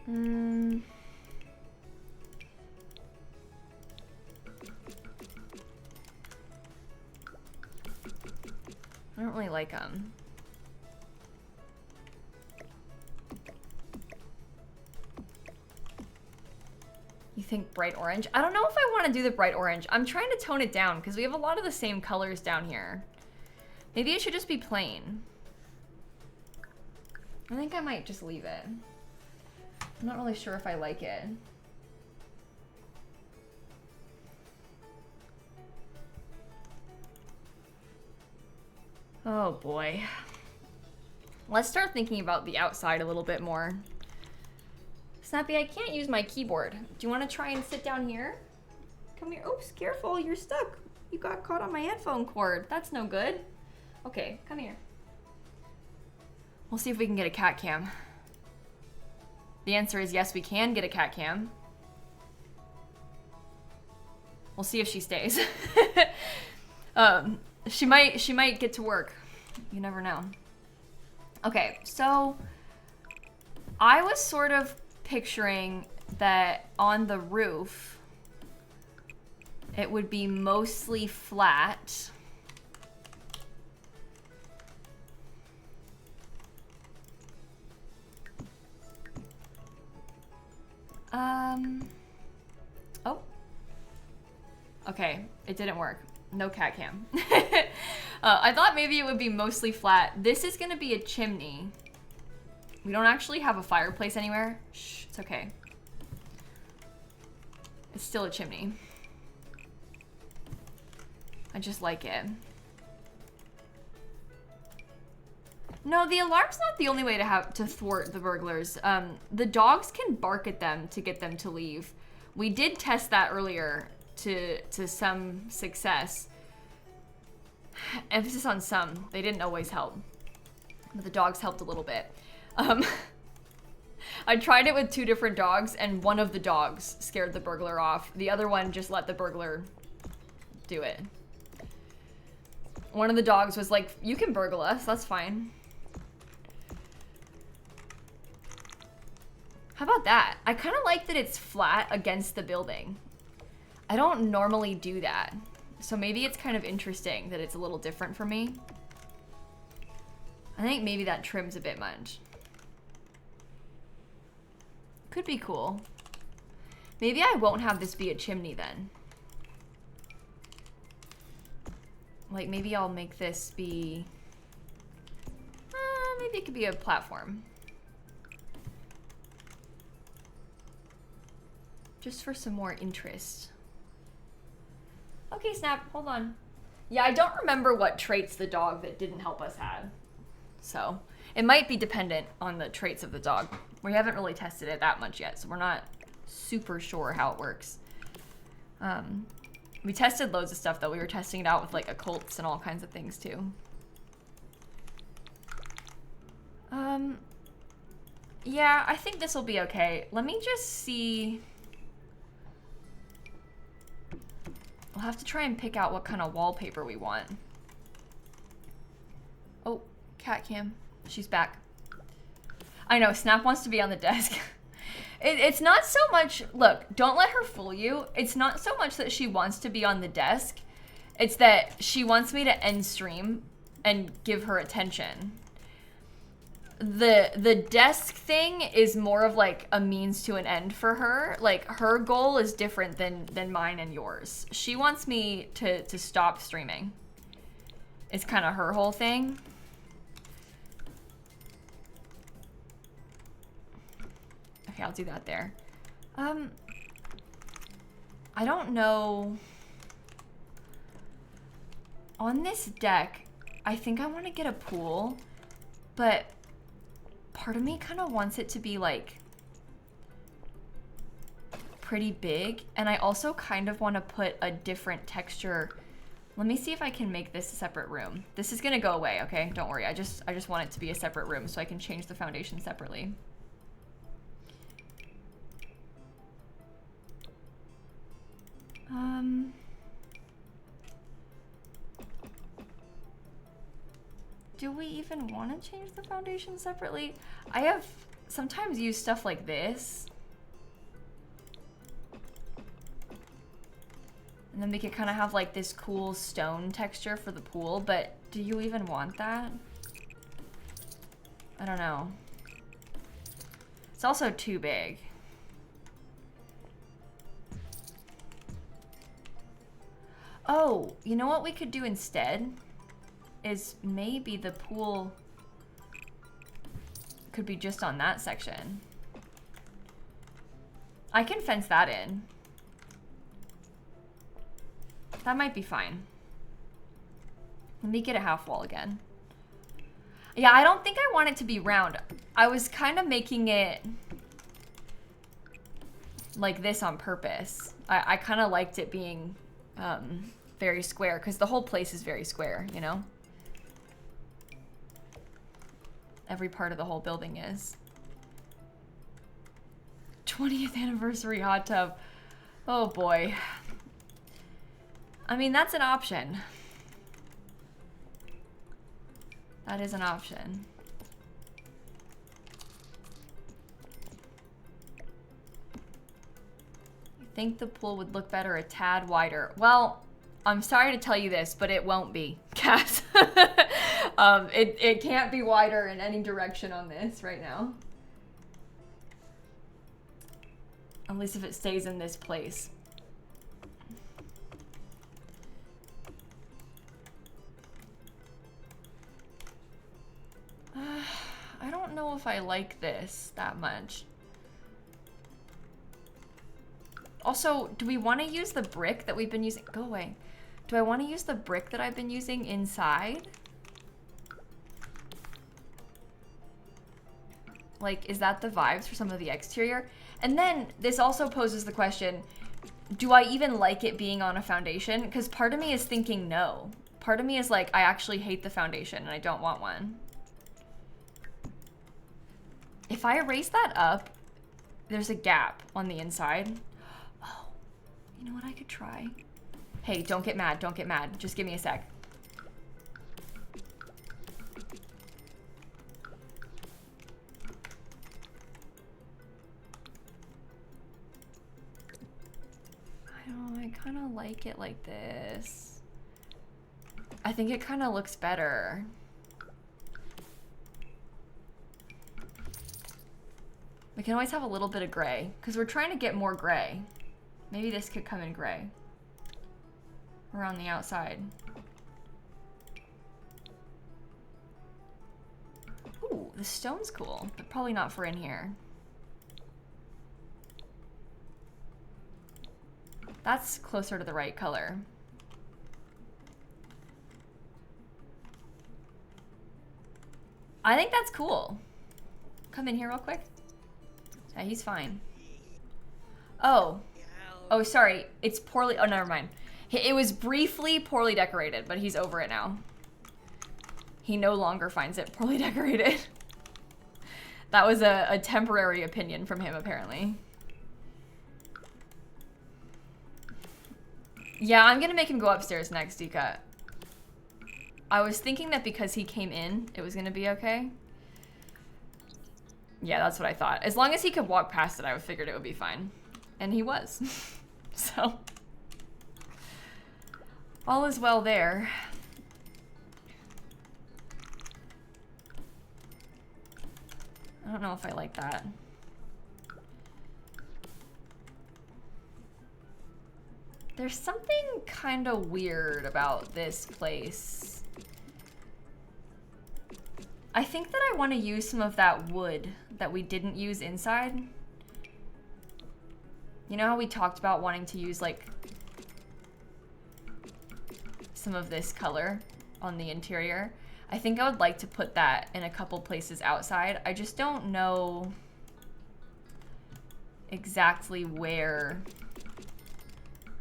I don't really like them. You think bright orange? I don't know if I want to do the bright orange. I'm trying to tone it down because we have a lot of the same colors down here. Maybe it should just be plain. I think I might just leave it. I'm not really sure if I like it. Oh boy. Let's start thinking about the outside a little bit more. Snappy, I can't use my keyboard. Do you want to try and sit down here? Come here. Oops, careful, you're stuck. You got caught on my headphone cord. That's no good. Okay, come here. We'll see if we can get a cat cam. The answer is yes, we can get a cat cam. We'll see if she stays. She might get to work. You never know. Okay, so I was sort of picturing that on the roof it would be mostly flat. Oh. Okay, it didn't work. No cat cam. I thought maybe it would be mostly flat. This is gonna be a chimney. We don't actually have a fireplace anywhere. Shh, it's okay. It's still a chimney. I just like it. No, the alarm's not the only way to thwart the burglars. The dogs can bark at them to get them to leave. We did test that earlier to some success. Emphasis on some. They didn't always help. But the dogs helped a little bit. I tried it with 2 different dogs, and one of the dogs scared the burglar off. The other one just let the burglar do it. One of the dogs was like, you can burgle us, that's fine. How about that? I kind of like that it's flat against the building. I don't normally do that. So maybe it's kind of interesting that it's a little different for me. I think maybe that trims a bit much. Could be cool. Maybe I won't have this be a chimney then. Like maybe I'll make this be... maybe it could be a platform. Just for some more interest. Okay, Snap, hold on. Yeah, I don't remember what traits the dog that didn't help us had. So, it might be dependent on the traits of the dog. We haven't really tested it that much yet, so we're not super sure how it works. We tested loads of stuff, though. We were testing it out with, like, occults and all kinds of things, too. Yeah, I think this will be okay. Let me just see... We'll have to try and pick out what kind of wallpaper we want. Oh, cat cam. She's back. I know, Snap wants to be on the desk. It's not so much, look, don't let her fool you. It's not so much that she wants to be on the desk. It's that she wants me to end stream and give her attention. The desk thing is more of like a means to an end for her. Like her goal is different than mine and yours. She wants me to stop streaming. It's kind of her whole thing. Okay, I'll do that there. I don't know. On this deck, I think I want to get a pool, but part of me kind of wants it to be like pretty big, and I also kind of want to put a different texture. Let me see if I can make this a separate room. This is gonna go away, okay? Don't worry. I just want it to be a separate room so I can change the foundation separately. Do we even want to change the foundation separately? I have sometimes used stuff like this. And then we could kind of have like this cool stone texture for the pool, but do you even want that? I don't know. It's also too big. Oh, you know what we could do instead? Is maybe the pool could be just on that section. I can fence that in. That might be fine. Let me get a half wall again. Yeah, I don't think I want it to be round. I was kind of making it like this on purpose. I kind of liked it being very square because the whole place is very square, you know? every part of the whole building is. 20th anniversary hot tub. Oh boy. I mean, that's an option. That is an option. I think the pool would look better a tad wider. Well, I'm sorry to tell you this, but it won't be, Cass. It can't be wider in any direction on this right now. At least if it stays in this place. I don't know if I like this that much. Also, do we want to use the brick that we've been using? Go away. Do I want to use the brick that I've been using inside? Like, is that the vibes for some of the exterior? And then this also poses the question, do I even like it being on a foundation? Because part of me is thinking no. Part of me is like, I actually hate the foundation and I don't want one. If I erase that up, there's a gap on the inside. Oh, you know what I could try? Hey, don't get mad, don't get mad. Just give me a sec. I kind of like it like this. I think it kind of looks better. We can always have a little bit of gray because we're trying to get more gray. Maybe this could come in gray around the outside. Ooh, the stone's cool, but probably not for in here. That's closer to the right color. I think that's cool. Come in here real quick. Yeah, he's fine. Oh. Oh, sorry. It's poorly... Oh, never mind. It was briefly poorly decorated, but he's over it now. He no longer finds it poorly decorated. That was a temporary opinion from him, apparently. Yeah, I'm gonna make him go upstairs next, Dika. I was thinking that because he came in, it was gonna be okay. Yeah, that's what I thought. As long as he could walk past it, I figured it would be fine. And he was. So. All is well there. I don't know if I like that. There's something kind of weird about this place. I think that I want to use some of that wood that we didn't use inside. You know how we talked about wanting to use like some of this color on the interior? I think I would like to put that in a couple places outside. I just don't know exactly where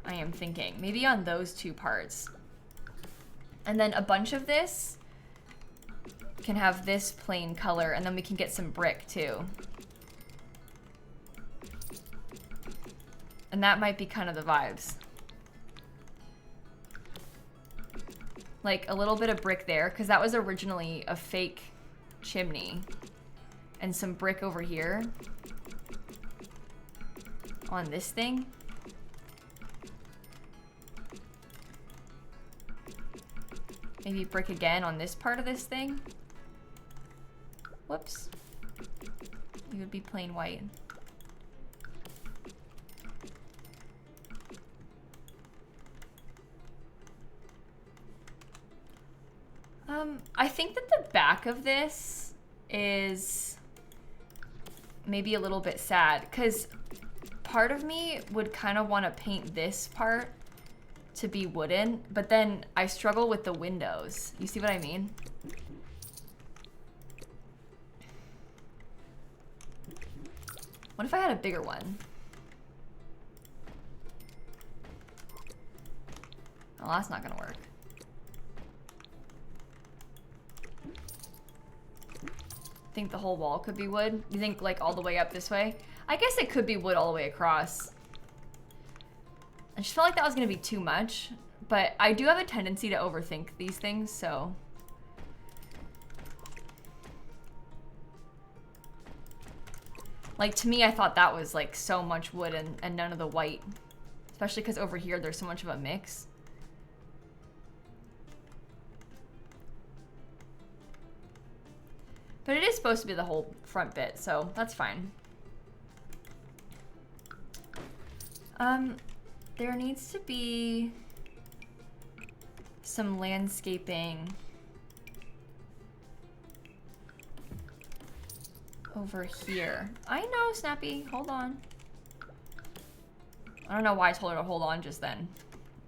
I am thinking. Maybe on those two parts. And then a bunch of this can have this plain color, and then we can get some brick too. And that might be kind of the vibes. Like a little bit of brick there, because that was originally a fake chimney. And some brick over here on this thing. Maybe brick again on this part of this thing. Whoops. It would be plain white. I think that the back of this is maybe a little bit sad, because part of me would kind of want to paint this part to be wooden, but then I struggle with the windows. You see what I mean? What if I had a bigger one? Oh, that's not gonna work. think the whole wall could be wood? You think like all the way up this way? I guess it could be wood all the way across. I just felt like that was gonna be too much, but I do have a tendency to overthink these things, so. Like to me, I thought that was like so much wood and none of the white, especially because over here there's so much of a mix. But it is supposed to be the whole front bit, so that's fine. There needs to be some landscaping over here. I know, Snappy, hold on. I don't know why I told her to hold on just then.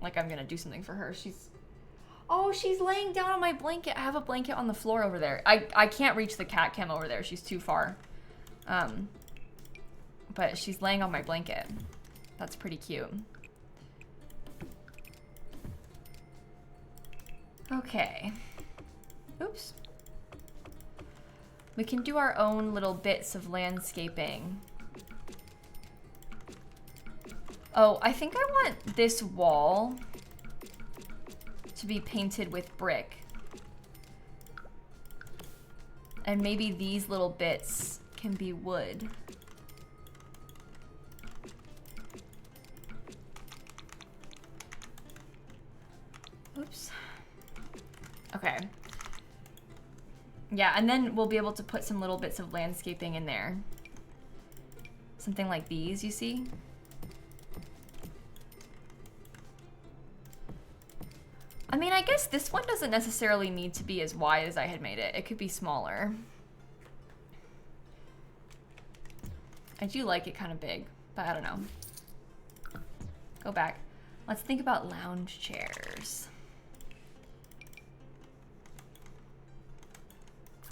Like I'm gonna do something for her. Oh, she's laying down on my blanket. I have a blanket on the floor over there. I can't reach the cat cam over there. She's too far. But she's laying on my blanket. That's pretty cute. Okay. Oops. We can do our own little bits of landscaping. Oh, I think I want this wall to be painted with brick. And maybe these little bits can be wood. Oops. Okay. Yeah, and then we'll be able to put some little bits of landscaping in there. Something like these, you see? I mean, I guess this one doesn't necessarily need to be as wide as I had made it. It could be smaller. I do like it kind of big, but I don't know. Go back. Let's think about lounge chairs.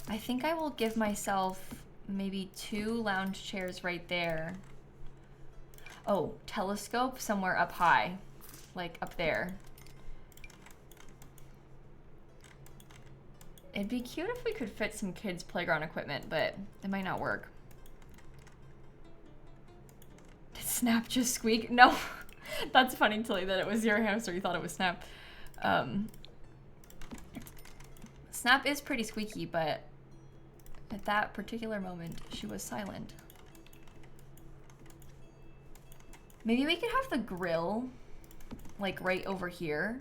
I think I will give myself maybe 2 lounge chairs right there. Oh, telescope somewhere up high, like up there. It'd be cute if we could fit some kids' playground equipment, but it might not work. Did Snap just squeak? No, that's funny, Tilly, that it was your hamster. You thought it was Snap. Snap is pretty squeaky, but at that particular moment, she was silent. Maybe we could have the grill, like right over here.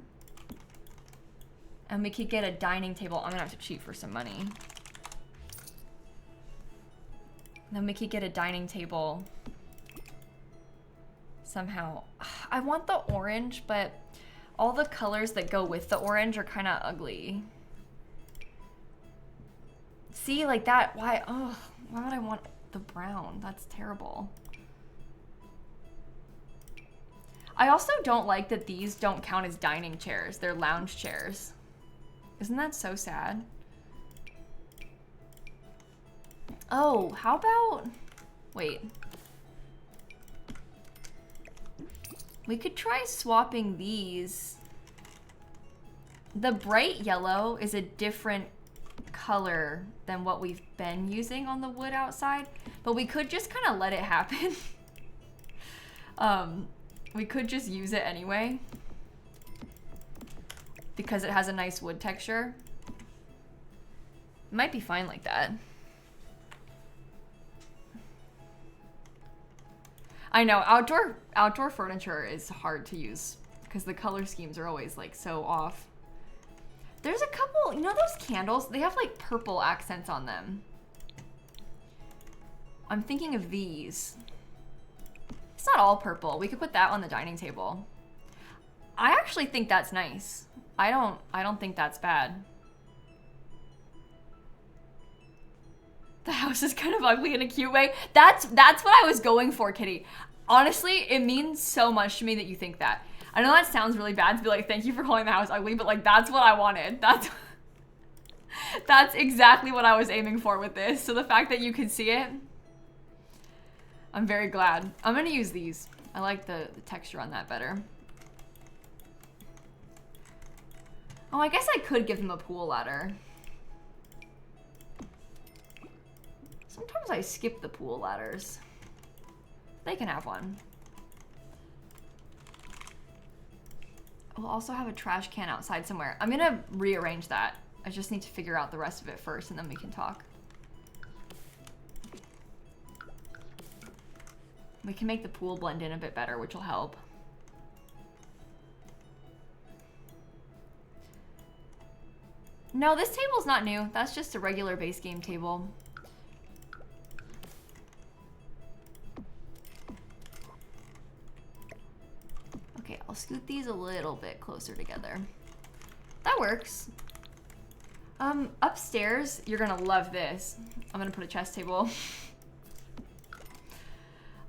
And we could get a dining table. I'm gonna have to cheat for some money. Then we could get a dining table somehow. I want the orange, but all the colors that go with the orange are kind of ugly. See, like that, why would I want the brown? That's terrible. I also don't like that these don't count as dining chairs. They're lounge chairs. Isn't that so sad? Oh, how about... Wait. We could try swapping these. The bright yellow is a different color than what we've been using on the wood outside, but we could just kind of let it happen. We could just use it anyway because it has a nice wood texture. It might be fine like that. I know, outdoor furniture is hard to use because the color schemes are always like so off. There's a couple, you know those candles? They have like purple accents on them. I'm thinking of these. It's not all purple. We could put that on the dining table. I actually think that's nice. I don't think that's bad. The house is kind of ugly in a cute way. That's what I was going for, Kitty. Honestly, it means so much to me that you think that. I know that sounds really bad to be like, thank you for calling the house ugly, but like that's what I wanted. That's exactly what I was aiming for with this. So the fact that you can see it, I'm very glad. I'm gonna use these. I like the texture on that better. Oh, I guess I could give him a pool ladder. Sometimes I skip the pool ladders. They can have one. We'll also have a trash can outside somewhere. I'm gonna rearrange that. I just need to figure out the rest of it first and then we can talk. We can make the pool blend in a bit better, which will help. No, this table's not new. That's just a regular base game table. Okay, I'll scoot these a little bit closer together. That works. Upstairs, you're gonna love this. I'm gonna put a chess table.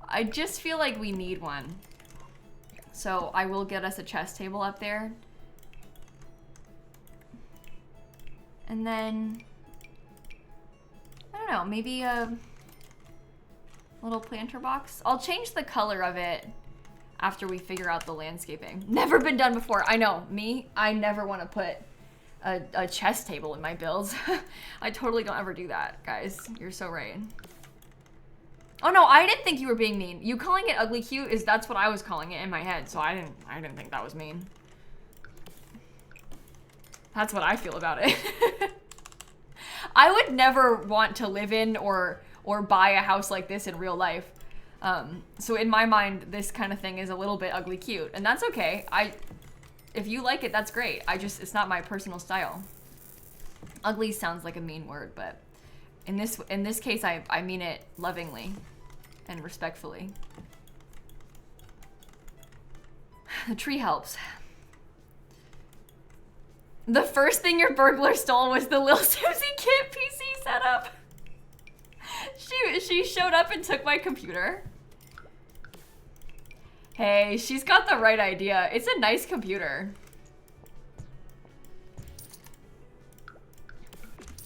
I just feel like we need one. So I will get us a chess table up there. And then, I don't know, maybe a little planter box. I'll change the color of it after we figure out the landscaping. Never been done before. I know, me, I never want to put a chess table in my builds. I totally don't ever do that, guys. You're so right. Oh no, I didn't think you were being mean. You calling it ugly cute is that's what I was calling it in my head, so I didn't think that was mean. That's what I feel about it. I would never want to live in or buy a house like this in real life. So in my mind, this kind of thing is a little bit ugly cute, and that's okay. If you like it, that's great. It's not my personal style. Ugly sounds like a mean word, but in this case, I mean it lovingly and respectfully. The tree helps. The first thing your burglar stole was the lilsimsie kit PC setup. She showed up and took my computer. Hey, she's got the right idea. It's a nice computer.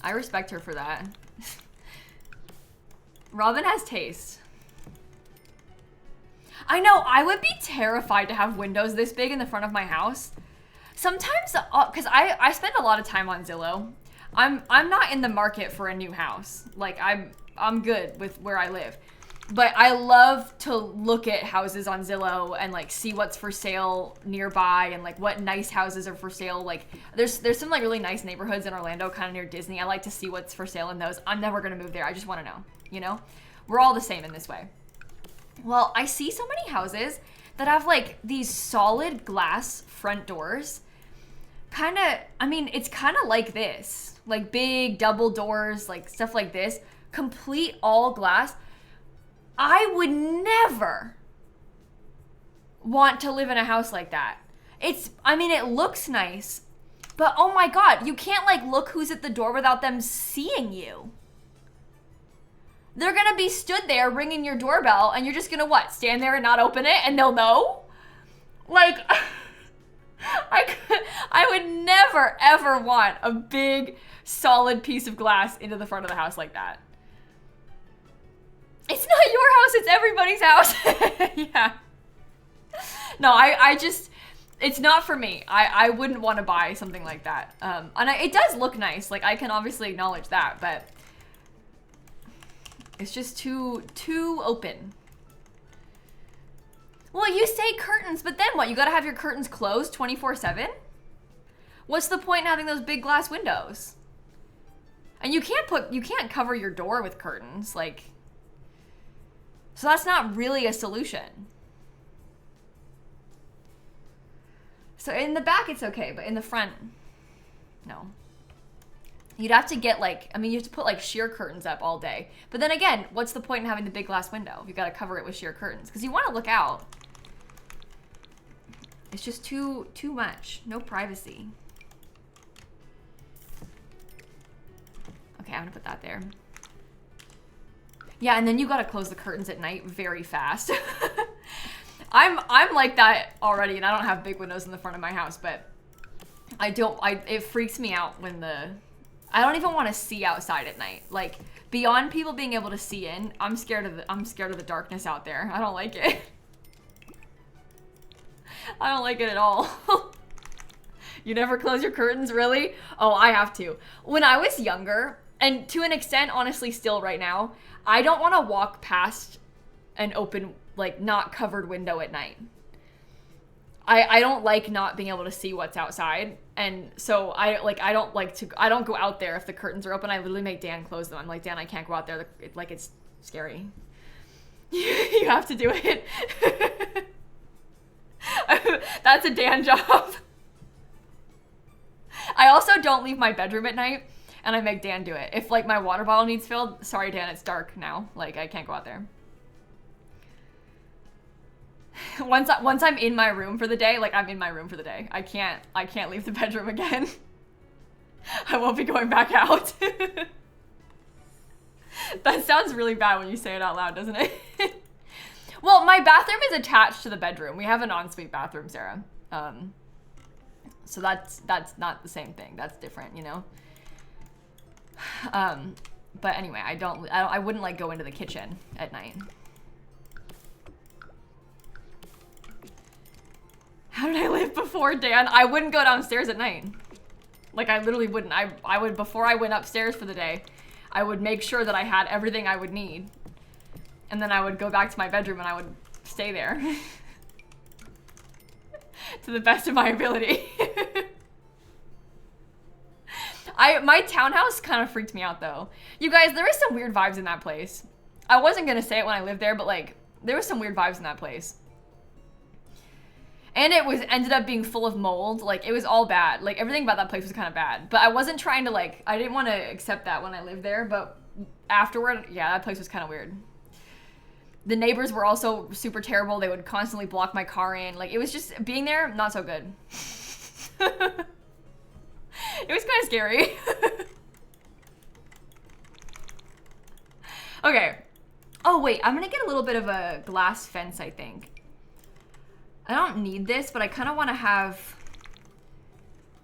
I respect her for that. Robin has taste. I know, I would be terrified to have windows this big in the front of my house. Sometimes, because I spend a lot of time on Zillow. I'm not in the market for a new house. Like, I'm good with where I live. But I love to look at houses on Zillow and like see what's for sale nearby and like what nice houses are for sale. Like there's some like really nice neighborhoods in Orlando, kind of near Disney. I like to see what's for sale in those. I'm never gonna move there. I just want to know, you know? We're all the same in this way. Well, I see so many houses that have like these solid glass front doors. I mean, it's kind of like this, like big double doors, like stuff like this, complete all glass. I would never want to live in a house like that. I mean, it looks nice, but oh my God, you can't like look who's at the door without them seeing you. They're gonna be stood there ringing your doorbell and you're just gonna what, stand there and not open it and they'll know? Like, I would never ever want a big solid piece of glass into the front of the house like that. It's not your house, it's everybody's house. Yeah. No, I just, it's not for me. I wouldn't want to buy something like that. And it does look nice. Like, I can obviously acknowledge that, but it's just too open. Well, you say curtains, but then what? You gotta have your curtains closed 24/7? What's the point in having those big glass windows? And you can't cover your door with curtains, like, so that's not really a solution. So in the back, it's okay, but in the front, no. You'd have to get like, I mean, you have to put like sheer curtains up all day. But then again, what's the point in having the big glass window? You gotta cover it with sheer curtains because you want to look out. It's just too much. No privacy. Okay, I'm gonna put that there. Yeah, and then you gotta close the curtains at night very fast. I'm like that already, and I don't have big windows in the front of my house, but it freaks me out when I don't even want to see outside at night. Like, beyond people being able to see in, I'm scared of the darkness out there. I don't like it. I don't like it at all. You never close your curtains, really? Oh, I have to. When I was younger, And to an extent, honestly, still right now, I don't want to walk past an open, like, not covered window at night. I don't like not being able to see what's outside. And so I don't go out there if the curtains are open. I literally make Dan close them. I'm like, Dan, I can't go out there. Like, it's scary. You have to do it. That's a Dan job. I also don't leave my bedroom at night, and I make Dan do it. If, like, my water bottle needs filled, sorry, Dan, it's dark now. Like, I can't go out there. Once I'm in my room for the day, like, I'm in my room for the day. I can't leave the bedroom again. I won't be going back out. That sounds really bad when you say it out loud, doesn't it? Well, my bathroom is attached to the bedroom. We have an ensuite bathroom, Sarah. So that's not the same thing. That's different, you know? But anyway, I wouldn't, like, go into the kitchen at night. How did I live before, Dan? I wouldn't go downstairs at night. Like, I literally wouldn't. I would, before I went upstairs for the day, I would make sure that I had everything I would need. And then I would go back to my bedroom and I would stay there. To the best of my ability. My townhouse kind of freaked me out, though. You guys, there is some weird vibes in that place. I wasn't gonna say it when I lived there, but, like, there was some weird vibes in that place. And it ended up being full of mold. Like, it was all bad. Like, everything about that place was kind of bad. But I wasn't trying to, like, I didn't want to accept that when I lived there. But afterward, yeah, that place was kind of weird. The neighbors were also super terrible. They would constantly block my car in. Like, it was just, being there, not so good. It was kind of scary. Okay. Oh, wait, I'm going to get a little bit of a glass fence, I think. I don't need this, but I kind of want to have,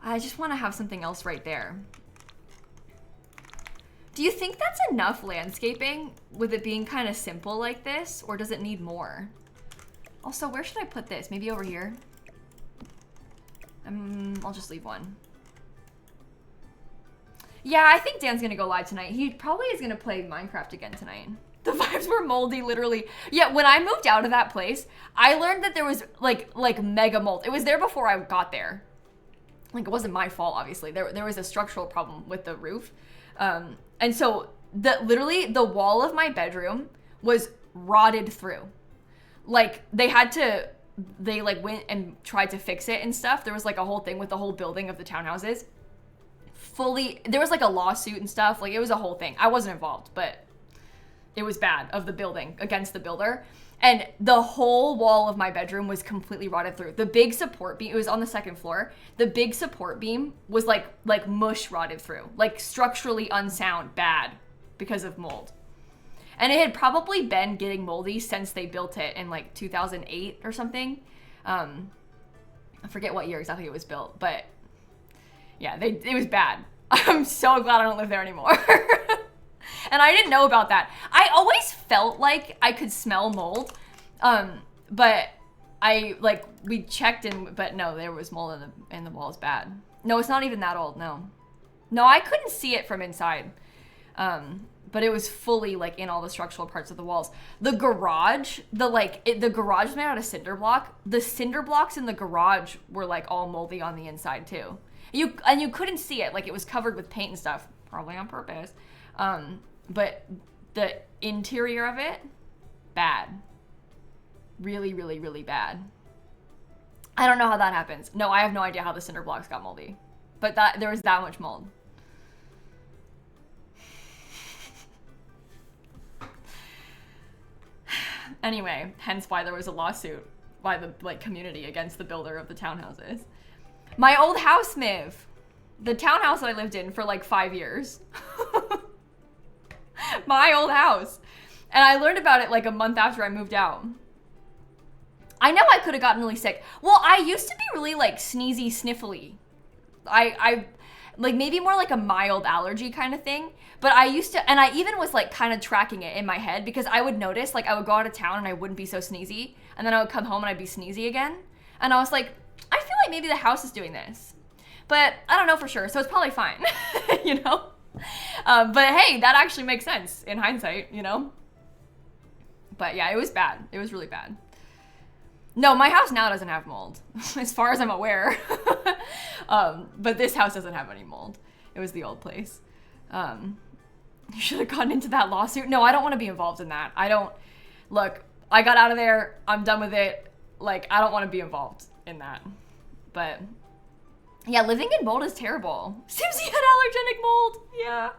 I just want to have something else right there. Do you think that's enough landscaping with it being kind of simple like this, or does it need more? Also, where should I put this? Maybe over here? I'll just leave one. Yeah, I think Dan's gonna go live tonight. He probably is gonna play Minecraft again tonight. The vibes were moldy, literally. Yeah, when I moved out of that place, I learned that there was like mega mold. It was there before I got there. Like, it wasn't my fault, obviously. There was a structural problem with the roof. And so literally the wall of my bedroom was rotted through. Like, they like went and tried to fix it and stuff. There was like a whole thing with the whole building of the townhouses. There was like a lawsuit and stuff. Like, it was a whole thing. I wasn't involved, but it was bad of the building against the builder. And the whole wall of my bedroom was completely rotted through. The big support beam, it was on the second floor. The big support beam was like mush rotted through. Like, structurally unsound, bad because of mold. And it had probably been getting moldy since they built it in like 2008 or something. I forget what year exactly it was built, but yeah, it was bad. I'm so glad I don't live there anymore. And I didn't know about that. I always felt like I could smell mold, but we checked but no, there was mold in the walls. Bad. No, it's not even that old. No, I couldn't see it from inside, but it was fully like in all the structural parts of the walls. The garage, the garage was made out of cinder block. The cinder blocks in the garage were like all moldy on the inside too. You couldn't see it. Like, it was covered with paint and stuff, probably on purpose. But the interior of it, bad. Really, really, really bad. I don't know how that happens. No, I have no idea how the cinder blocks got moldy. But there was that much mold. Anyway, hence why there was a lawsuit by the community against the builder of the townhouses. My old house, Miv. The townhouse that I lived in for like 5 years. My old house. And I learned about it like a month after I moved out. I know I could have gotten really sick. Well, I used to be really like sneezy, sniffly. I like maybe more like a mild allergy kind of thing. But I used to, and I even was like kind of tracking it in my head because I would notice like I would go out of town and I wouldn't be so sneezy. And then I would come home and I'd be sneezy again. And I was like, I feel like maybe the house is doing this. But I don't know for sure, so it's probably fine, you know? But hey, that actually makes sense in hindsight, you know? But yeah, it was bad. It was really bad. No, my house now doesn't have mold, as far as I'm aware. But this house doesn't have any mold. It was the old place. You should have gotten into that lawsuit. No, I don't want to be involved in that. Look, I got out of there. I'm done with it. Like, I don't want to be involved in that. But yeah, living in mold is terrible. Simsie had allergenic mold. Yeah.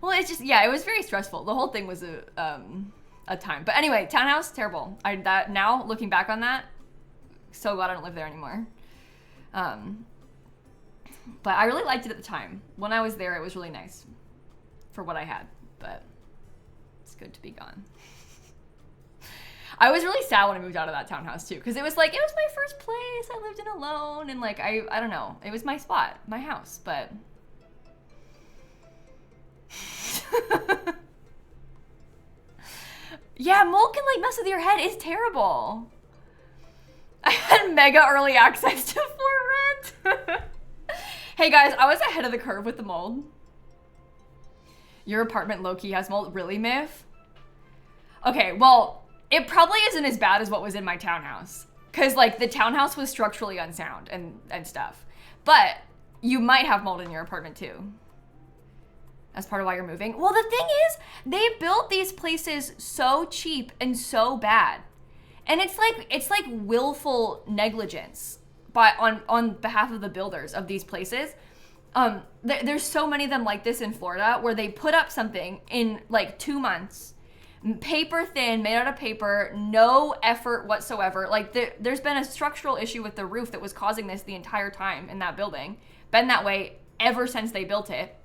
Well, it's just, yeah, it was very stressful. The whole thing was a time. But anyway, townhouse, terrible. Now, looking back on that, so glad I don't live there anymore. But I really liked it at the time. When I was there, it was really nice for what I had, but it's good to be gone. I was really sad when I moved out of that townhouse too, because it was my first place. I lived in alone, and like, I don't know. It was my spot, my house, but yeah, mold can like mess with your head. It's terrible. I had mega early access to For Rent. Hey guys, I was ahead of the curve with the mold. Your apartment low-key has mold? Really, Miff? Okay, well, it probably isn't as bad as what was in my townhouse. Because, like, the townhouse was structurally unsound and stuff. But you might have mold in your apartment, too. That's part of why you're moving. Well, the thing is, they built these places so cheap and so bad. And it's like willful negligence. But on behalf of the builders of these places. There's so many of them like this in Florida where they put up something in like 2 months, paper thin, made out of paper, no effort whatsoever. Like there's been a structural issue with the roof that was causing this the entire time in that building. Been that way ever since they built it.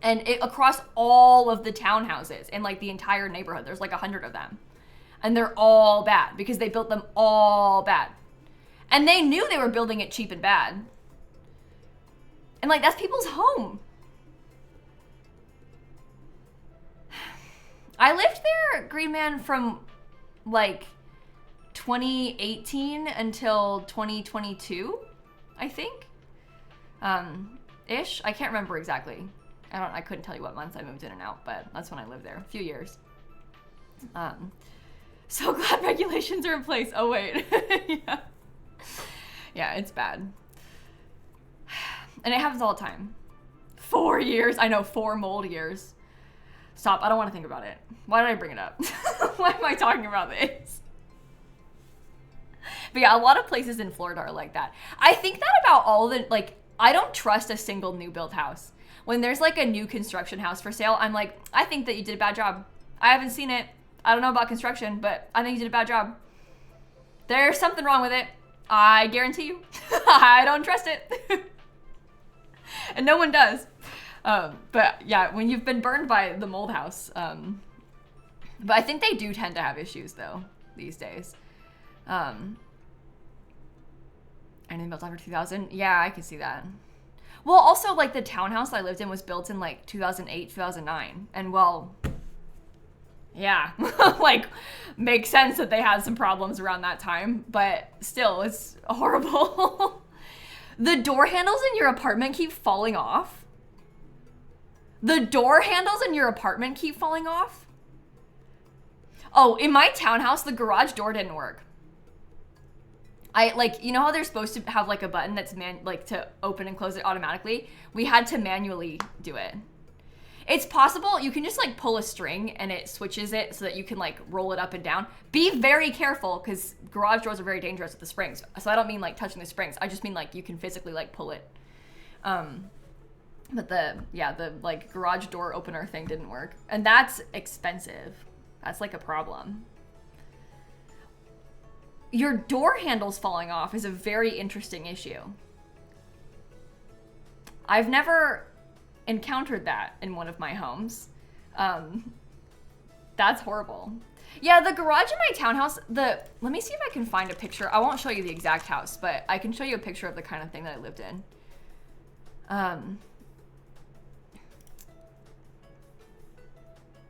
And it across all of the townhouses in like the entire neighborhood. There's like 100 of them. And they're all bad because they built them all bad. And they knew they were building it cheap and bad. And like, that's people's home. I lived there, Green Man, from like 2018 until 2022, I think. Ish. I can't remember exactly. I couldn't tell you what months I moved in and out, but that's when I lived there. A few years. So glad regulations are in place. Oh, wait. Yeah. Yeah, it's bad. And it happens all the time. 4 years. I know, 4 mold years. Stop. I don't want to think about it. Why did I bring it up? Why am I talking about this? But yeah, a lot of places in Florida are like that. I think that about all the, like, I don't trust a single new built house. When there's like a new construction house for sale, I'm like, I think that you did a bad job. I haven't seen it. I don't know about construction, but I think you did a bad job. There's something wrong with it. I guarantee you. I don't trust it. And no one does. But yeah, when you've been burned by the mold house. But I think they do tend to have issues though, these days. Anything built after 2000? Yeah, I can see that. Well, also like the townhouse I lived in was built in like 2008, 2009. And well, yeah, like makes sense that they had some problems around that time, but still it's horrible. The door handles in your apartment keep falling off. The door handles in your apartment keep falling off. Oh, in my townhouse, the garage door didn't work. I like, you know how they're supposed to have like a button that's like to open and close it automatically? We had to manually do it. It's possible you can just like pull a string and it switches it so that you can like roll it up and down. Be very careful because garage doors are very dangerous with the springs. So I don't mean like touching the springs. I just mean like you can physically like pull it. But the like garage door opener thing didn't work. And that's expensive. That's like a problem. Your door handles falling off is a very interesting issue. I've never encountered that in one of my homes. That's horrible. Yeah, the garage in my townhouse, let me see if I can find a picture. I won't show you the exact house, but I can show you a picture of the kind of thing that I lived in.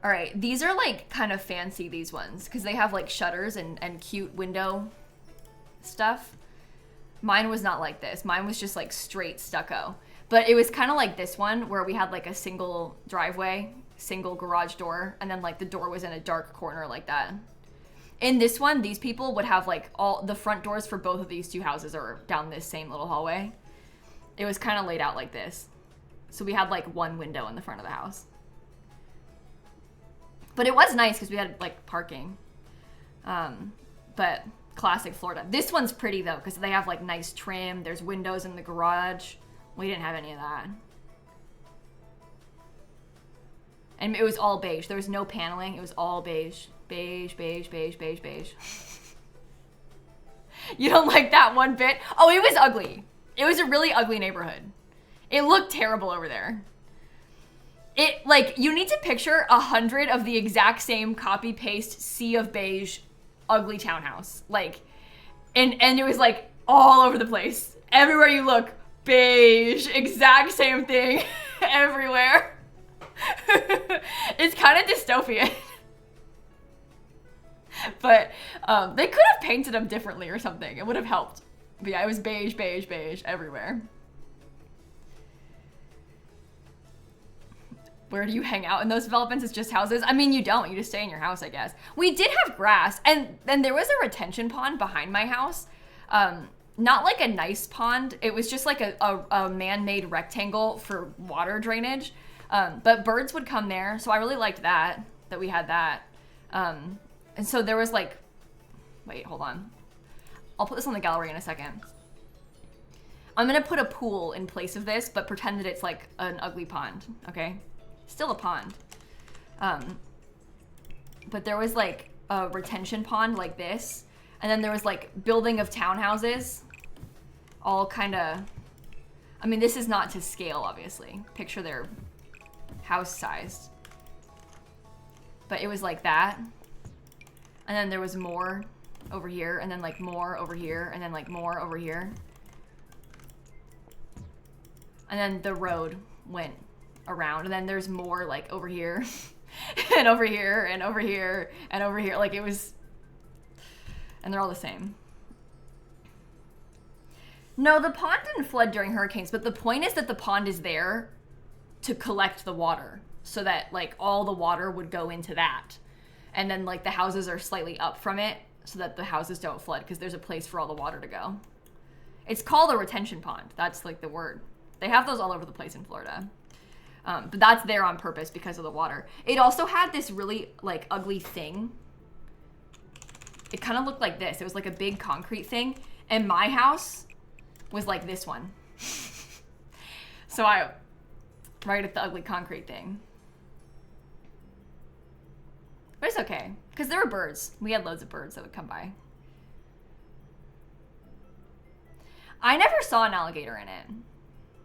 All right, these are like kind of fancy, these ones, because they have like shutters and cute window stuff. Mine was not like this. Mine was just like straight stucco. But it was kind of like this one where we had like a single driveway, single garage door, and then like the door was in a dark corner like that. In this one, these people would have like all the front doors for both of these two houses are down this same little hallway. It was kind of laid out like this. So we had like one window in the front of the house. But it was nice because we had like parking. But classic Florida. This one's pretty though because they have like nice trim. There's windows in the garage. We didn't have any of that. And it was all beige. There was no paneling. It was all beige. Beige, beige, beige, beige, beige. You don't like that one bit? Oh, it was ugly. It was a really ugly neighborhood. It looked terrible over there. It, like, you need to picture 100 of the exact same copy-paste sea of beige ugly townhouse. Like, and it was like all over the place. Everywhere you look, beige, exact same thing everywhere. It's kind of dystopian. But they could have painted them differently or something. It would have helped. But yeah, it was beige, beige, beige everywhere. Where do you hang out in those developments? It's just houses? I mean, you don't. You just stay in your house, I guess. We did have grass. And then there was a retention pond behind my house. Not like a nice pond. It was just like a man-made rectangle for water drainage. But birds would come there. So I really liked that we had that. And so there was like, wait, hold on. I'll put this on the gallery in a second. I'm gonna put a pool in place of this, but pretend that it's like an ugly pond, okay? Still a pond. But there was like a retention pond like this, and then there was like building of townhouses, all kind of, I mean, this is not to scale, obviously. Picture their house sized. But it was like that. And then there was more over here, and then like more over here, and then like more over here. And then the road went around, and then there's more like over here, and over here, and over here, and over here. Like it was, and they're all the same. No, the pond didn't flood during hurricanes, but the point is that the pond is there to collect the water so that like all the water would go into that. And then like the houses are slightly up from it so that the houses don't flood because there's a place for all the water to go. It's called a retention pond. That's like the word. They have those all over the place in Florida. But that's there on purpose because of the water. It also had this really like ugly thing. It kind of looked like this. It was like a big concrete thing. And my house was like this one. So I, right at the ugly concrete thing. But it's okay, because there were birds. We had loads of birds that would come by. I never saw an alligator in it.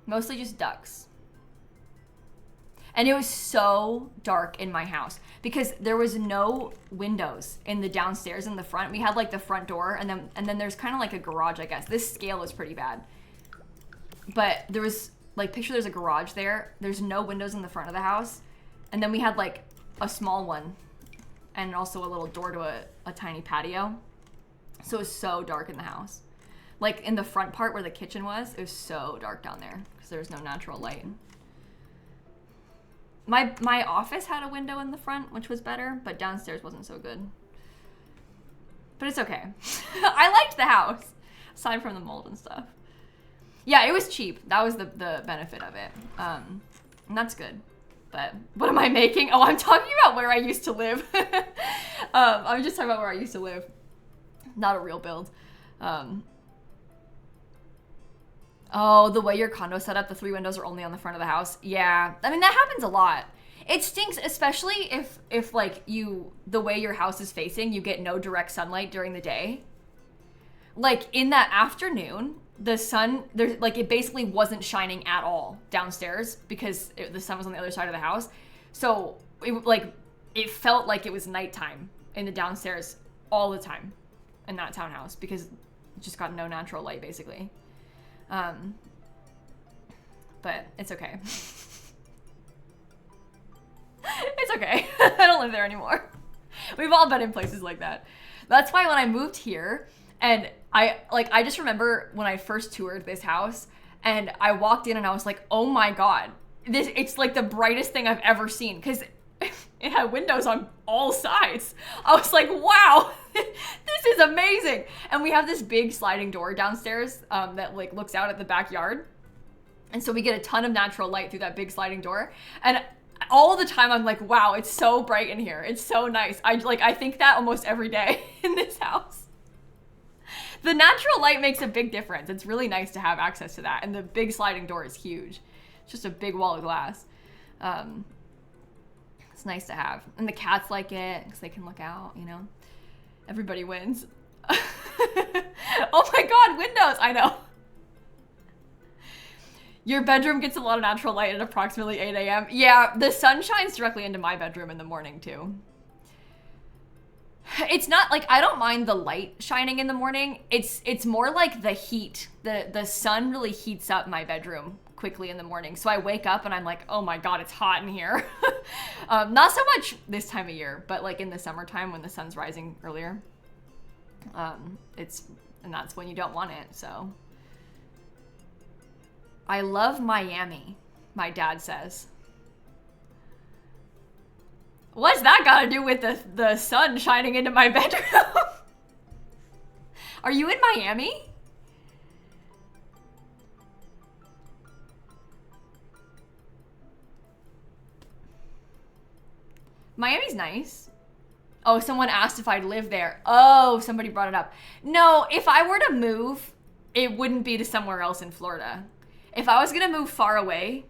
Mostly just ducks. And it was so dark in my house because there was no windows in the downstairs in the front. We had like the front door and then there's kind of like a garage, I guess. This scale is pretty bad. But there was like, picture there's a garage there. There's no windows in the front of the house. And then we had like a small one and also a little door to a tiny patio. So it was so dark in the house. Like in the front part where the kitchen was, it was so dark down there because there was no natural light. My office had a window in the front, which was better, but downstairs wasn't so good. But it's okay. I liked the house, aside from the mold and stuff. Yeah, it was cheap. That was the benefit of it. And that's good. But what am I making? Oh, I'm talking about where I used to live. I'm just talking about where I used to live. Not a real build. Oh, the way your condo set up, the 3 windows are only on the front of the house. Yeah, I mean, that happens a lot. It stinks, especially if like the way your house is facing, you get no direct sunlight during the day. Like in that afternoon, the sun, there's like, it basically wasn't shining at all downstairs because the sun was on the other side of the house. So it felt like it was nighttime in the downstairs all the time in that townhouse because it just got no natural light basically. But it's okay. It's okay. I don't live there anymore. We've all been in places like that. That's why when I moved here, and I just remember when I first toured this house, And I walked in and I was like, oh my God, it's like the brightest thing I've ever seen, because it had windows on all sides. I was like, wow, this is amazing. And we have this big sliding door downstairs that like looks out at the backyard. And so we get a ton of natural light through that big sliding door. And all the time I'm like, wow, it's so bright in here. It's so nice. I think that almost every day in this house. The natural light makes a big difference. It's really nice to have access to that. And the big sliding door is huge. It's just a big wall of glass. It's nice to have. And the cats like it because they can look out, you know. Everybody wins. Oh my God, windows. I know. Your bedroom gets a lot of natural light at approximately 8 a.m. Yeah, the sun shines directly into my bedroom in the morning too. It's not like, I don't mind the light shining in the morning. It's more like the heat. The sun really heats up my bedroom quickly in the morning. So I wake up and I'm like, oh my God, it's hot in here. Not so much this time of year, but like in the summertime when the sun's rising earlier. And that's when you don't want it, so. I love Miami, my dad says. What's that got to do with the sun shining into my bedroom? Are you in Miami? Miami's nice. Oh, someone asked if I'd live there. Oh, somebody brought it up. No, if I were to move, it wouldn't be to somewhere else in Florida. If I was gonna move far away,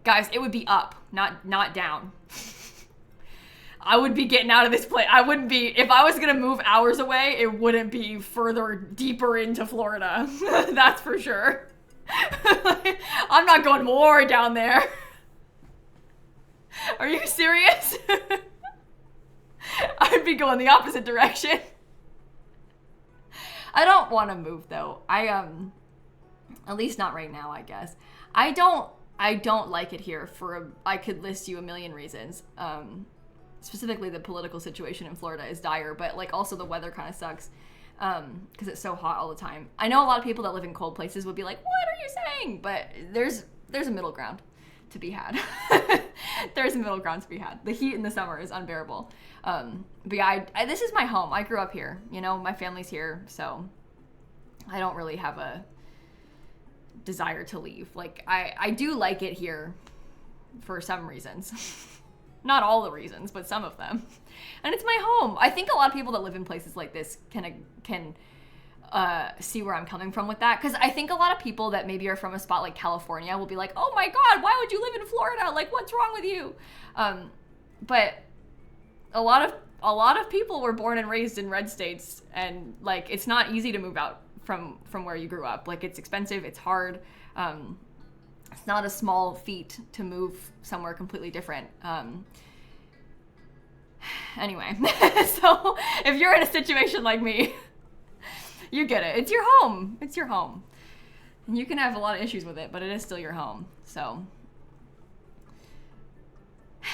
guys, it would be up, not down. I would be getting out of this place. I wouldn't be, if I was gonna move hours away, it wouldn't be further deeper into Florida. That's for sure. I'm not going more down there. Are you serious? I'd be going the opposite direction. I don't want to move though. At least not right now, I guess. I don't like it here I could list you a million reasons. Specifically the political situation in Florida is dire, but like also the weather kind of sucks because it's so hot all the time. I know a lot of people that live in cold places would be like, what are you saying? But there's a middle ground to be had. There's a middle ground to be had. The heat in the summer is unbearable. But yeah, this is my home. I grew up here, you know, my family's here, so I don't really have a desire to leave. Like I do like it here for some reasons. Not all the reasons, but some of them. And it's my home. I think a lot of people that live in places like this can see where I'm coming from with that. Because I think a lot of people that maybe are from a spot like California will be like, oh my God, why would you live in Florida? Like, what's wrong with you? But a lot of people were born and raised in red states, and like it's not easy to move out from where you grew up. Like it's expensive, it's hard. It's not a small feat to move somewhere completely different. Anyway, so if you're in a situation like me, you get it. It's your home. It's your home. And you can have a lot of issues with it, but it is still your home. So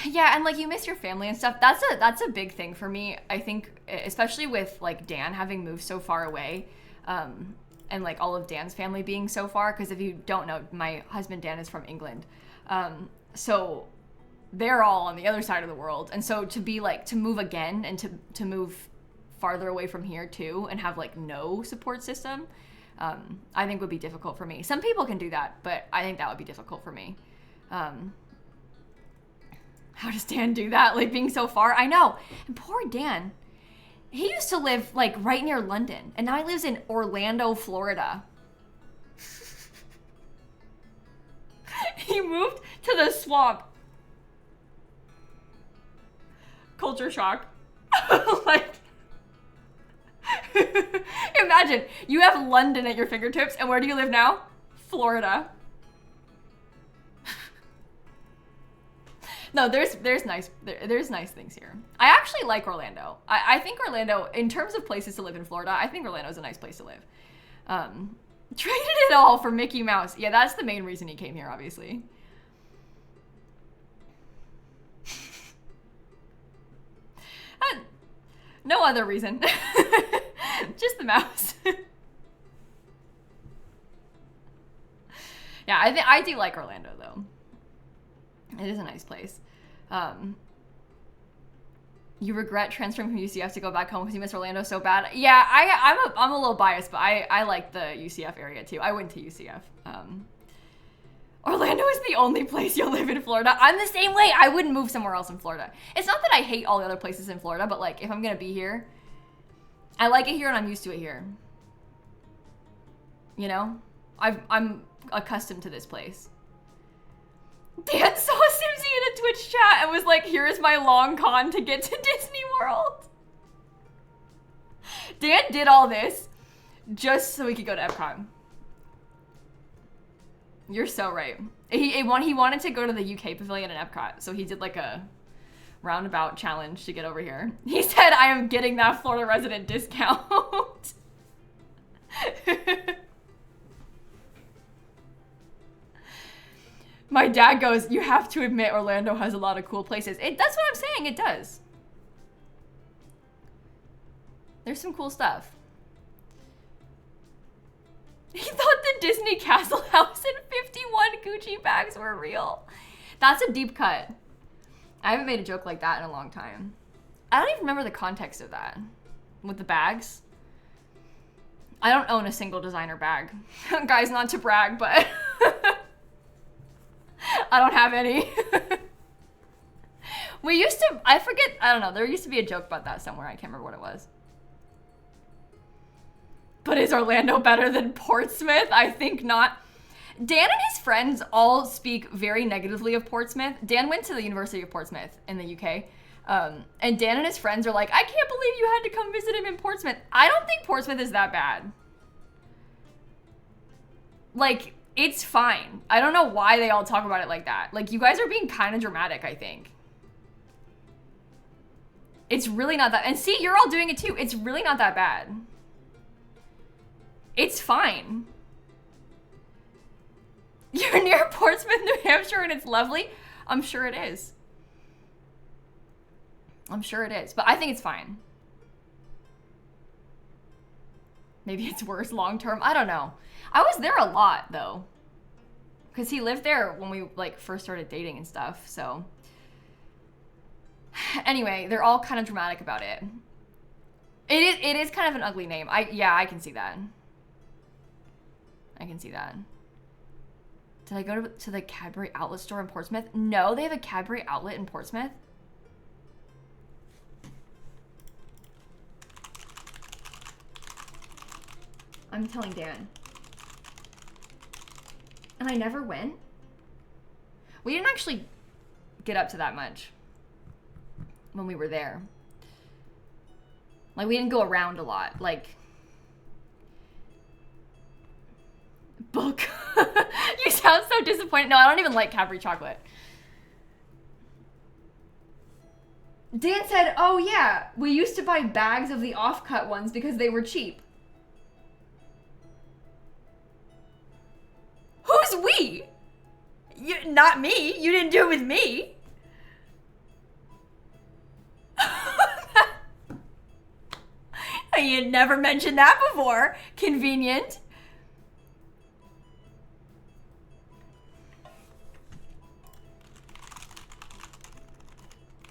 yeah, and like you miss your family and stuff. That's a big thing for me. I think especially with like Dan having moved so far away, and like all of Dan's family being so far, because if you don't know, my husband Dan is from England. So they're all on the other side of the world. And so to move again and to move farther away from here too and have like no support system, I think would be difficult for me. Some people can do that, but I think that would be difficult for me. How does Dan do that? Like being so far? I know. And poor Dan. He used to live like right near London, and now he lives in Orlando, Florida. He moved to the swamp. Culture shock. Like, imagine you have London at your fingertips, and where do you live now? Florida. No, there's nice things here. I actually like Orlando. I think Orlando, in terms of places to live in Florida, I think Orlando's a nice place to live. Traded it all for Mickey Mouse. Yeah, that's the main reason he came here, obviously. No other reason. Just the mouse. Yeah, I do like Orlando though. It is a nice place. You regret transferring from UCF to go back home because you miss Orlando so bad. Yeah, I'm a little biased, but I like the UCF area too. I went to UCF. Orlando is the only place you'll live in Florida. I'm the same way. I wouldn't move somewhere else in Florida. It's not that I hate all the other places in Florida, but like if I'm gonna be here, I like it here and I'm used to it here. You know, I'm accustomed to this place. Dan saw Simsy in a Twitch chat and was like, here is my long con to get to Disney World. Dan did all this just so he could go to Epcot. You're so right. He wanted to go to the UK pavilion in Epcot, so he did like a roundabout challenge to get over here. He said, I am getting that Florida resident discount. My dad goes, you have to admit Orlando has a lot of cool places. That's what I'm saying, it does. There's some cool stuff. He thought the Disney Castle House and 51 Gucci bags were real. That's a deep cut. I haven't made a joke like that in a long time. I don't even remember the context of that. With the bags. I don't own a single designer bag. Guys, not to brag, but I don't have any. We used to, I forget, I don't know, there used to be a joke about that somewhere. I can't remember what it was. But is Orlando better than Portsmouth? I think not. Dan and his friends all speak very negatively of Portsmouth. Dan went to the University of Portsmouth in the UK. And Dan and his friends are like, I can't believe you had to come visit him in Portsmouth. I don't think Portsmouth is that bad. Like, it's fine. I don't know why they all talk about it like that. Like, you guys are being kind of dramatic, I think. It's really not that, and see, you're all doing it too. It's really not that bad. It's fine. You're near Portsmouth, New Hampshire, and it's lovely? I'm sure it is. I'm sure it is, but I think it's fine. Maybe it's worse long term. I don't know. I was there a lot, though. Because he lived there when we, like, first started dating and stuff, so. Anyway, they're all kind of dramatic about it. It is kind of an ugly name. Yeah, I can see that. I can see that. Did I go to the Cadbury outlet store in Portsmouth? No, they have a Cadbury outlet in Portsmouth. I'm telling Dan. And I never went. We didn't actually get up to that much when we were there. Like, we didn't go around a lot. Like, book. You sound so disappointed. No, I don't even like Cadbury chocolate. Dan said, oh yeah, we used to buy bags of the off-cut ones because they were cheap. Who's we? Not me. You didn't do it with me. You never mentioned that before. Convenient.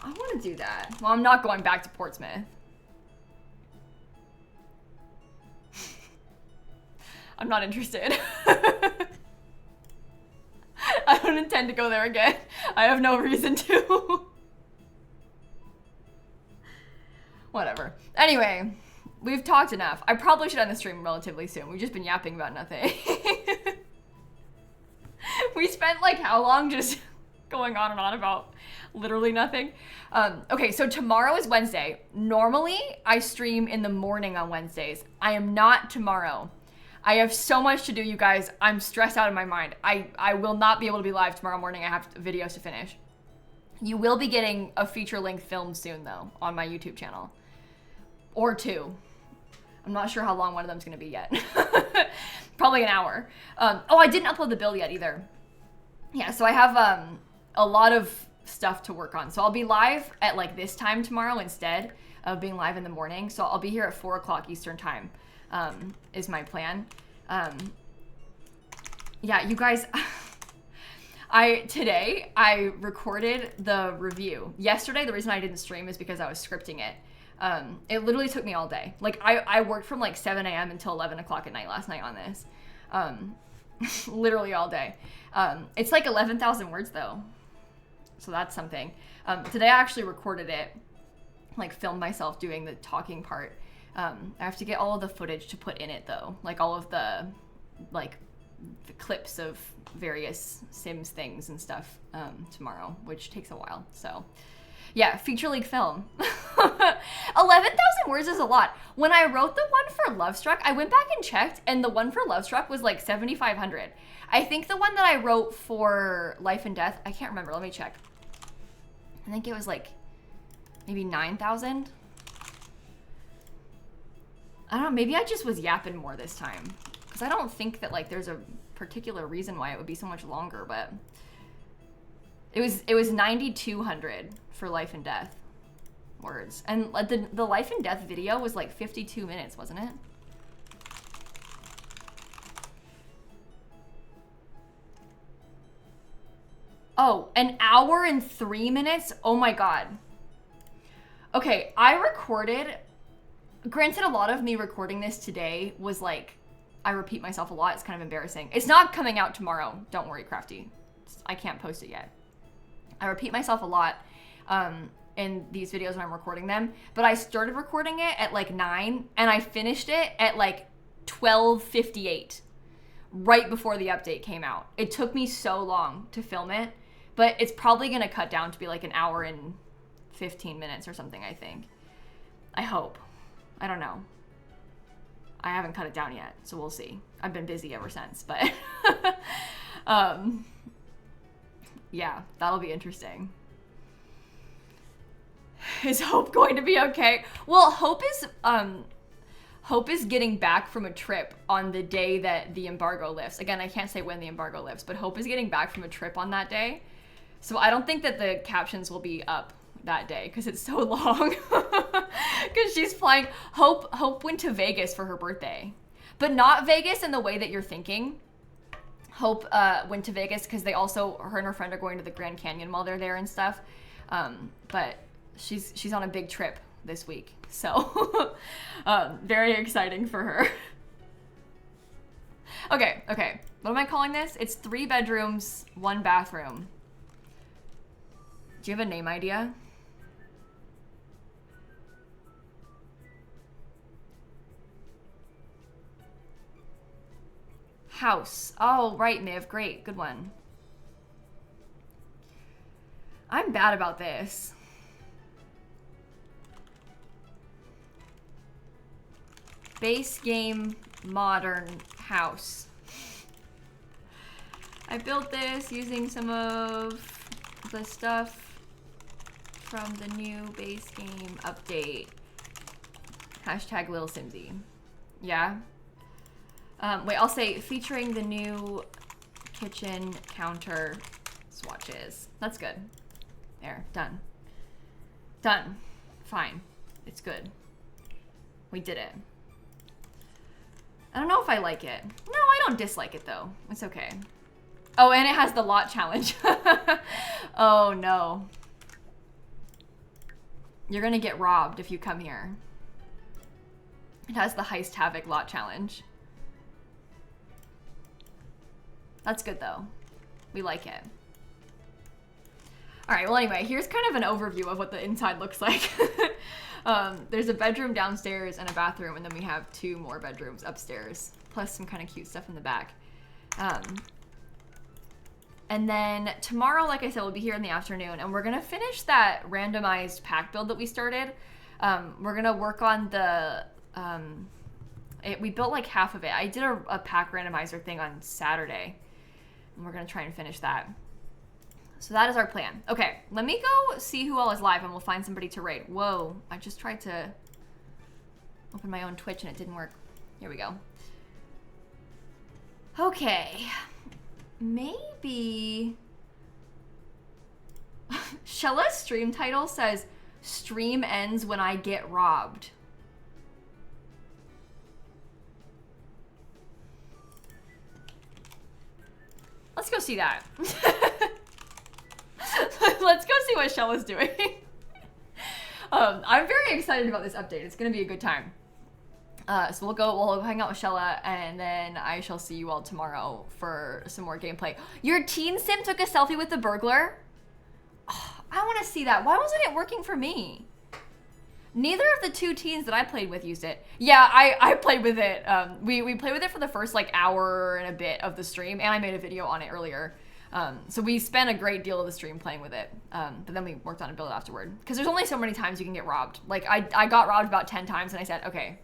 I want to do that. Well, I'm not going back to Portsmouth. I'm not interested. I don't intend to go there again. I have no reason to. Whatever. Anyway, we've talked enough. I probably should end the stream relatively soon. We've just been yapping about nothing. We spent like how long just going on and on about literally nothing. Okay, so tomorrow is Wednesday. Normally, I stream in the morning on Wednesdays. I am not tomorrow. I have so much to do, you guys. I'm stressed out of my mind. I will not be able to be live tomorrow morning. I have videos to finish. You will be getting a feature-length film soon, though, on my YouTube channel. Or two. I'm not sure how long one of them's going to be yet. Probably an hour. Oh, I didn't upload the build yet, either. Yeah, so I have a lot of stuff to work on. So I'll be live at, like, this time tomorrow instead of being live in the morning. So I'll be here at 4 o'clock Eastern time. Is my plan. Yeah, you guys, today I recorded the review. Yesterday, the reason I didn't stream is because I was scripting it. It literally took me all day. Like I worked from like 7 a.m. until 11 o'clock at night last night on this. Literally all day. It's like 11,000 words though. So that's something. Today I actually recorded it, like filmed myself doing the talking part. I have to get all of the footage to put in it though. Like all of the clips of various Sims things and stuff tomorrow, which takes a while. So yeah, feature league film. 11,000 words is a lot. When I wrote the one for Lovestruck, I went back and checked, and the one for Lovestruck was like 7,500. I think the one that I wrote for Life and Death, I can't remember, let me check. I think it was like maybe 9,000. I don't know, maybe I just was yapping more this time. Because I don't think that like there's a particular reason why it would be so much longer, but it was 9,200 for Life and Death words. And the Life and Death video was like 52 minutes, wasn't it? Oh, an hour and 3 minutes? Oh my God. Okay, I recorded, granted a lot of me recording this today was like, I repeat myself a lot, it's kind of embarrassing. It's not coming out tomorrow, don't worry, Crafty. I can't post it yet. I repeat myself a lot in these videos when I'm recording them, but I started recording it at like 9 and I finished it at like 12:58, right before the update came out. It took me so long to film it, but it's probably gonna cut down to be like an hour and 15 minutes or something, I think. I hope. I don't know. I haven't cut it down yet, so we'll see. I've been busy ever since, but yeah, that'll be interesting. Is Hope going to be okay? Well, Hope is getting back from a trip on the day that the embargo lifts. Again, I can't say when the embargo lifts, but Hope is getting back from a trip on that day. So I don't think that the captions will be up that day because it's so long. Because she's flying. Hope went to Vegas for her birthday, but not Vegas in the way that you're thinking. Hope went to Vegas because they also, her and her friend are going to the Grand Canyon while they're there and stuff. But she's on a big trip this week, so very exciting for her. Okay, what am I calling this? It's 3 bedrooms, 1 bathroom. Do you have a name idea? House. Oh, right, Miv. Great. Good one. I'm bad about this. Base game modern house. I built this using some of the stuff from the new base game update. Hashtag lilsimsie. Yeah. Wait, I'll say featuring the new kitchen counter swatches. That's good. There, done. Done. Fine. It's good. We did it. I don't know if I like it. No, I don't dislike it though. It's okay. Oh, and it has the lot challenge. Oh no. You're gonna get robbed if you come here. It has the Heist Havoc lot challenge. That's good though. We like it. All right, well anyway, here's kind of an overview of what the inside looks like. There's a bedroom downstairs and a bathroom, and then we have 2 more bedrooms upstairs, plus some kind of cute stuff in the back. And then tomorrow, like I said, we'll be here in the afternoon, and we're gonna finish that randomized pack build that we started. We're gonna work on the, we built like half of it. I did a pack randomizer thing on Saturday, and we're gonna try and finish that. So that is our plan. Okay, let me go see who all is live, and we'll find somebody to raid. Whoa, I just tried to open my own Twitch, and it didn't work. Here we go. Okay. Maybe Shella's stream title says stream ends when I get robbed. go see that. Let's go see what Shella's doing. I'm very excited about this update. It's gonna be a good time. So we'll go hang out with Shella, and then I shall see you all tomorrow for some more gameplay. Your teen sim took a selfie with the burglar? Oh, I want to see that. Why wasn't it working for me? Neither of the two teens that I played with used it. Yeah, I played with it. We played with it for the first like hour and a bit of the stream, and I made a video on it earlier. So we spent a great deal of the stream playing with it, but then we worked on a build afterward. Because there's only so many times you can get robbed. Like, I got robbed about 10 times, and I said, okay,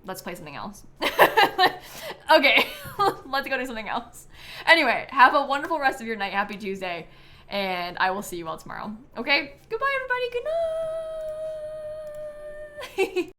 let's play something else. Okay, let's go do something else. Anyway, have a wonderful rest of your night. Happy Tuesday, and I will see you all tomorrow. Okay? Goodbye, everybody. Good night.